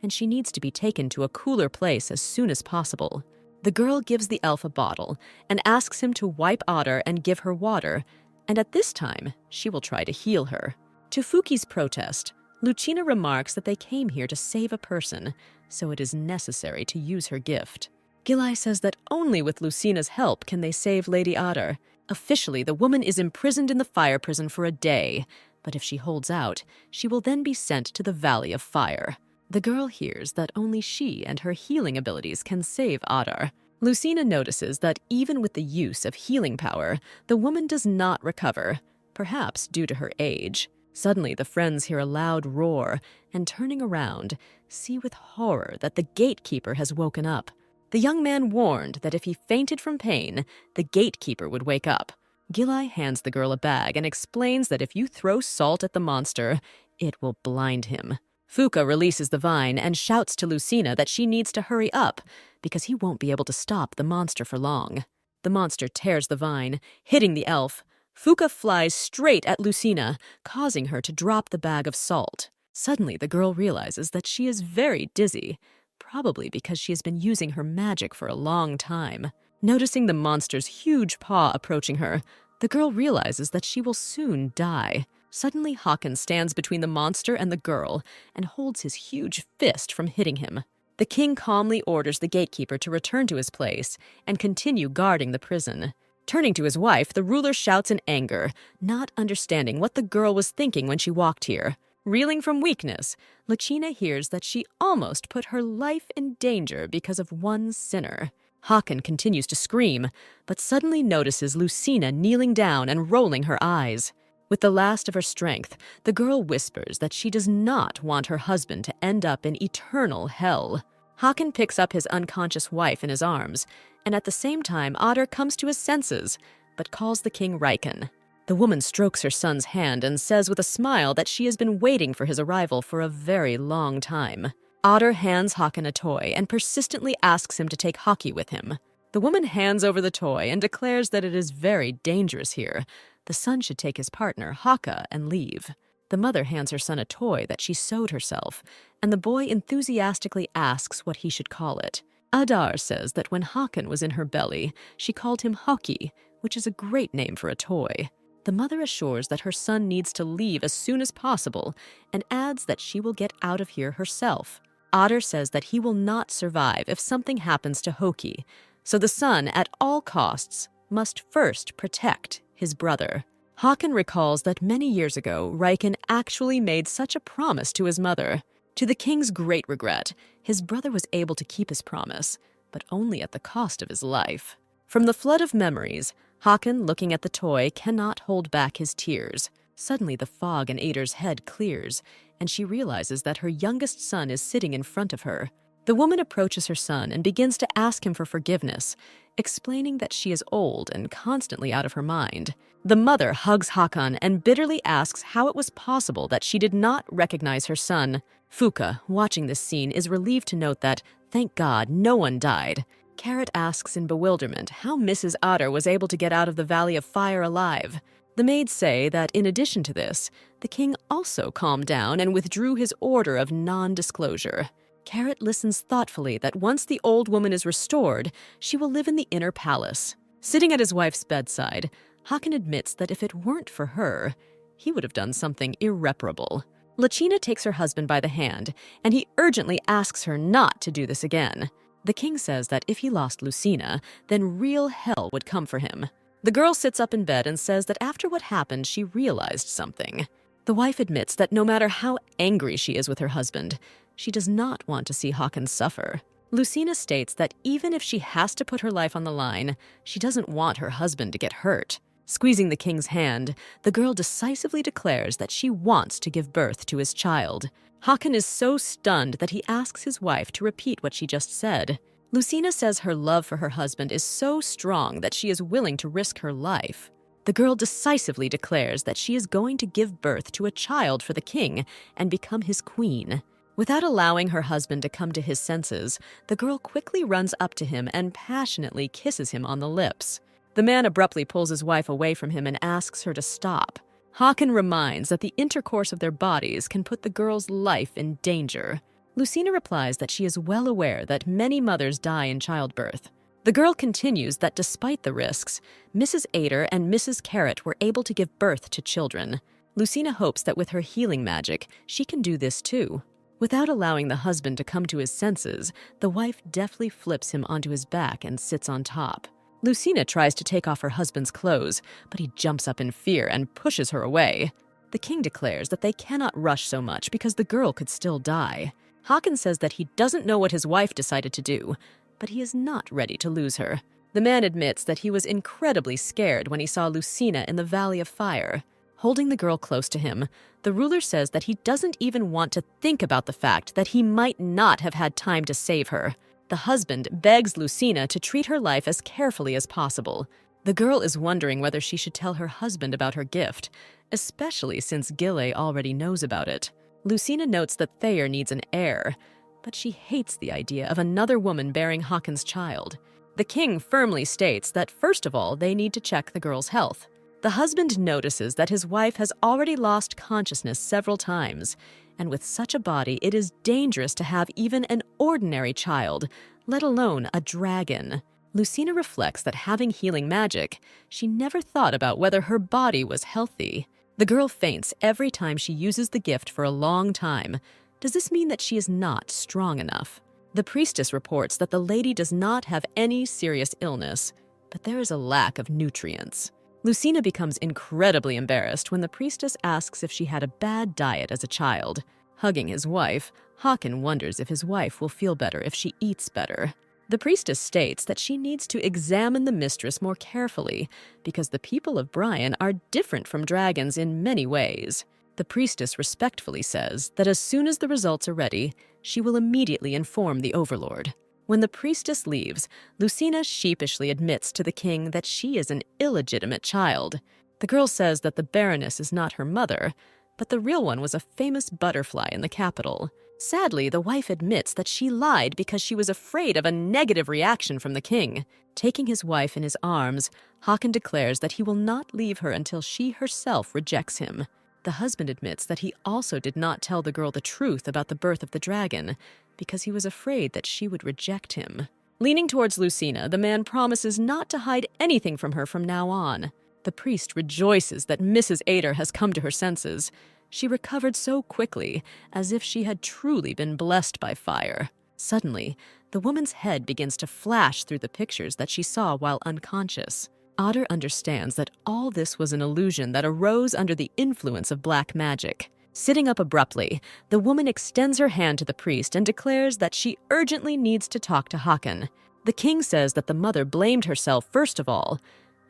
and she needs to be taken to a cooler place as soon as possible. The girl gives the elf a bottle and asks him to wipe Adar and give her water, and at this time, she will try to heal her. To Fuki's protest, Lucina remarks that they came here to save a person, so it is necessary to use her gift. Gilli says that only with Lucina's help can they save Lady Adar. Officially, the woman is imprisoned in the fire prison for a day, but if she holds out, she will then be sent to the Valley of Fire. The girl hears that only she and her healing abilities can save Adar. Lucina notices that even with the use of healing power, the woman does not recover, perhaps due to her age. Suddenly, the friends hear a loud roar, and turning around, see with horror that the gatekeeper has woken up. The young man warned that if he fainted from pain, the gatekeeper would wake up. Gilli hands the girl a bag and explains that if you throw salt at the monster, it will blind him. Fuka releases the vine and shouts to Lucina that she needs to hurry up because he won't be able to stop the monster for long. The monster tears the vine, hitting the elf. Fuka flies straight at Lucina, causing her to drop the bag of salt. Suddenly, the girl realizes that she is very dizzy, probably because she has been using her magic for a long time. Noticing the monster's huge paw approaching her, the girl realizes that she will soon die. Suddenly, Hakan stands between the monster and the girl and holds his huge fist from hitting him. The king calmly orders the gatekeeper to return to his place and continue guarding the prison. Turning to his wife, the ruler shouts in anger, not understanding what the girl was thinking when she walked here. Reeling from weakness, Lucina hears that she almost put her life in danger because of one sinner. Hakan continues to scream, but suddenly notices Lucina kneeling down and rolling her eyes. With the last of her strength, the girl whispers that she does not want her husband to end up in eternal hell. Hakan picks up his unconscious wife in his arms, and at the same time Adar comes to his senses, but calls the king Riken. The woman strokes her son's hand and says with a smile that she has been waiting for his arrival for a very long time. Adar hands Hakan a toy and persistently asks him to take hockey with him. The woman hands over the toy and declares that it is very dangerous here. The son should take his partner, Haka, and leave. The mother hands her son a toy that she sewed herself, and the boy enthusiastically asks what he should call it. Adar says that when Hakan was in her belly, she called him Hockey, which is a great name for a toy. The mother assures that her son needs to leave as soon as possible and adds that she will get out of here herself. Adar says that he will not survive if something happens to Hoki, so the son, at all costs, must first protect his brother. Hakan recalls that many years ago, Riken actually made such a promise to his mother. To the king's great regret, his brother was able to keep his promise, but only at the cost of his life. From the flood of memories, Hakan, looking at the toy, cannot hold back his tears. Suddenly, the fog in Adar's head clears, and she realizes that her youngest son is sitting in front of her. The woman approaches her son and begins to ask him for forgiveness, explaining that she is old and constantly out of her mind. The mother hugs Hakan and bitterly asks how it was possible that she did not recognize her son. Fuka, watching this scene, is relieved to note that, thank God, no one died. Carrot asks in bewilderment how Mrs. Adar was able to get out of the Valley of Fire alive. The maids say that in addition to this, the king also calmed down and withdrew his order of non-disclosure. Carrot listens thoughtfully that once the old woman is restored, she will live in the inner palace. Sitting at his wife's bedside, Hakan admits that if it weren't for her, he would have done something irreparable. Lachina takes her husband by the hand, and he urgently asks her not to do this again. The king says that if he lost Lucina, then real hell would come for him. The girl sits up in bed and says that after what happened, she realized something. The wife admits that no matter how angry she is with her husband, she does not want to see Hakan suffer. Lucina states that even if she has to put her life on the line, she doesn't want her husband to get hurt. Squeezing the king's hand, the girl decisively declares that she wants to give birth to his child. Hakan is so stunned that he asks his wife to repeat what she just said. Lucina says her love for her husband is so strong that she is willing to risk her life. The girl decisively declares that she is going to give birth to a child for the king and become his queen. Without allowing her husband to come to his senses, the girl quickly runs up to him and passionately kisses him on the lips. The man abruptly pulls his wife away from him and asks her to stop. Hakan reminds that the intercourse of their bodies can put the girl's life in danger. Lucina replies that she is well aware that many mothers die in childbirth. The girl continues that despite the risks, Mrs. Ader and Mrs. Carrot were able to give birth to children. Lucina hopes that with her healing magic, she can do this too. Without allowing the husband to come to his senses, the wife deftly flips him onto his back and sits on top. Lucina tries to take off her husband's clothes, but he jumps up in fear and pushes her away. The king declares that they cannot rush so much because the girl could still die. Hakan says that he doesn't know what his wife decided to do, but he is not ready to lose her. The man admits that he was incredibly scared when he saw Lucina in the Valley of Fire. Holding the girl close to him, the ruler says that he doesn't even want to think about the fact that he might not have had time to save her. The husband begs Lucina to treat her life as carefully as possible. The girl is wondering whether she should tell her husband about her gift, especially since Gilli already knows about it. Lucina notes that Thayer needs an heir, but she hates the idea of another woman bearing Hakan's child. The king firmly states that first of all, they need to check the girl's health. The husband notices that his wife has already lost consciousness several times, and with such a body, it is dangerous to have even an ordinary child, let alone a dragon. Lucina reflects that having healing magic, she never thought about whether her body was healthy. The girl faints every time she uses the gift for a long time. Does this mean that she is not strong enough? The priestess reports that the lady does not have any serious illness, but there is a lack of nutrients. Lucina becomes incredibly embarrassed when the priestess asks if she had a bad diet as a child. Hugging his wife, Hakan wonders if his wife will feel better if she eats better. The priestess states that she needs to examine the mistress more carefully because the people of Brian are different from dragons in many ways. The priestess respectfully says that as soon as the results are ready, she will immediately inform the overlord. When the priestess leaves, Lucina sheepishly admits to the king that she is an illegitimate child. The girl says that the Baroness is not her mother, but the real one was a famous butterfly in the capital. Sadly, the wife admits that she lied because she was afraid of a negative reaction from the king. Taking his wife in his arms, Hakan declares that he will not leave her until she herself rejects him. The husband admits that he also did not tell the girl the truth about the birth of the dragon because he was afraid that she would reject him. Leaning towards Lucina, the man promises not to hide anything from her from now on. The priest rejoices that Mrs. Ader has come to her senses. She recovered so quickly, as if she had truly been blessed by fire. Suddenly, the woman's head begins to flash through the pictures that she saw while unconscious. Ader understands that all this was an illusion that arose under the influence of black magic. Sitting up abruptly, the woman extends her hand to the priest and declares that she urgently needs to talk to Hakan. The king says that the mother blamed herself first of all,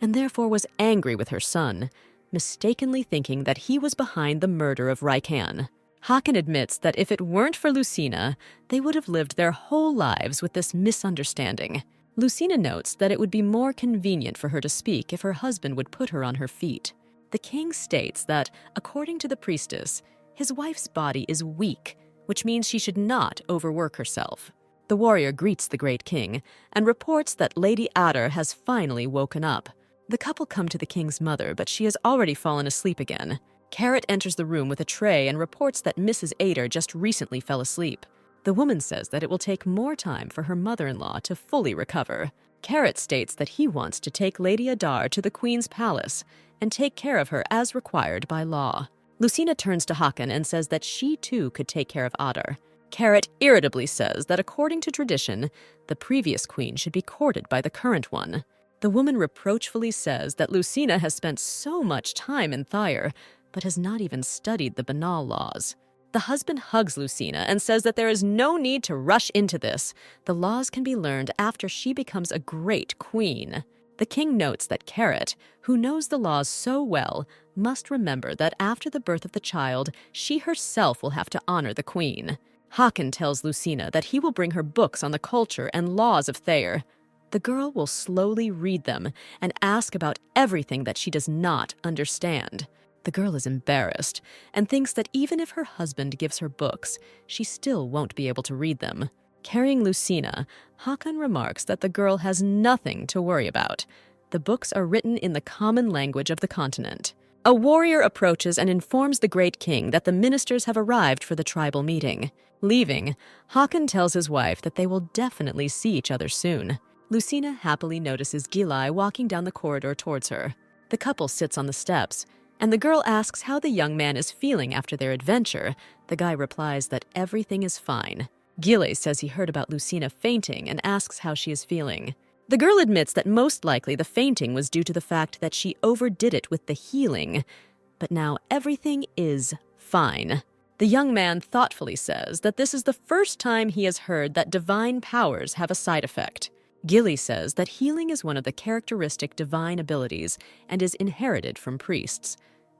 and therefore was angry with her son, mistakenly thinking that he was behind the murder of Hakan. Hakan admits that if it weren't for Lucina, they would have lived their whole lives with this misunderstanding. Lucina notes that it would be more convenient for her to speak if her husband would put her on her feet. The king states that, according to the priestess, his wife's body is weak, which means she should not overwork herself. The warrior greets the great king and reports that Lady Ader has finally woken up. The couple come to the king's mother, but she has already fallen asleep again. Carrot enters the room with a tray and reports that Mrs. Ader just recently fell asleep. The woman says that it will take more time for her mother-in-law to fully recover. Carrot states that he wants to take Lady Adar to the Queen's palace and take care of her as required by law. Lucina turns to Hakan and says that she too could take care of Adar. Carrot irritably says that according to tradition, the previous queen should be courted by the current one. The woman reproachfully says that Lucina has spent so much time in Thyre, but has not even studied the banal laws. The husband hugs Lucina and says that there is no need to rush into this. The laws can be learned after she becomes a great queen. The king notes that Carrot, who knows the laws so well, must remember that after the birth of the child, she herself will have to honor the queen. Hakan tells Lucina that he will bring her books on the culture and laws of Thyre. The girl will slowly read them and ask about everything that she does not understand. The girl is embarrassed and thinks that even if her husband gives her books, she still won't be able to read them. Carrying Lucina, Hakan remarks that the girl has nothing to worry about. The books are written in the common language of the continent. A warrior approaches and informs the great king that the ministers have arrived for the tribal meeting. Leaving, Hakan tells his wife that they will definitely see each other soon. Lucina happily notices Gilli walking down the corridor towards her. The couple sits on the steps, and the girl asks how the young man is feeling after their adventure. The guy replies that everything is fine. Gilli says he heard about Lucina fainting and asks how she is feeling. The girl admits that most likely the fainting was due to the fact that she overdid it with the healing, but now everything is fine. The young man thoughtfully says that this is the first time he has heard that divine powers have a side effect. Gilli says that healing is one of the characteristic divine abilities and is inherited from priests.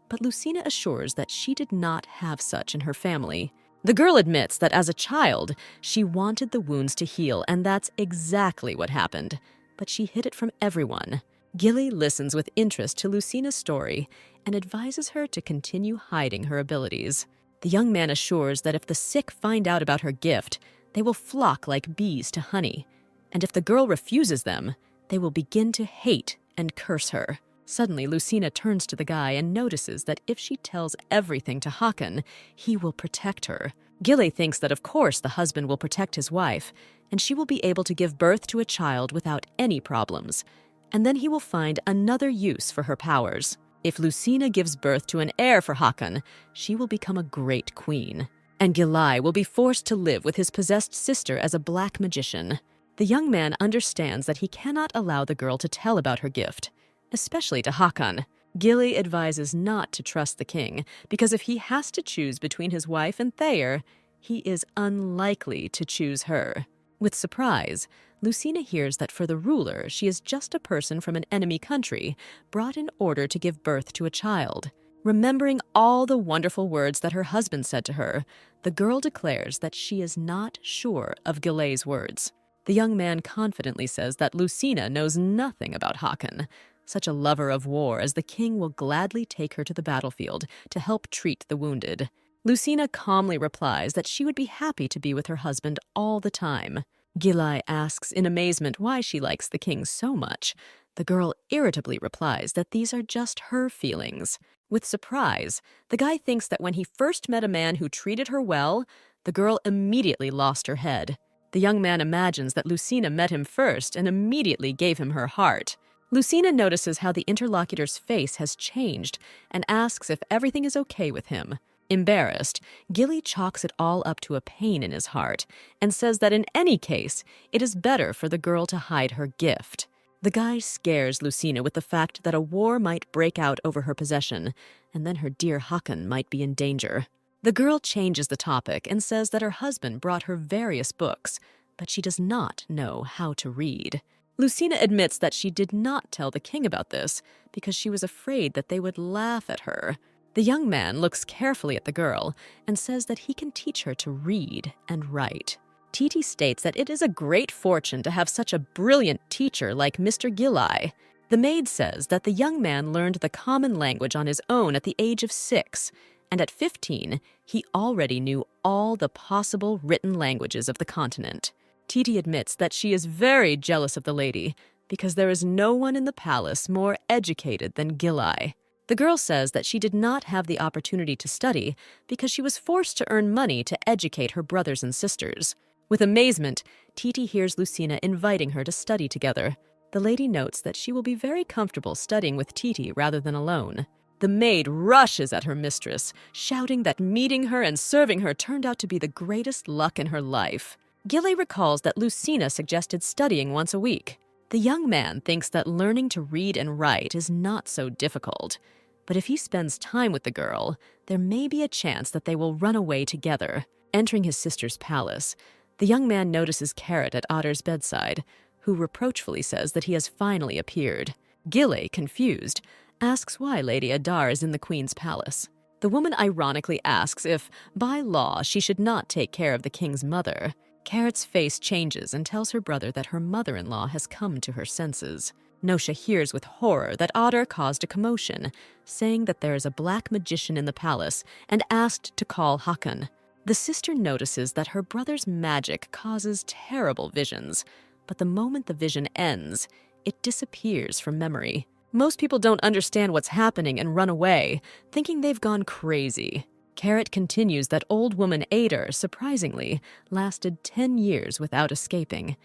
But Lucina assures that she did not have such in her family. The girl admits that as a child, she wanted the wounds to heal, and that's exactly what happened. But she hid it from everyone. Gilli listens with interest to Lucina's story and advises her to continue hiding her abilities. The young man assures that if the sick find out about her gift, they will flock like bees to honey. And if the girl refuses them, they will begin to hate and curse her. Suddenly, Lucina turns to the guy and notices that if she tells everything to Hakan, he will protect her. Gilli thinks that of course the husband will protect his wife, and she will be able to give birth to a child without any problems. And then he will find another use for her powers. If Lucina gives birth to an heir for Hakan, she will become a great queen. And Gilli will be forced to live with his possessed sister as a black magician. The young man understands that he cannot allow the girl to tell about her gift, especially to Hakan. Gilli advises not to trust the king, because if he has to choose between his wife and Thyre, he is unlikely to choose her. With surprise, Lucina hears that for the ruler, she is just a person from an enemy country, brought in order to give birth to a child. Remembering all the wonderful words that her husband said to her, the girl declares that she is not sure of Gilli's words. The young man confidently says that Lucina knows nothing about Hakan, such a lover of war as the king will gladly take her to the battlefield to help treat the wounded. Lucina calmly replies that she would be happy to be with her husband all the time. Gilli asks in amazement why she likes the king so much. The girl irritably replies that these are just her feelings. With surprise, the guy thinks that when he first met a man who treated her well, the girl immediately lost her head. The young man imagines that Lucina met him first and immediately gave him her heart. Lucina notices how the interlocutor's face has changed and asks if everything is okay with him. Embarrassed, Gilli chalks it all up to a pain in his heart and says that in any case, it is better for the girl to hide her gift. The guy scares Lucina with the fact that a war might break out over her possession, and then her dear Hakan might be in danger. The girl changes the topic and says that her husband brought her various books, but she does not know how to read. Lucina admits that she did not tell the king about this because she was afraid that they would laugh at her. The young man looks carefully at the girl and says that he can teach her to read and write. Titi states that it is a great fortune to have such a brilliant teacher like Mr. Gilli. The maid says that the young man learned the common language on his own at the age of 6, and at 15, he already knew all the possible written languages of the continent. Titi admits that she is very jealous of the lady because there is no one in the palace more educated than Gilli. The girl says that she did not have the opportunity to study because she was forced to earn money to educate her brothers and sisters. With amazement, Titi hears Lucina inviting her to study together. The lady notes that she will be very comfortable studying with Titi rather than alone. The maid rushes at her mistress, shouting that meeting her and serving her turned out to be the greatest luck in her life. Gilli recalls that Lucina suggested studying once a week. The young man thinks that learning to read and write is not so difficult. But if he spends time with the girl, there may be a chance that they will run away together. Entering his sister's palace, the young man notices Carrot at Otter's bedside, who reproachfully says that he has finally appeared. Gilli, confused, asks why Lady Adar is in the queen's palace. The woman ironically asks if, by law, she should not take care of the king's mother. Carrot's face changes and tells her brother that her mother-in-law has come to her senses. Nosha hears with horror that Otter caused a commotion, saying that there is a black magician in the palace and asked to call Hakan. The sister notices that her brother's magic causes terrible visions, but the moment the vision ends, it disappears from memory. Most people don't understand what's happening and run away, thinking they've gone crazy. Carrot continues that old woman Ader, surprisingly, lasted 10 years without escaping.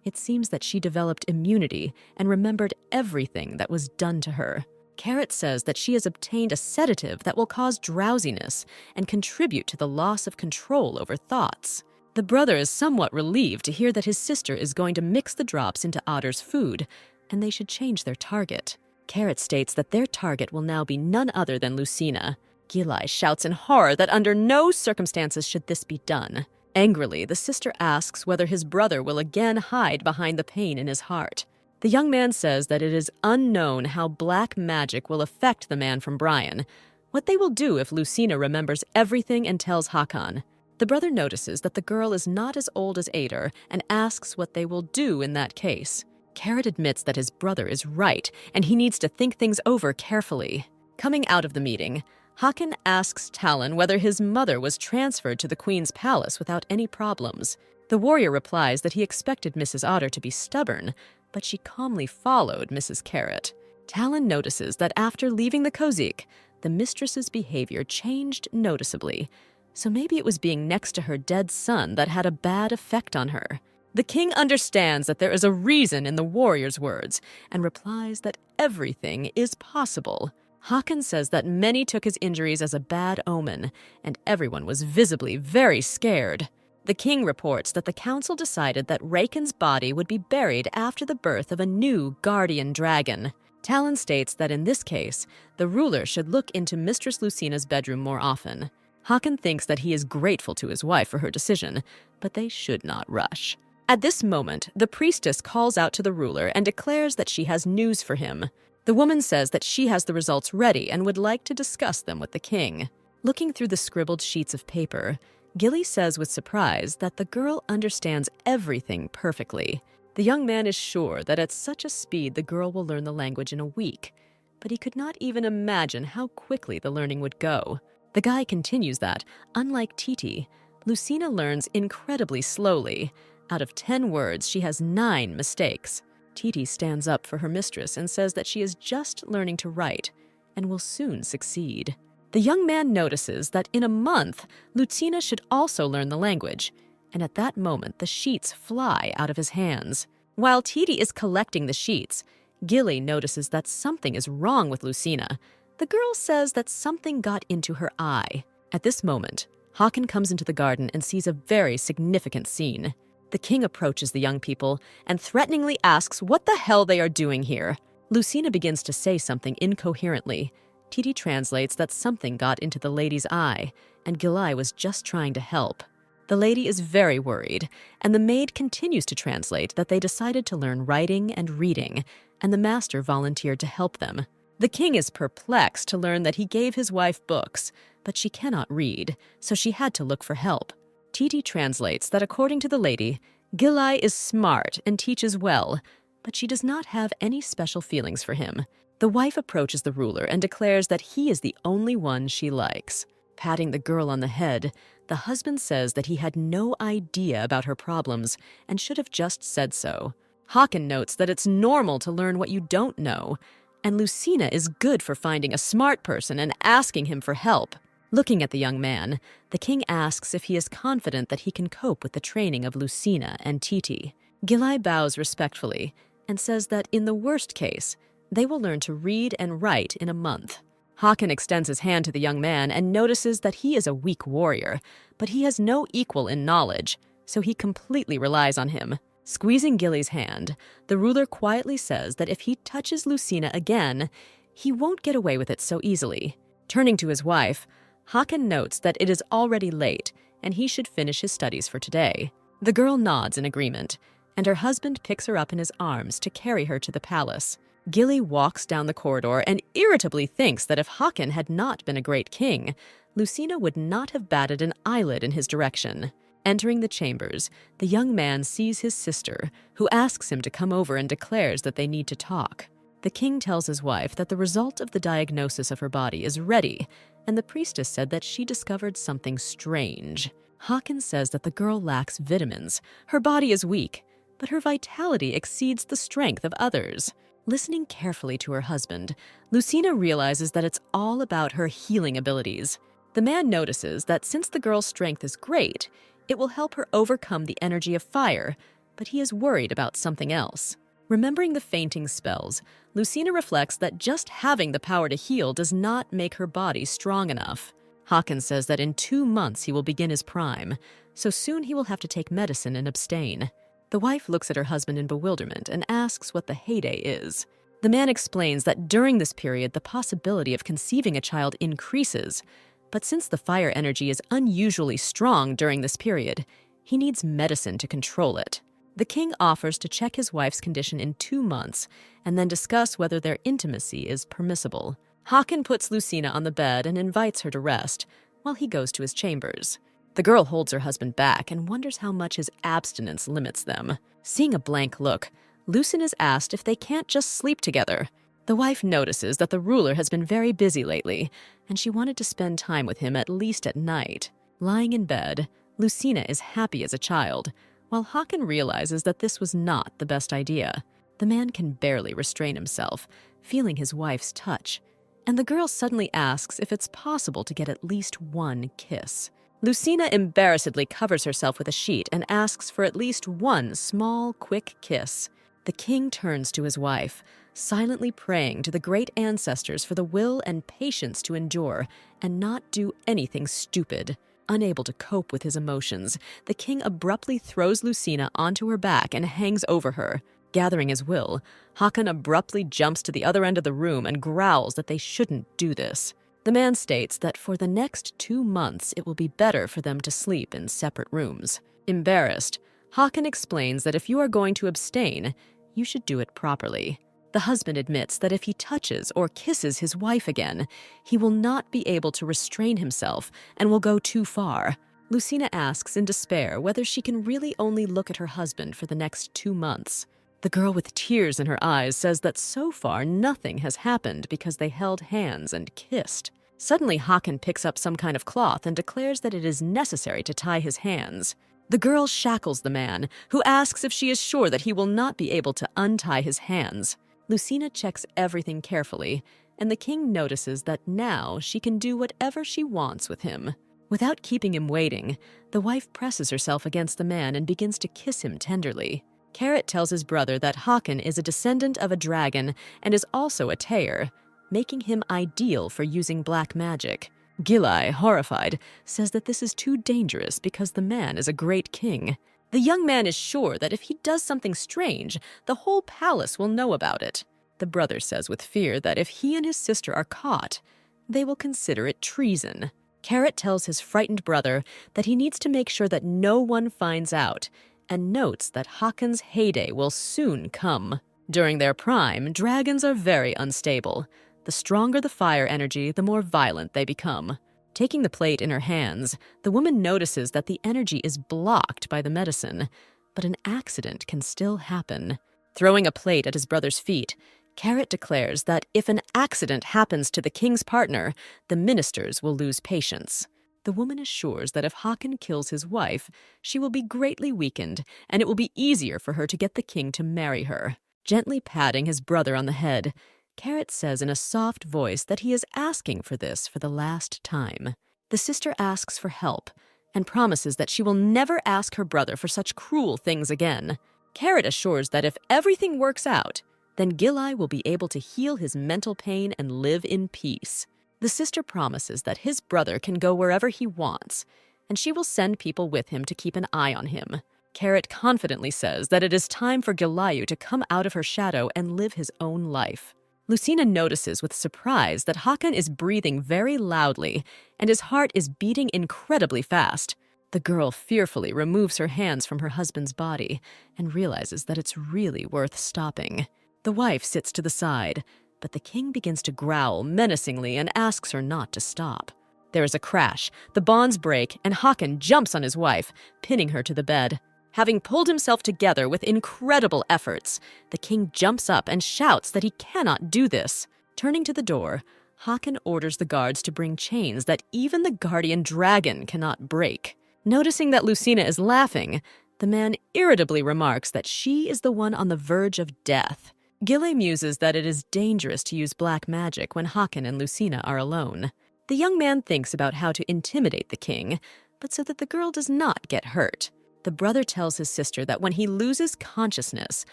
It seems that she developed immunity and remembered everything that was done to her. Carrot says that she has obtained a sedative that will cause drowsiness and contribute to the loss of control over thoughts. The brother is somewhat relieved to hear that his sister is going to mix the drops into Otter's food, and they should change their target. Carrot states that their target will now be none other than Lucina. Gilli shouts in horror that under no circumstances should this be done. Angrily, the sister asks whether his brother will again hide behind the pain in his heart. The young man says that it is unknown how black magic will affect the man from Brian, what they will do if Lucina remembers everything and tells Hakan. The brother notices that the girl is not as old as Ader and asks what they will do in that case. Carrot admits that his brother is right and he needs to think things over carefully. Coming out of the meeting, Hakan asks Talon whether his mother was transferred to the queen's palace without any problems. The warrior replies that he expected Mrs. Otter to be stubborn, but she calmly followed Mrs. Carrot. Talon notices that after leaving the Kozik, the mistress's behavior changed noticeably, so maybe it was being next to her dead son that had a bad effect on her. The king understands that there is a reason in the warrior's words and replies that everything is possible. Hakan says that many took his injuries as a bad omen, and everyone was visibly very scared. The king reports that the council decided that Raken's body would be buried after the birth of a new guardian dragon. Talon states that in this case, the ruler should look into Mistress Lucina's bedroom more often. Hakan thinks that he is grateful to his wife for her decision, but they should not rush. At this moment, the priestess calls out to the ruler and declares that she has news for him. The woman says that she has the results ready and would like to discuss them with the king. Looking through the scribbled sheets of paper, Gilli says with surprise that the girl understands everything perfectly. The young man is sure that at such a speed the girl will learn the language in a week, but he could not even imagine how quickly the learning would go. The guy continues that, unlike Titi, Lucina learns incredibly slowly. Out of 10 words, she has 9 mistakes. Titi stands up for her mistress and says that she is just learning to write and will soon succeed. The young man notices that in a month, Lucina should also learn the language, and at that moment the sheets fly out of his hands. While Titi is collecting the sheets, Gilli notices that something is wrong with Lucina. The girl says that something got into her eye. At this moment, Hakan comes into the garden and sees a very significant scene. The king approaches the young people and threateningly asks what the hell they are doing here. Lucina begins to say something incoherently. Titi translates that something got into the lady's eye, and Gilli was just trying to help. The lady is very worried, and the maid continues to translate that they decided to learn writing and reading, and the master volunteered to help them. The king is perplexed to learn that he gave his wife books, but she cannot read, so she had to look for help. Titi translates that according to the lady, Gilli is smart and teaches well, but she does not have any special feelings for him. The wife approaches the ruler and declares that he is the only one she likes. Patting the girl on the head, the husband says that he had no idea about her problems and should have just said so. Hakan notes that it's normal to learn what you don't know, And Lucina is good for finding a smart person and asking him for help. Looking at the young man, the king asks if he is confident that he can cope with the training of Lucina and Titi. Gilli bows respectfully and says that in the worst case, they will learn to read and write in a month. Hakan extends his hand to the young man and notices that he is a weak warrior, but he has no equal in knowledge, so he completely relies on him. Squeezing Gilli's hand, the ruler quietly says that if he touches Lucina again, he won't get away with it so easily. Turning to his wife, Hakan notes that it is already late and he should finish his studies for today. The girl nods in agreement, and her husband picks her up in his arms to carry her to the palace. Gilli walks down the corridor and irritably thinks that if Hakan had not been a great king, Lucina would not have batted an eyelid in his direction. Entering the chambers, the young man sees his sister, who asks him to come over and declares that they need to talk. The king tells his wife that the result of the diagnosis of her body is ready, and the priestess said that she discovered something strange. Hakan says that the girl lacks vitamins. Her body is weak, but her vitality exceeds the strength of others. Listening carefully to her husband, Lucina realizes that it's all about her healing abilities. The man notices that since the girl's strength is great, it will help her overcome the energy of fire, but he is worried about something else. Remembering the fainting spells, Lucina reflects that just having the power to heal does not make her body strong enough. Hakan says that in 2 months he will begin his prime, so soon he will have to take medicine and abstain. The wife looks at her husband in bewilderment and asks what the heyday is. The man explains that during this period, the possibility of conceiving a child increases, but since the fire energy is unusually strong during this period, he needs medicine to control it. The king offers to check his wife's condition in 2 months and then discuss whether their intimacy is permissible. Hakan puts Lucina on the bed and invites her to rest while he goes to his chambers. The girl holds her husband back and wonders how much his abstinence limits them. Seeing a blank look, Lucina is asked if they can't just sleep together. The wife notices that the ruler has been very busy lately, and she wanted to spend time with him at least at night. Lying in bed, Lucina is happy as a child, while Hakan realizes that this was not the best idea. The man can barely restrain himself, feeling his wife's touch, and the girl suddenly asks if it's possible to get at least one kiss. Lucina embarrassedly covers herself with a sheet and asks for at least one small, quick kiss. The king turns to his wife, silently praying to the great ancestors for the will and patience to endure and not do anything stupid. Unable to cope with his emotions, the king abruptly throws Lucina onto her back and hangs over her. Gathering his will, Hakan abruptly jumps to the other end of the room and growls that they shouldn't do this. The man states that for the next 2 months it will be better for them to sleep in separate rooms. Embarrassed, Hakan explains that if you are going to abstain, you should do it properly. The husband admits that if he touches or kisses his wife again, he will not be able to restrain himself and will go too far. Lucina asks in despair whether she can really only look at her husband for the next 2 months. The girl with tears in her eyes says that so far nothing has happened because they held hands and kissed. Suddenly, Hakan picks up some kind of cloth and declares that it is necessary to tie his hands. The girl shackles the man, who asks if she is sure that he will not be able to untie his hands. Lucina checks everything carefully, and the king notices that now she can do whatever she wants with him. Without keeping him waiting, the wife presses herself against the man and begins to kiss him tenderly. Carrot tells his brother that Hakan is a descendant of a dragon and is also a Tayer, making him ideal for using black magic. Gilli, horrified, says that this is too dangerous because the man is a great king. The young man is sure that if he does something strange, the whole palace will know about it. The brother says with fear that if he and his sister are caught, they will consider it treason. Carrot tells his frightened brother that he needs to make sure that no one finds out, and notes that Hakan's heyday will soon come. During their prime, dragons are very unstable. The stronger the fire energy, the more violent they become. Taking the plate in her hands, the woman notices that the energy is blocked by the medicine, but an accident can still happen. Throwing a plate at his brother's feet, Carrot declares that if an accident happens to the king's partner, the ministers will lose patience. The woman assures that if Hakan kills his wife, she will be greatly weakened, and it will be easier for her to get the king to marry her. Gently patting his brother on the head, Carrot says in a soft voice that he is asking for this for the last time. The sister asks for help and promises that she will never ask her brother for such cruel things again. Carrot assures that if everything works out, then Gilli will be able to heal his mental pain and live in peace. The sister promises that his brother can go wherever he wants, and she will send people with him to keep an eye on him. Carrot confidently says that it is time for Gilli to come out of her shadow and live his own life. Lucina notices with surprise that Hakan is breathing very loudly and his heart is beating incredibly fast. The girl fearfully removes her hands from her husband's body and realizes that it's really worth stopping. The wife sits to the side, but the king begins to growl menacingly and asks her not to stop. There is a crash, the bonds break, and Hakan jumps on his wife, pinning her to the bed. Having pulled himself together with incredible efforts, the king jumps up and shouts that he cannot do this. Turning to the door, Hakan orders the guards to bring chains that even the guardian dragon cannot break. Noticing that Lucina is laughing, the man irritably remarks that she is the one on the verge of death. Gilli muses that it is dangerous to use black magic when Hakan and Lucina are alone. The young man thinks about how to intimidate the king, but so that the girl does not get hurt. The brother tells his sister that when he loses consciousness,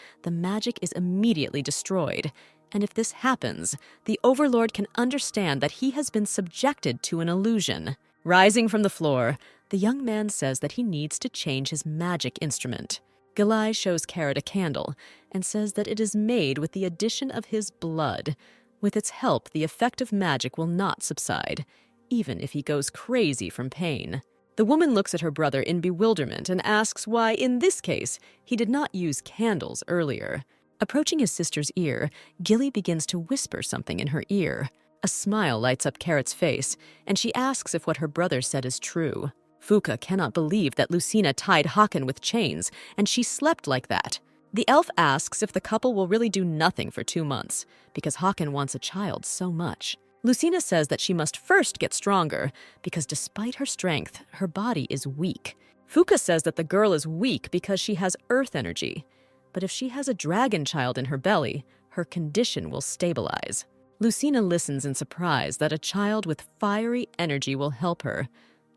the magic is immediately destroyed, and if this happens, the overlord can understand that he has been subjected to an illusion. Rising from the floor, the young man says that he needs to change his magic instrument. Gilli shows Carrot a candle and says that it is made with the addition of his blood. With its help, the effect of magic will not subside, even if he goes crazy from pain. The woman looks at her brother in bewilderment and asks why, in this case, he did not use candles earlier. Approaching his sister's ear, Gilli begins to whisper something in her ear. A smile lights up Carrot's face, and she asks if what her brother said is true. Fuka cannot believe that Lucina tied Hakan with chains, and she slept like that. The elf asks if the couple will really do nothing for 2 months, because Hakan wants a child so much. Lucina says that she must first get stronger, because despite her strength, her body is weak. Fuka says that the girl is weak because she has earth energy, but if she has a dragon child in her belly, her condition will stabilize. Lucina listens in surprise that a child with fiery energy will help her,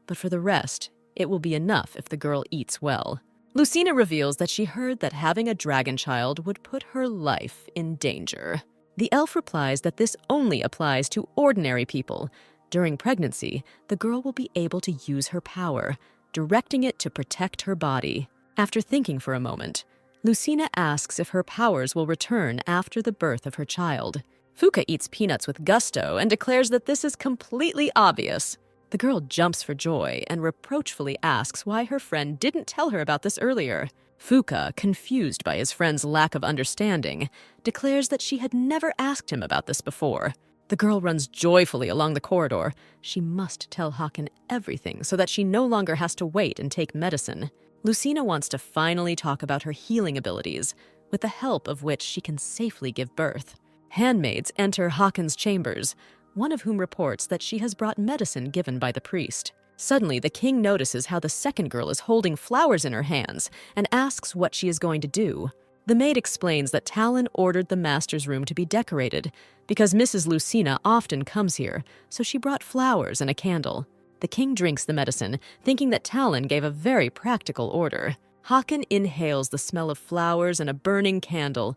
but for the rest, it will be enough if the girl eats well. Lucina reveals that she heard that having a dragon child would put her life in danger. The elf replies that this only applies to ordinary people. During pregnancy, the girl will be able to use her power, directing it to protect her body. After thinking for a moment, Lucina asks if her powers will return after the birth of her child. Fuka eats peanuts with gusto and declares that this is completely obvious. The girl jumps for joy and reproachfully asks why her friend didn't tell her about this earlier. Fuka, confused by his friend's lack of understanding, declares that she had never asked him about this before. The girl runs joyfully along the corridor. She must tell Hakan everything so that she no longer has to wait and take medicine. Lucina wants to finally talk about her healing abilities, with the help of which she can safely give birth. Handmaids enter Hakan's chambers, one of whom reports that she has brought medicine given by the priest. Suddenly, the king notices how the second girl is holding flowers in her hands and asks what she is going to do. The maid explains that Talon ordered the master's room to be decorated because Mrs. Lucina often comes here, so she brought flowers and a candle. The king drinks the medicine, thinking that Talon gave a very practical order. Hakan inhales the smell of flowers and a burning candle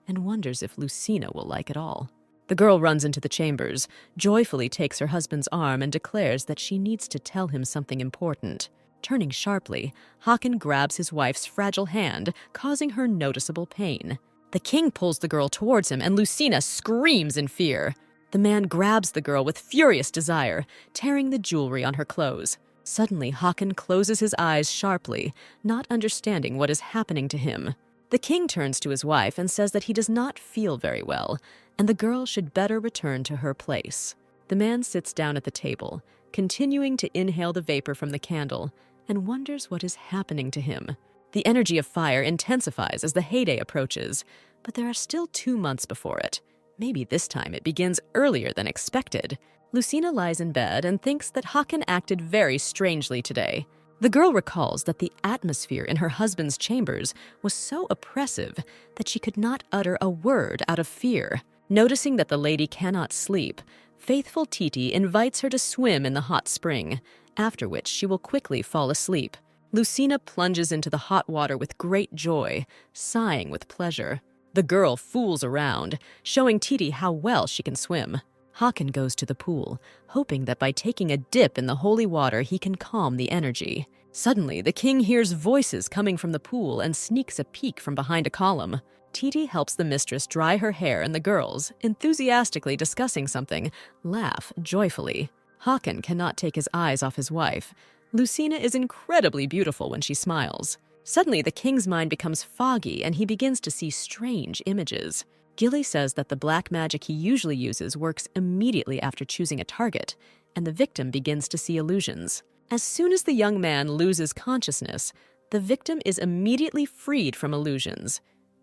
and wonders if Lucina will like it all. The girl runs into the chambers, joyfully takes her husband's arm and declares that she needs to tell him something important. Turning sharply, Hakan grabs his wife's fragile hand, causing her noticeable pain. The king pulls the girl towards him and Lucina screams in fear. The man grabs the girl with furious desire, tearing the jewelry on her clothes. Suddenly, Hakan closes his eyes sharply, not understanding what is happening to him. The king turns to his wife and says that he does not feel very well, and the girl should better return to her place. The man sits down at the table, continuing to inhale the vapor from the candle, and wonders what is happening to him. The energy of fire intensifies as the heyday approaches, but there are still 2 months before it. Maybe this time it begins earlier than expected. Lucina lies in bed and thinks that Hakan acted very strangely today. The girl recalls that the atmosphere in her husband's chambers was so oppressive that she could not utter a word out of fear. Noticing that the lady cannot sleep, faithful Titi invites her to swim in the hot spring, after which she will quickly fall asleep. Lucina plunges into the hot water with great joy, sighing with pleasure. The girl fools around, showing Titi how well she can swim. Hakan goes to the pool, hoping that by taking a dip in the holy water he can calm the energy. Suddenly, the king hears voices coming from the pool and sneaks a peek from behind a column. Titi helps the mistress dry her hair, and the girls, enthusiastically discussing something, laugh joyfully. Hakan cannot take his eyes off his wife. Lucina is incredibly beautiful when she smiles. Suddenly, the king's mind becomes foggy and he begins to see strange images. Gilli says that the black magic he usually uses works immediately after choosing a target, and the victim begins to see illusions. As soon as the young man loses consciousness, the victim is immediately freed from illusions.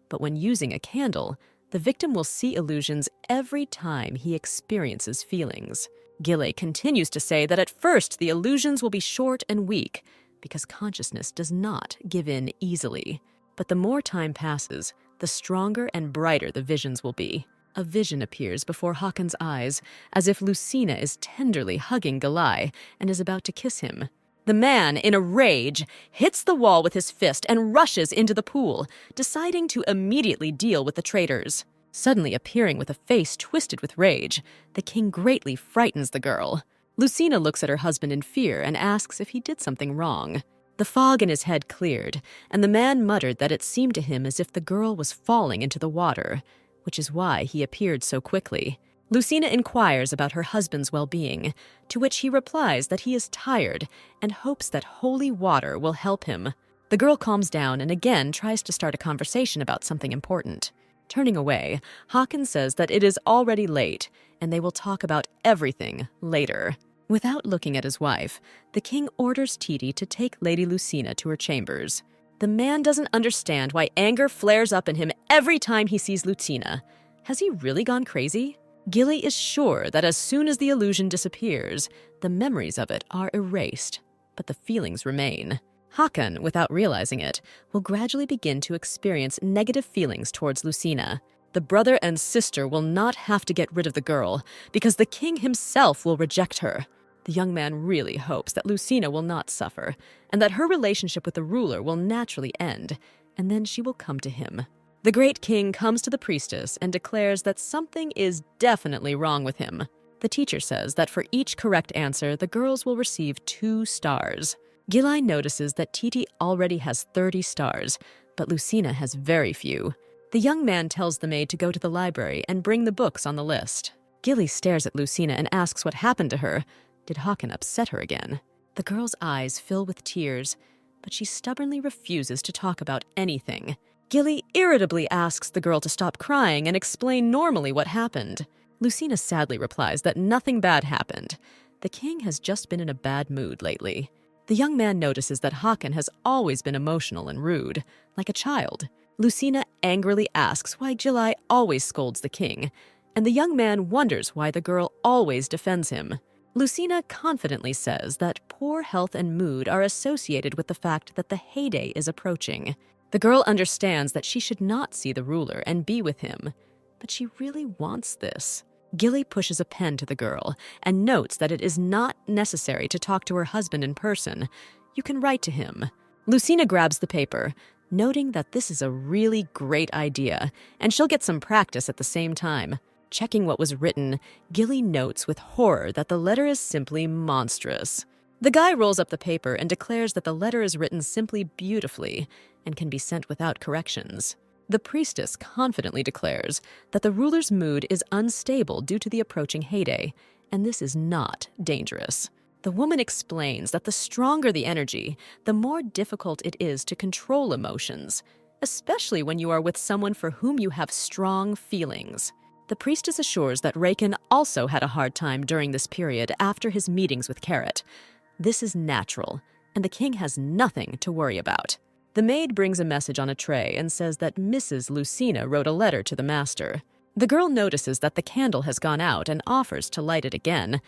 But when using a candle, the victim will see illusions every time he experiences feelings. Gilli continues to say that at first the illusions will be short and weak, because consciousness does not give in easily. But the more time passes, the stronger and brighter the visions will be. A vision appears before Hakan's eyes, as if Lucina is tenderly hugging Gilli and is about to kiss him. The man, in a rage, hits the wall with his fist and rushes into the pool, deciding to immediately deal with the traitors. Suddenly appearing with a face twisted with rage, the king greatly frightens the girl. Lucina looks at her husband in fear and asks if he did something wrong. The fog in his head cleared, and the man muttered that it seemed to him as if the girl was falling into the water, which is why he appeared so quickly. Lucina inquires about her husband's well-being, to which he replies that he is tired and hopes that holy water will help him. The girl calms down and again tries to start a conversation about something important. Turning away, Hakan says that it is already late and they will talk about everything later. Without looking at his wife, the king orders Titi to take Lady Lucina to her chambers. The man doesn't understand why anger flares up in him every time he sees Lucina. Has he really gone crazy? Gilli is sure that as soon as the illusion disappears, the memories of it are erased, but the feelings remain. Hakan, without realizing it, will gradually begin to experience negative feelings towards Lucina. The brother and sister will not have to get rid of the girl, because the king himself will reject her. The young man really hopes that Lucina will not suffer, and that her relationship with the ruler will naturally end, and then she will come to him. The great king comes to the priestess and declares that something is definitely wrong with him. The teacher says that for each correct answer, the girls will receive 2 stars. Gilli notices that Titi already has 30 stars, but Lucina has very few. The young man tells the maid to go to the library and bring the books on the list. Gilli stares at Lucina and asks what happened to her. Did Hakan upset her again? The girl's eyes fill with tears, but she stubbornly refuses to talk about anything. Gilli irritably asks the girl to stop crying and explain normally what happened. Lucina sadly replies that nothing bad happened. The king has just been in a bad mood lately. The young man notices that Hakan has always been emotional and rude, like a child. Lucina angrily asks why Gilli always scolds the king, and the young man wonders why the girl always defends him. Lucina confidently says that poor health and mood are associated with the fact that the heyday is approaching. The girl understands that she should not see the ruler and be with him, but she really wants this. Gilli pushes a pen to the girl and notes that it is not necessary to talk to her husband in person. You can write to him. Lucina grabs the paper, noting that this is a really great idea, and she'll get some practice at the same time. Checking what was written, Gilli notes with horror that the letter is simply monstrous. The guy rolls up the paper and declares that the letter is written simply beautifully and can be sent without corrections. The priestess confidently declares that the ruler's mood is unstable due to the approaching heyday, and this is not dangerous. The woman explains that the stronger the energy, the more difficult it is to control emotions, especially when you are with someone for whom you have strong feelings. The priestess assures that Rakan also had a hard time during this period after his meetings with Carrot. This is natural, and the king has nothing to worry about. The maid brings a message on a tray and says that Mrs. Lucina wrote a letter to the master. The girl notices that the candle has gone out and offers to light it again.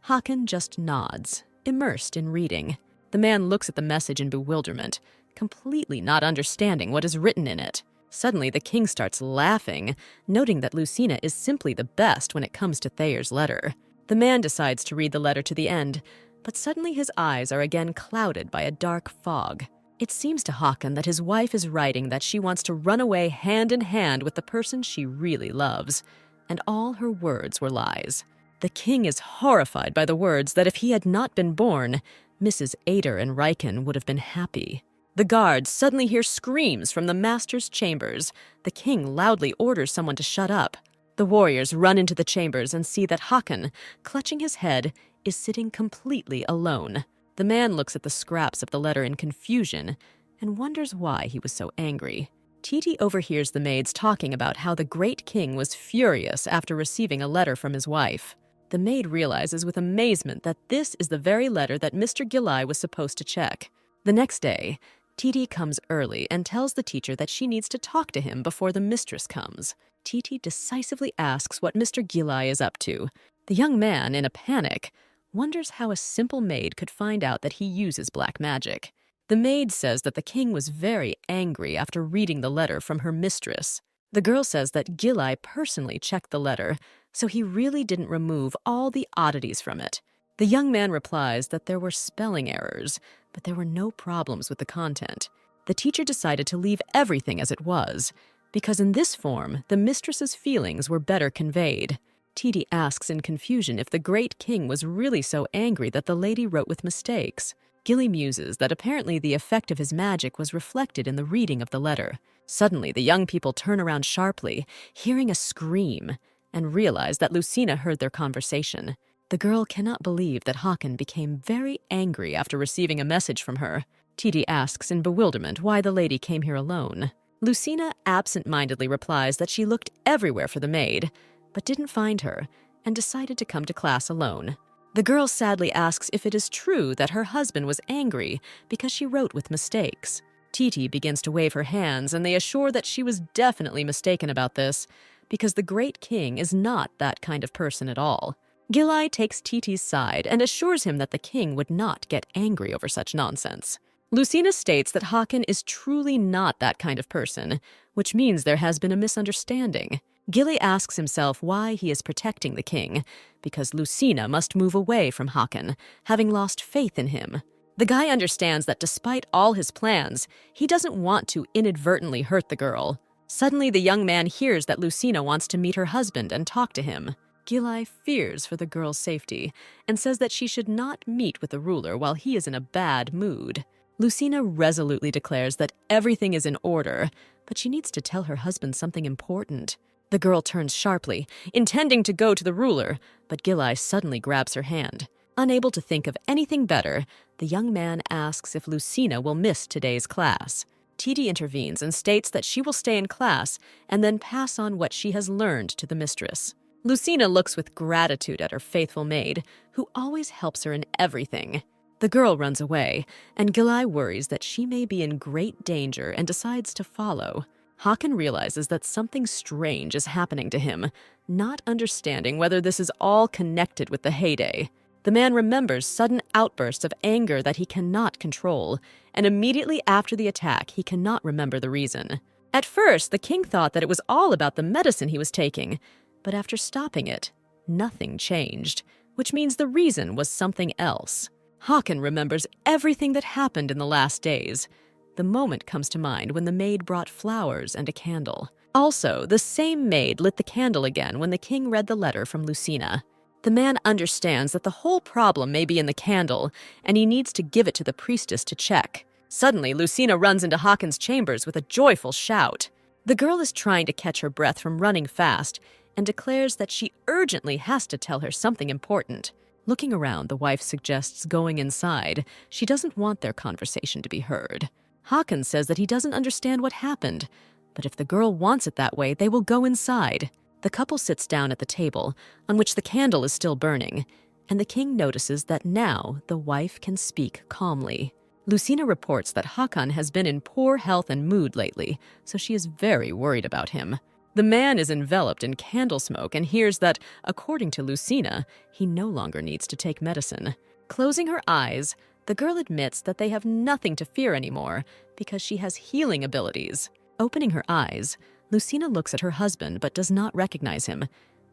Hakan just nods, immersed in reading. The man looks at the message in bewilderment, completely not understanding what is written in it. Suddenly, the king starts laughing, noting that Lucina is simply the best when it comes to Thayer's letter. The man decides to read the letter to the end, but suddenly his eyes are again clouded by a dark fog. It seems to Hakan that his wife is writing that she wants to run away hand in hand with the person she really loves, and all her words were lies. The king is horrified by the words that if he had not been born, Mrs. Ader and Riken would have been happy. The guards suddenly hear screams from the master's chambers. The king loudly orders someone to shut up. The warriors run into the chambers and see that Hakan, clutching his head, is sitting completely alone. The man looks at the scraps of the letter in confusion and wonders why he was so angry. Titi overhears the maids talking about how the great king was furious after receiving a letter from his wife. The maid realizes with amazement that this is the very letter that Mr. Gilli was supposed to check. The next day, Titi comes early and tells the teacher that she needs to talk to him before the mistress comes. Titi decisively asks what Mr. Gilli is up to. The young man, in a panic, wonders how a simple maid could find out that he uses black magic. The maid says that the king was very angry after reading the letter from her mistress. The girl says that Gilli personally checked the letter, so he really didn't remove all the oddities from it. The young man replies that there were spelling errors, but there were no problems with the content. The teacher decided to leave everything as it was, because in this form, the mistress's feelings were better conveyed. Titi asks in confusion if the great king was really so angry that the lady wrote with mistakes. Gilli muses that apparently the effect of his magic was reflected in the reading of the letter. Suddenly, the young people turn around sharply, hearing a scream, and realize that Lucina heard their conversation. The girl cannot believe that Hakan became very angry after receiving a message from her. Titi asks in bewilderment why the lady came here alone. Lucina absent-mindedly replies that she looked everywhere for the maid, but didn't find her, and decided to come to class alone. The girl sadly asks if it is true that her husband was angry because she wrote with mistakes. Titi begins to wave her hands, and they assure that she was definitely mistaken about this, because the great king is not that kind of person at all. Gilli takes Titi's side and assures him that the king would not get angry over such nonsense. Lucina states that Hakan is truly not that kind of person, which means there has been a misunderstanding. Gilli asks himself why he is protecting the king, because Lucina must move away from Hakan, having lost faith in him. The guy understands that despite all his plans, he doesn't want to inadvertently hurt the girl. Suddenly, the young man hears that Lucina wants to meet her husband and talk to him. Gilli fears for the girl's safety and says that she should not meet with the ruler while he is in a bad mood. Lucina resolutely declares that everything is in order, but she needs to tell her husband something important. The girl turns sharply, intending to go to the ruler, but Gilli suddenly grabs her hand. Unable to think of anything better, the young man asks if Lucina will miss today's class. Titi intervenes and states that she will stay in class and then pass on what she has learned to the mistress. Lucina looks with gratitude at her faithful maid, who always helps her in everything. The girl runs away, and Gilli worries that she may be in great danger and decides to follow. Hakan realizes that something strange is happening to him, not understanding whether this is all connected with the heyday. The man remembers sudden outbursts of anger that he cannot control, and immediately after the attack, he cannot remember the reason. At first, the king thought that it was all about the medicine he was taking, but after stopping it, nothing changed, which means the reason was something else. Hakan remembers everything that happened in the last days. The moment comes to mind when the maid brought flowers and a candle. Also, the same maid lit the candle again when the king read the letter from Lucina. The man understands that the whole problem may be in the candle, and he needs to give it to the priestess to check. Suddenly, Lucina runs into Hakan's chambers with a joyful shout. The girl is trying to catch her breath from running fast, and declares that she urgently has to tell her something important. Looking around, the wife suggests going inside. She doesn't want their conversation to be heard. Hakan says that he doesn't understand what happened, but if the girl wants it that way, they will go inside. The couple sits down at the table, on which the candle is still burning, and the king notices that now the wife can speak calmly. Lucina reports that Hakan has been in poor health and mood lately, so she is very worried about him. The man is enveloped in candle smoke and hears that, according to Lucina, he no longer needs to take medicine. Closing her eyes, the girl admits that they have nothing to fear anymore because she has healing abilities. Opening her eyes, Lucina looks at her husband but does not recognize him.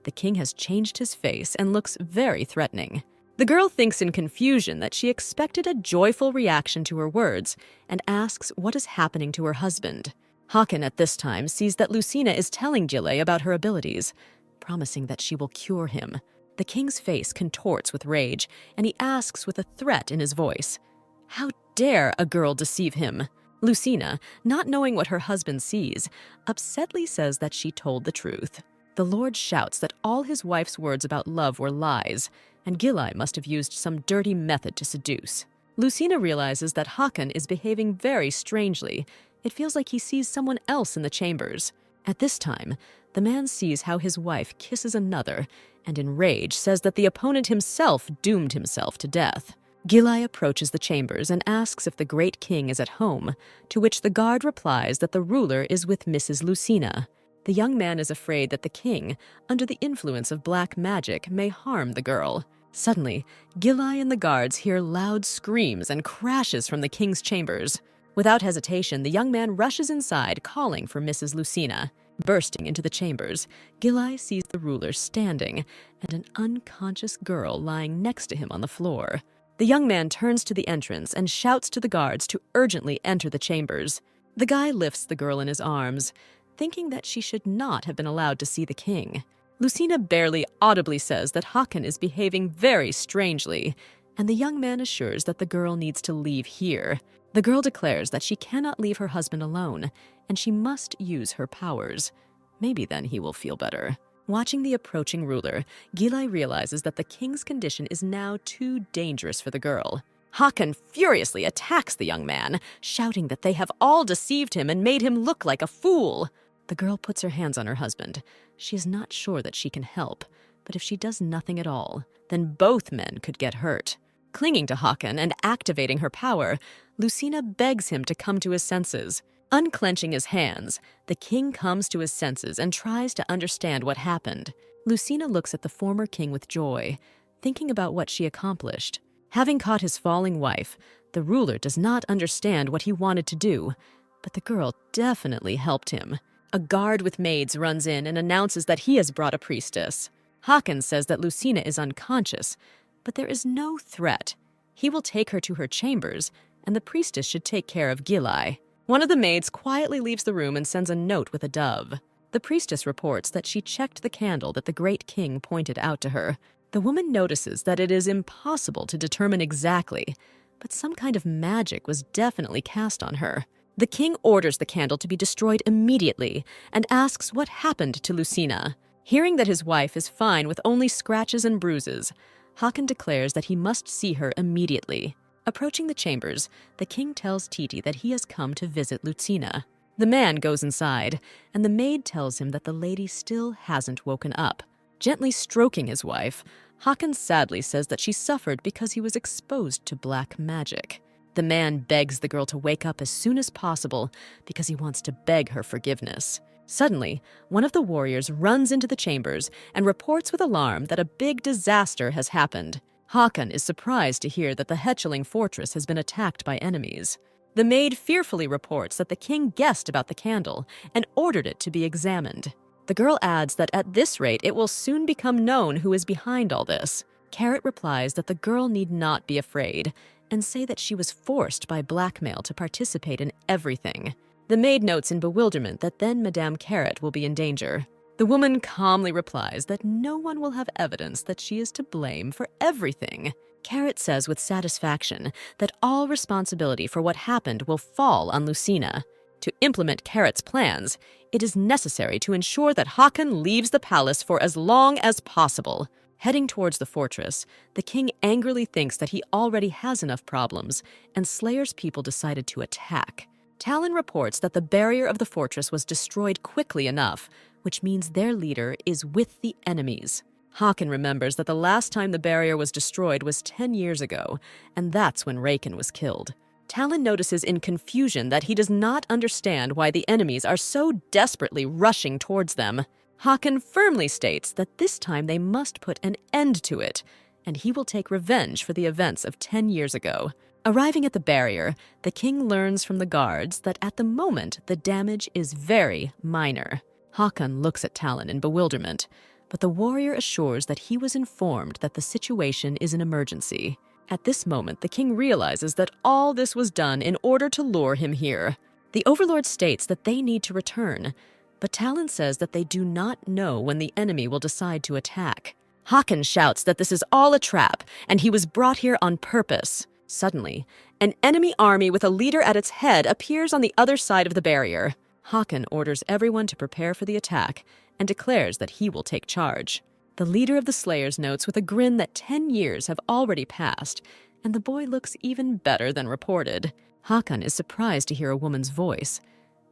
The king has changed his face and looks very threatening. The girl thinks in confusion that she expected a joyful reaction to her words and asks what is happening to her husband. Hakan at this time sees that Lucina is telling Gilli about her abilities, promising that she will cure him. The king's face contorts with rage, and he asks with a threat in his voice, "How dare a girl deceive him?" Lucina, not knowing what her husband sees, upsetly says that she told the truth. The Lord shouts that all his wife's words about love were lies, and Gilli must have used some dirty method to seduce. Lucina realizes that Hakan is behaving very strangely. It feels like he sees someone else in the chambers. At this time, the man sees how his wife kisses another, and in rage says that the opponent himself doomed himself to death. Gilli approaches the chambers and asks if the great king is at home, to which the guard replies that the ruler is with Mrs. Lucina. The young man is afraid that the king, under the influence of black magic, may harm the girl. Suddenly, Gilli and the guards hear loud screams and crashes from the king's chambers. Without hesitation, the young man rushes inside, calling for Mrs. Lucina. Bursting into the chambers, Gilli sees the ruler standing and an unconscious girl lying next to him on the floor. The young man turns to the entrance and shouts to the guards to urgently enter the chambers. The guy lifts the girl in his arms, thinking that she should not have been allowed to see the king. Lucina barely audibly says that Hakan is behaving very strangely, and the young man assures that the girl needs to leave here. The girl declares that she cannot leave her husband alone, and she must use her powers. Maybe then he will feel better. Watching the approaching ruler, Gilli realizes that the king's condition is now too dangerous for the girl. Hakan furiously attacks the young man, shouting that they have all deceived him and made him look like a fool. The girl puts her hands on her husband. She is not sure that she can help, but if she does nothing at all, then both men could get hurt. Clinging to Hakan and activating her power, Lucina begs him to come to his senses. Unclenching his hands, the king comes to his senses and tries to understand what happened. Lucina looks at the former king with joy, thinking about what she accomplished. Having caught his falling wife, the ruler does not understand what he wanted to do, but the girl definitely helped him. A guard with maids runs in and announces that he has brought a priestess. Hakan says that Lucina is unconscious, but there is no threat. He will take her to her chambers, and the priestess should take care of Gilli. One of the maids quietly leaves the room and sends a note with a dove. The priestess reports that she checked the candle that the great king pointed out to her. The woman notices that it is impossible to determine exactly, but some kind of magic was definitely cast on her. The king orders the candle to be destroyed immediately and asks what happened to Lucina. Hearing that his wife is fine with only scratches and bruises, Hakan declares that he must see her immediately. Approaching the chambers, the king tells Titi that he has come to visit Lucina. The man goes inside, and the maid tells him that the lady still hasn't woken up. Gently stroking his wife, Hakan sadly says that she suffered because he was exposed to black magic. The man begs the girl to wake up as soon as possible because he wants to beg her forgiveness. Suddenly, one of the warriors runs into the chambers and reports with alarm that a big disaster has happened. Hakan is surprised to hear that the Hetcheling fortress has been attacked by enemies. The maid fearfully reports that the king guessed about the candle and ordered it to be examined. The girl adds that at this rate it will soon become known who is behind all this. Carrot replies that the girl need not be afraid and say that she was forced by blackmail to participate in everything. The maid notes in bewilderment that then Madame Carrot will be in danger. The woman calmly replies that no one will have evidence that she is to blame for everything. Carrot says with satisfaction that all responsibility for what happened will fall on Lucina. To implement Carrot's plans, it is necessary to ensure that Hakan leaves the palace for as long as possible. Heading towards the fortress, the king angrily thinks that he already has enough problems, and Slayer's people decided to attack. Talon reports that the barrier of the fortress was destroyed quickly enough, which means their leader is with the enemies. Hakan remembers that the last time the barrier was destroyed was 10 years ago, and that's when Raken was killed. Talon notices in confusion that he does not understand why the enemies are so desperately rushing towards them. Hakan firmly states that this time they must put an end to it, and he will take revenge for the events of 10 years ago. Arriving at the barrier, the king learns from the guards that at the moment the damage is very minor. Hakan looks at Talon in bewilderment, but the warrior assures that he was informed that the situation is an emergency. At this moment, the king realizes that all this was done in order to lure him here. The overlord states that they need to return, but Talon says that they do not know when the enemy will decide to attack. Hakan shouts that this is all a trap, and he was brought here on purpose. Suddenly, an enemy army with a leader at its head appears on the other side of the barrier. Hakan orders everyone to prepare for the attack and declares that he will take charge. The leader of the Slayers notes with a grin that 10 years have already passed, and the boy looks even better than reported. Hakan is surprised to hear a woman's voice.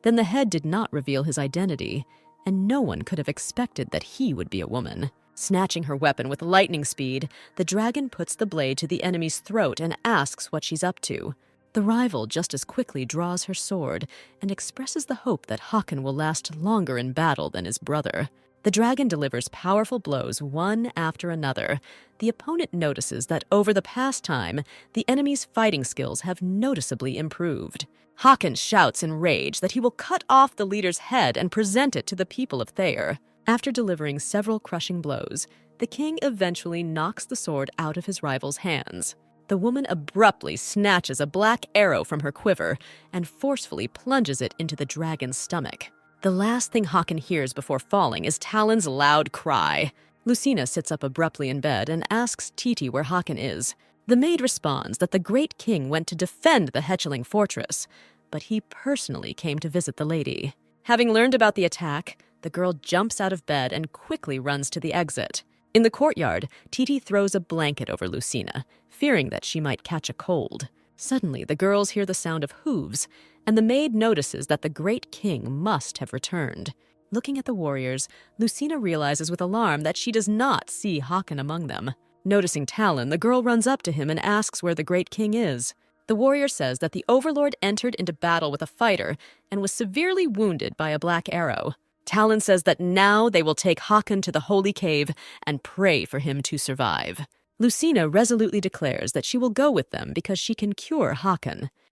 Then the head did not reveal his identity, and no one could have expected that he would be a woman. Snatching her weapon with lightning speed, the dragon puts the blade to the enemy's throat and asks what she's up to. The rival just as quickly draws her sword and expresses the hope that Hakan will last longer in battle than his brother. The dragon delivers powerful blows one after another. The opponent notices that over the past time, the enemy's fighting skills have noticeably improved. Hakan shouts in rage that he will cut off the leader's head and present it to the people of Thayer. After delivering several crushing blows, the king eventually knocks the sword out of his rival's hands. The woman abruptly snatches a black arrow from her quiver and forcefully plunges it into the dragon's stomach. The last thing Hakan hears before falling is Talon's loud cry. Lucina sits up abruptly in bed and asks Titi where Hakan is. The maid responds that the great king went to defend the Hetcheling fortress, but he personally came to visit the lady. Having learned about the attack, the girl jumps out of bed and quickly runs to the exit. In the courtyard, Titi throws a blanket over Lucina, fearing that she might catch a cold. Suddenly, the girls hear the sound of hooves, and the maid notices that the great king must have returned. Looking at the warriors, Lucina realizes with alarm that she does not see Hakan among them. Noticing Talon, the girl runs up to him and asks where the great king is. The warrior says that the overlord entered into battle with a fighter and was severely wounded by a black arrow. Talon says that now they will take Hakan to the holy cave and pray for him to survive. Lucina resolutely declares that she will go with them because she can cure Hakan.